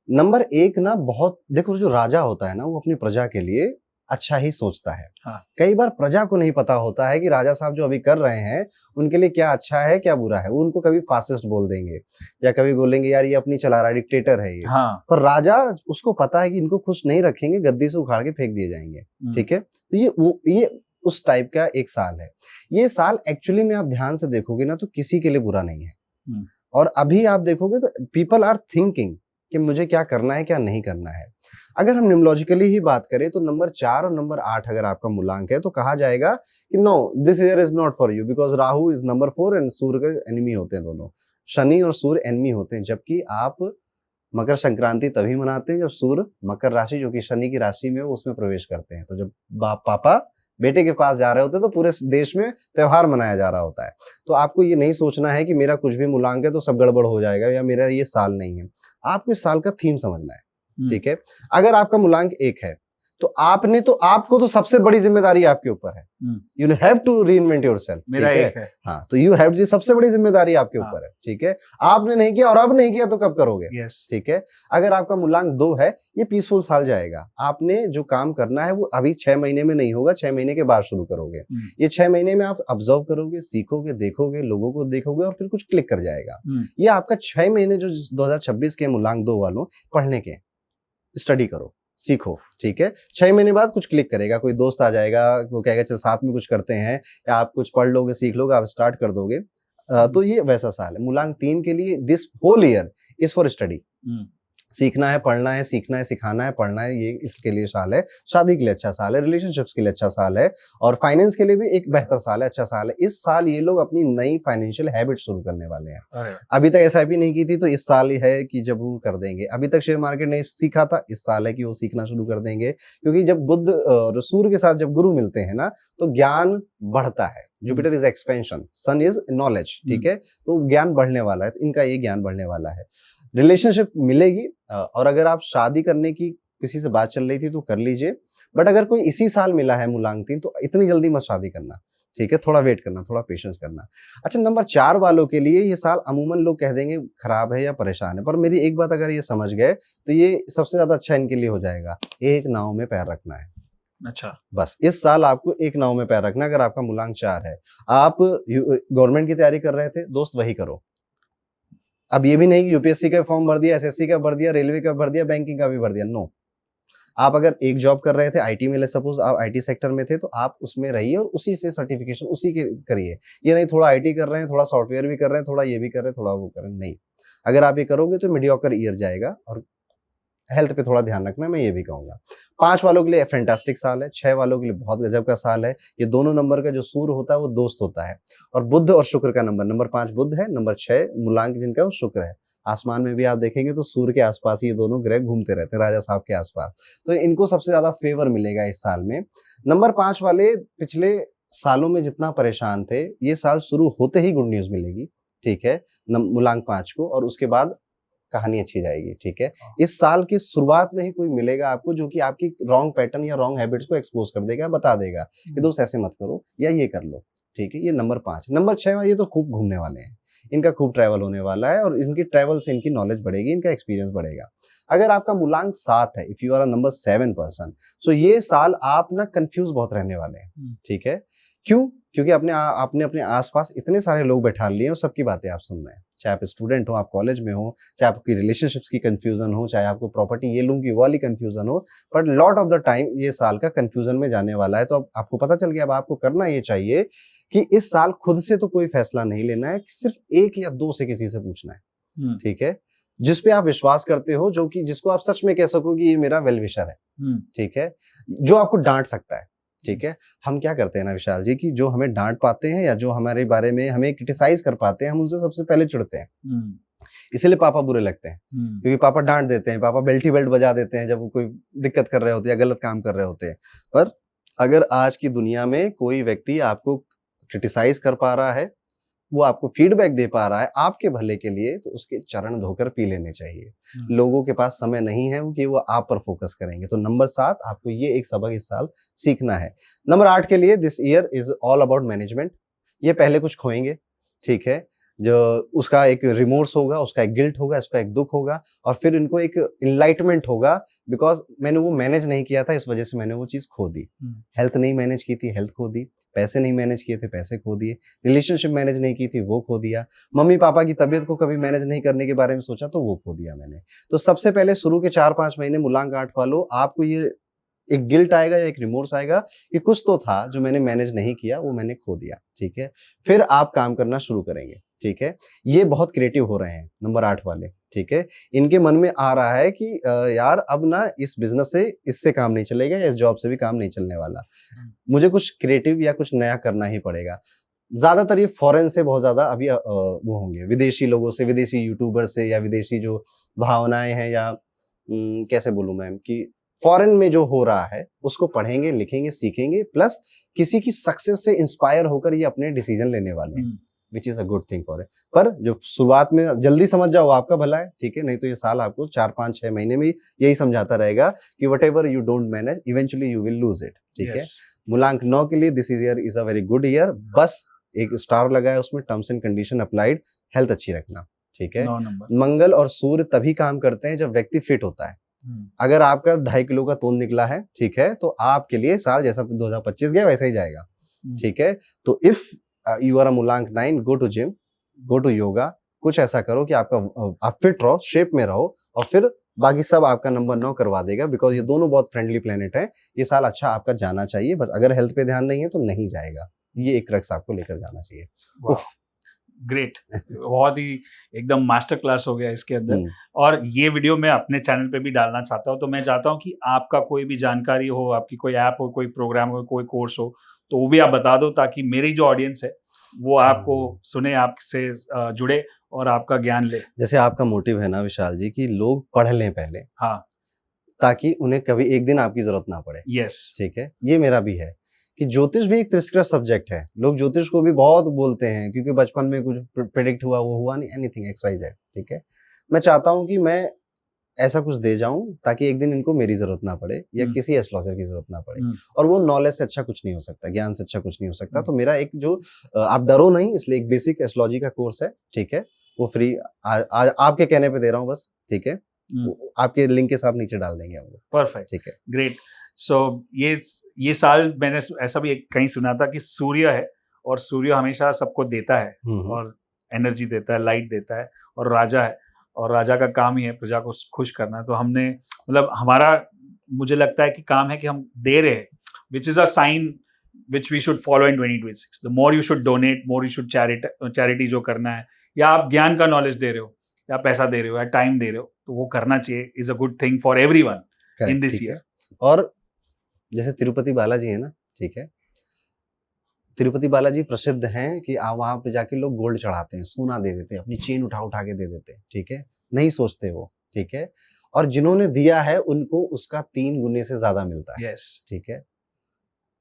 नंबर 1 ना, बहुत देखो, जो राजा होता है ना, वो अपनी प्रजा के लिए अच्छा ही सोचता है। हाँ। कई बार प्रजा को नहीं पता होता है कि राजा साहब जो अभी कर रहे हैं उनके लिए क्या अच्छा है क्या बुरा है। वो उनको कभी फासिस्ट बोल देंगे या कभी बोलेंगे यार ये अपनी चला रहा है, डिक्टेटर है ये। हाँ। पर राजा उसको पता है कि इनको खुश नहीं रखेंगे, गद्दी से उखाड़ के फेंक दिए जाएंगे। ठीक है, तो ये उस टाइप का एक साल है। ये साल एक्चुअली में आप ध्यान से देखोगे ना तो किसी के लिए बुरा नहीं है। और अभी आप देखोगे तो पीपल आर थिंकिंग कि मुझे क्या करना है क्या नहीं करना है। अगर हम न्यूमरोलॉजिकली ही बात करें तो नंबर 4 और नंबर 8 अगर आपका मूलांक है तो कहा जाएगा कि no this year is not for you because Rahu is number 4 and सूर्य के एनिमी होते हैं दोनों। शनि और सूर्य एनिमी होते हैं, जबकि आप मकर संक्रांति तभी मनाते हैं जब सूर्य मकर राशि जो कि शनि की राशि में वो उसमें प्रवेश करते हैं। तो जब बाप पापा बेटे के पास जा रहे होते हैं तो पूरे देश में त्योहार मनाया जा रहा होता है। तो आपको ये नहीं सोचना है कि मेरा कुछ भी मूलांक है तो सब गड़बड़ हो जाएगा या मेरा ये साल नहीं है। आपको इस साल का थीम समझना है। ठीक है, अगर आपका मूलांक 1 है तो आपको तो सबसे बड़ी जिम्मेदारी आपके ऊपर है। You have to reinvent yourself. मेरा एक है। हाँ, तो यू हैव, सबसे बड़ी जिम्मेदारी आपके ऊपर है। ठीक है, आपने नहीं किया और अब नहीं किया तो कब करोगे। ठीक है, अगर आपका मूलांक 2 है ये पीसफुल साल जाएगा। आपने जो काम करना है वो अभी 6 महीने में नहीं होगा, 6 महीने के बाद शुरू करोगे। ये 6 महीने में आप ऑब्जर्व करोगे, सीखोगे, देखोगे, लोगों को देखोगे और फिर कुछ क्लिक कर जाएगा। ये आपका 6 महीने जो 2026 के मूलांक 2 वालों पढ़ने के, स्टडी करो, सीखो। ठीक है, 6 महीने बाद कुछ क्लिक करेगा, कोई दोस्त आ जाएगा, वो कहेगा चल साथ में कुछ करते हैं, या आप कुछ पढ़ लोगे, सीख लोगे, आप स्टार्ट कर दोगे। तो ये वैसा साल है। मूलांक 3 के लिए this whole year is for study. सीखना है, पढ़ना है, सीखना है, सिखाना है, पढ़ना है, ये इसके लिए साल है। शादी के लिए अच्छा साल है, रिलेशनशिप्स के लिए अच्छा साल है और फाइनेंस के लिए भी एक बेहतर साल है, अच्छा साल है। इस साल ये लोग अपनी नई फाइनेंशियल हैबिट शुरू करने वाले हैं। अभी तक एसआईपी नहीं की थी तो इस साल ही है कि जब वो कर देंगे। अभी तक शेयर मार्केट नहीं सीखा था, इस साल है कि वो सीखना शुरू कर देंगे। क्योंकि जब बुध और सूर्य के साथ जब गुरु मिलते हैं ना तो ज्ञान बढ़ता है। Jupiter is expansion, sun is knowledge. ठीक है, तो ज्ञान बढ़ने वाला है, तो इनका ये ज्ञान बढ़ने वाला है। रिलेशनशिप मिलेगी और अगर आप शादी करने की किसी से बात चल रही थी तो कर लीजिए। बट अगर कोई इसी साल मिला है मूलांक 3 तो इतनी जल्दी मत शादी करना। ठीक है, थोड़ा वेट करना, थोड़ा पेशेंस करना। अच्छा, नंबर 4 वालों के लिए ये साल अमूमन लोग कह देंगे खराब है या परेशान है, पर मेरी एक बात अगर ये समझ गए तो ये सबसे ज्यादा अच्छा इनके लिए हो जाएगा। एक नाव में पैर रखना है। अच्छा, बस इस साल आपको एक नाव में पैर रखना है। अगर आपका मूलांक 4 है, आप गवर्नमेंट की तैयारी कर रहे थे दोस्त, वही करो। अब ये भी नहीं कि यूपीएससी का फॉर्म भर दिया, एसएससी का भर दिया, रेलवे का भर दिया, बैंकिंग का भी भर दिया। नो, आप अगर एक जॉब कर रहे थे आईटी में, सपोज आप आईटी सेक्टर में थे तो आप उसमें रहिए और उसी से सर्टिफिकेशन उसी के करिए। ये नहीं थोड़ा आईटी कर रहे हैं, थोड़ा सॉफ्टवेयर भी कर रहे हैं, थोड़ा ये भी कर रहे हैं, थोड़ा वो कर रहे हैं, नहीं। अगर आप ये करोगे तो मीडियोकर ईयर जाएगा। और हेल्थ पे थोड़ा ध्यान रखना, मैं ये भी कहूंगा। 5 वालों के लिए फैंटास्टिक साल है, 6 वालों के लिए बहुत गजब का साल है। ये दोनों नंबर का जो सूर्य होता है वो दोस्त होता है और बुध और शुक्र का नंबर 5 बुध है, नंबर 6 मूलांक जिनका वो शुक्र है। आसमान में भी आप देखेंगे तो सूर्य के आसपास ये दोनों ग्रह घूमते रहते हैं, राजा साहब के आसपास। तो इनको सबसे ज्यादा फेवर मिलेगा इस साल में। नंबर 5 वाले पिछले सालों में जितना परेशान थे, ये साल शुरू होते ही गुड न्यूज मिलेगी। ठीक है, मूलांक 5 को, और उसके बाद कहानी अच्छी जाएगी। ठीक है, इस साल की शुरुआत में ही कोई मिलेगा आपको जो कि आपकी रॉन्ग पैटर्न या रॉन्ग हैबिट्स को एक्सपोज कर देगा, बता देगा कि दोस्त ऐसे मत करो या ये कर लो। ठीक है, ये नंबर 5। नंबर 6 ये तो खूब घूमने वाले हैं, इनका खूब ट्रैवल होने वाला है और इनकी ट्रैवल से इनकी नॉलेज बढ़ेगी, इनका एक्सपीरियंस बढ़ेगा। अगर आपका मूलांक 7 है, if you are a number 7 person, so ये साल आप ना कंफ्यूज बहुत रहने वाले हैं। ठीक है, क्यों? क्योंकि आपने अपने आसपास इतने सारे लोग बैठा लिए और सबकी बातें आप सुन रहे हैं। चाहे आप स्टूडेंट हो, आप कॉलेज में हो, चाहे आपकी रिलेशनशिप्स की कंफ्यूजन हो, चाहे आपको प्रॉपर्टी ये लूंगी वो वाली कंफ्यूजन हो, but lot of the time ये साल का कंफ्यूजन में जाने वाला है। तो अब आपको पता चल गया। अब आपको करना ये चाहिए कि इस साल खुद से तो कोई फैसला नहीं लेना है, सिर्फ 1 या 2 से किसी से पूछना है। ठीक है, जिस पे आप विश्वास करते हो, जो कि जिसको आप सच में कह सको कि ये मेरा वेल विशर है। ठीक है, जो आपको डांट सकता है। ठीक है, हम क्या करते हैं ना विशाल जी, कि जो हमें डांट पाते हैं या जो हमारे बारे में हमें क्रिटिसाइज कर पाते हैं, हम उनसे सबसे पहले चिढ़ते हैं। इसीलिए पापा बुरे लगते हैं, क्योंकि पापा डांट देते हैं, पापा बेल्टी बेल्ट बजा देते हैं जब वो कोई दिक्कत कर रहे होते हैं या गलत काम कर रहे होते हैं। पर अगर आज की दुनिया में कोई व्यक्ति आपको क्रिटिसाइज कर पा रहा है, वो आपको फीडबैक दे पा रहा है आपके भले के लिए, तो उसके चरण धोकर पी लेने चाहिए। लोगों के पास समय नहीं है कि वो आप पर फोकस करेंगे। तो नंबर 7 आपको ये एक सबक इस साल सीखना है। नंबर 8 के लिए this year is all about management. ये पहले कुछ खोएंगे। ठीक है, जो उसका एक रिमोर्स होगा, उसका एक गिल्ट होगा, उसका एक दुख होगा, और फिर इनको एक इनलाइटमेंट होगा, बिकॉज मैंने वो मैनेज नहीं किया था, इस वजह से मैंने वो चीज खो दी। हेल्थ नहीं मैनेज की थी, हेल्थ खो दी। पैसे नहीं मैनेज किए थे, पैसे खो दिए। रिलेशनशिप मैनेज नहीं की थी, वो खो दिया। मम्मी पापा की तबीयत को कभी मैनेज नहीं करने के बारे में सोचा, तो वो खो दिया मैंने। तो सबसे पहले शुरू के 4-5 महीने मूलांक 8 फॉलो, आपको ये एक गिल्ट आएगा या एक रिमोर्स आएगा कि कुछ तो था जो मैंने मैनेज नहीं किया, वो मैंने खो दिया। ठीक है, फिर आप काम करना शुरू करेंगे। ठीक है, ये बहुत क्रिएटिव हो रहे हैं नंबर 8 वाले। ठीक है, इनके मन में आ रहा है कि यार अब ना इस बिजनेस से, इससे काम नहीं चलेगा, या इस जॉब से भी काम नहीं चलने वाला, मुझे कुछ क्रिएटिव या कुछ नया करना ही पड़ेगा। ज्यादातर ये फॉरेन से बहुत ज्यादा अभी वो होंगे, विदेशी लोगों से, विदेशी यूट्यूबर से, या विदेशी जो भावनाएं हैं, या कैसे बोलूं मैम, कि फॉरेन में जो हो रहा है उसको पढ़ेंगे, लिखेंगे, सीखेंगे, प्लस किसी की सक्सेस से इंस्पायर होकर ये अपने डिसीजन लेने वाले हैं, which is a good thing for it. पर जो शुरुआत में जल्दी समझ जाओ, आपका भला है। ठीक है, नहीं तो ये साल आपको 4-5-6 महीने में यही समझाता रहेगा कि what ever you don't manage, eventually you will lose it. ठीक है, मूलांक 9 के लिए this year is a very good year. बस एक स्टार लगा है उसमें, terms and condition applied, health अच्छी रखना। ठीक है, मंगल और सूर्य तभी काम करते हैं जब व्यक्ति फिट होता है। अगर आपका 2.5 किलो का तोन निकला है, ठीक है, तो आपके लिए साल जैसा 2025 गया वैसा ही जाएगा। ठीक है, तो इफ यू आर अ मूलांक 9, go to gym, go to yoga, कुछ ऐसा करो कि आप फिट रहो, शेप में रहो, और फिर बाकी सब आपका नंबर 9 करवा देगा, बिकॉज ये दोनों बहुत फ्रेंडली प्लेनेट है। ये साल अच्छा आपका जाना चाहिए, बट अगर हेल्थ पे ध्यान नहीं है तो नहीं जाएगा। ये एक रक्स आपको लेकर जाना चाहिए। ग्रेट, बहुत ही एकदम मास्टर क्लास हो गया इसके अंदर। और ये वीडियो मैं अपने चैनल पे भी डालना चाहता हूँ, तो मैं चाहता हूँ कि आपका कोई भी जानकारी हो, आपकी कोई ऐप हो, कोई प्रोग्राम हो, कोई कोर्स हो, तो वो भी आप बता दो, ताकि मेरी जो ऑडियंस है वो आपको सुने, आपसे जुड़े और आपका ज्ञान ले। जैसे आपका मोटिव है ना विशाल जी, कि लोग पढ़ लें पहले, हाँ, ताकि उन्हें कभी एक दिन आपकी जरूरत ना पड़े। यस, ठीक है, ये मेरा भी है कि ज्योतिष भी एक त्रिस्कृत सब्जेक्ट है। लोग ज्योतिष को भी बहुत बोलते हैं क्योंकि बचपन में कुछ प्रेडिक्ट हुआ, वो हुआ नहीं, एनीथिंग XYZ। ठीक है, मैं चाहता हूं कि मैं ऐसा कुछ दे जाऊं ताकि एक दिन इनको मेरी जरूरत ना पड़े, या किसी एस्ट्रोलॉजर की जरूरत ना पड़े। और वो नॉलेज से अच्छा कुछ नहीं हो सकता, ज्ञान से अच्छा कुछ नहीं हो सकता। तो मेरा एक जो, आप डरो नहीं, इसलिए एक बेसिक एस्ट्रोलॉजी का कोर्स है। ठीक है, वो फ्री आपके कहने पे दे रहा हूँ बस। ठीक है, आपके लिंक के साथ नीचे डाल देंगे हम लोग। परफेक्ट, ठीक है, ग्रेट। सो ये साल मैंने ऐसा भी कहीं सुना था कि सूर्य है, और सूर्य हमेशा सबको देता है, और एनर्जी देता है, लाइट देता है, और राजा है, और राजा का काम ही है प्रजा को खुश करना। तो हमने, मतलब हमारा, मुझे लगता है कि काम है कि हम दे रहे हैं, which is a sign which we should follow in 2026। The more you should donate, more you should charity जो करना है, या आप ज्ञान का नॉलेज दे रहे हो, या पैसा दे रहे हो, या टाइम दे रहे हो, तो वो करना चाहिए। Is a good thing for everyone in this year. और जैसे तिरुपति बालाजी है ना, ठीक है, तिरुपति बालाजी प्रसिद्ध हैं कि वहां पे जाके लोग गोल्ड चढ़ाते हैं, सोना दे देते हैं, अपनी चेन उठा उठा के दे देते हैं। ठीक है, नहीं सोचते वो। ठीक है, और जिन्होंने दिया है उनको उसका 3 गुने से ज्यादा मिलता है। ठीक है,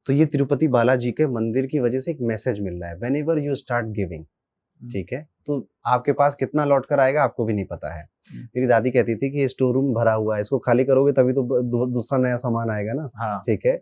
तो ये तिरुपति बालाजी के मंदिर की वजह से एक मैसेज मिल रहा है, when ever you start giving, ठीक है, तो आपके पास कितना लौट कर आएगा आपको भी नहीं पता है। मेरी दादी कहती थी कि स्टोर रूम भरा हुआ है, इसको खाली करोगे तभी तो दूसरा नया सामान आएगा ना। हाँ। ठीक है,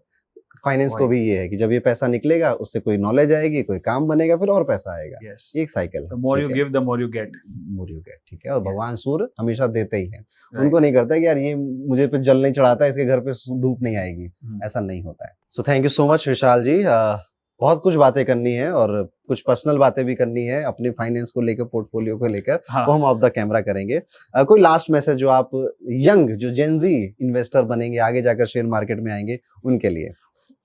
फाइनेंस को भी ये है कि जब ये पैसा निकलेगा उससे कोई नॉलेज आएगी, कोई काम बनेगा, फिर और पैसा आएगा। ये एक साइकिल है। More you give the more you get, more you get. ठीक है, और भगवान सूर्य हमेशा देते ही हैं। उनको नहीं करता कि यार ये मुझे पे जल नहीं चढ़ाता, इसके घर पे धूप नहीं आएगी, ऐसा नहीं होता है। So thank you so much Vishal ji. बहुत कुछ बातें करनी है, और कुछ पर्सनल बातें भी करनी है अपनी फाइनेंस को लेकर, पोर्टफोलियो को लेकर। हाँ। वो हम ऑफ द कैमरा करेंगे। कोई लास्ट मैसेज जो आप यंग, जो जेनजी इन्वेस्टर बनेंगे, आगे जाकर शेयर मार्केट में आएंगे, उनके लिए?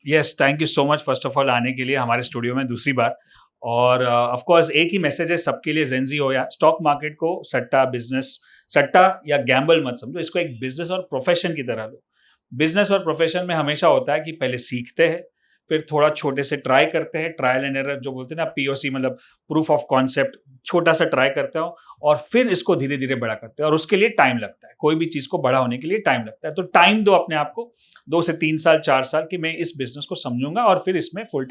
Yes, thank you so much first of all आने के लिए हमारे स्टूडियो में दूसरी बार। और ऑफ कोर्स एक ही मैसेज है सबके लिए, जेनजी हो या स्टॉक मार्केट को सट्टा बिजनेस, सट्टा या गैम्बल मत समझो, इसको एक बिजनेस और प्रोफेशन की तरह लो। बिजनेस और प्रोफेशन में हमेशा होता है कि पहले सीखते हैं, फिर थोड़ा छोटे से ट्राई करते हैं, ट्रायल एंड एरर जो बोलते हैं ना, POC मतलब प्रूफ ऑफ कॉन्सेप्ट, छोटा सा ट्राई करते हो, और फिर इसको धीरे धीरे बड़ा करते हैं, और उसके लिए टाइम लगता है। कोई भी चीज को बड़ा होने के लिए टाइम लगता है, तो टाइम दो अपने आप को, 2 से 3 साल 4 साल कि मैं इस बिजनेस को समझूंगा, और फिर इसमें फुल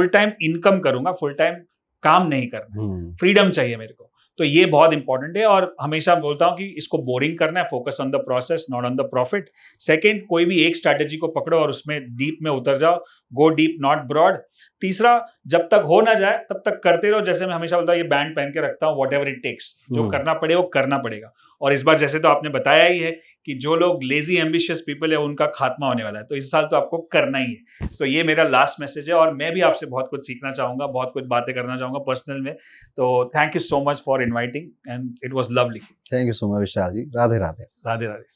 टाइम इनकम करूंगा, फुल टाइम काम नहीं करना, फ्रीडम चाहिए मेरे को। तो ये बहुत इंपॉर्टेंट है, और हमेशा बोलता हूँ कि इसको बोरिंग करना है, focus on the process not on the profit. Second, कोई भी एक स्ट्रैटेजी को पकड़ो और उसमें डीप में उतर जाओ, गो डीप नॉट ब्रॉड। तीसरा, जब तक हो ना जाए तब तक करते रहो, जैसे मैं हमेशा बोलता हूँ, ये बैंड पहन के रखता हूँ, वॉट एवर इट टेक्स, जो करना पड़े वो करना पड़ेगा। और इस बार जैसे तो आपने बताया ही है कि जो लोग लेजी एम्बिशियस पीपल है उनका खात्मा होने वाला है, तो इस साल तो आपको करना ही है। सो ये मेरा लास्ट मैसेज है, और मैं भी आपसे बहुत कुछ सीखना चाहूंगा, बहुत कुछ बातें करना चाहूंगा पर्सनल में। तो thank you so much for inviting and it was lovely. Thank you so much Vishal ji. Radhe Radhe. Radhe Radhe.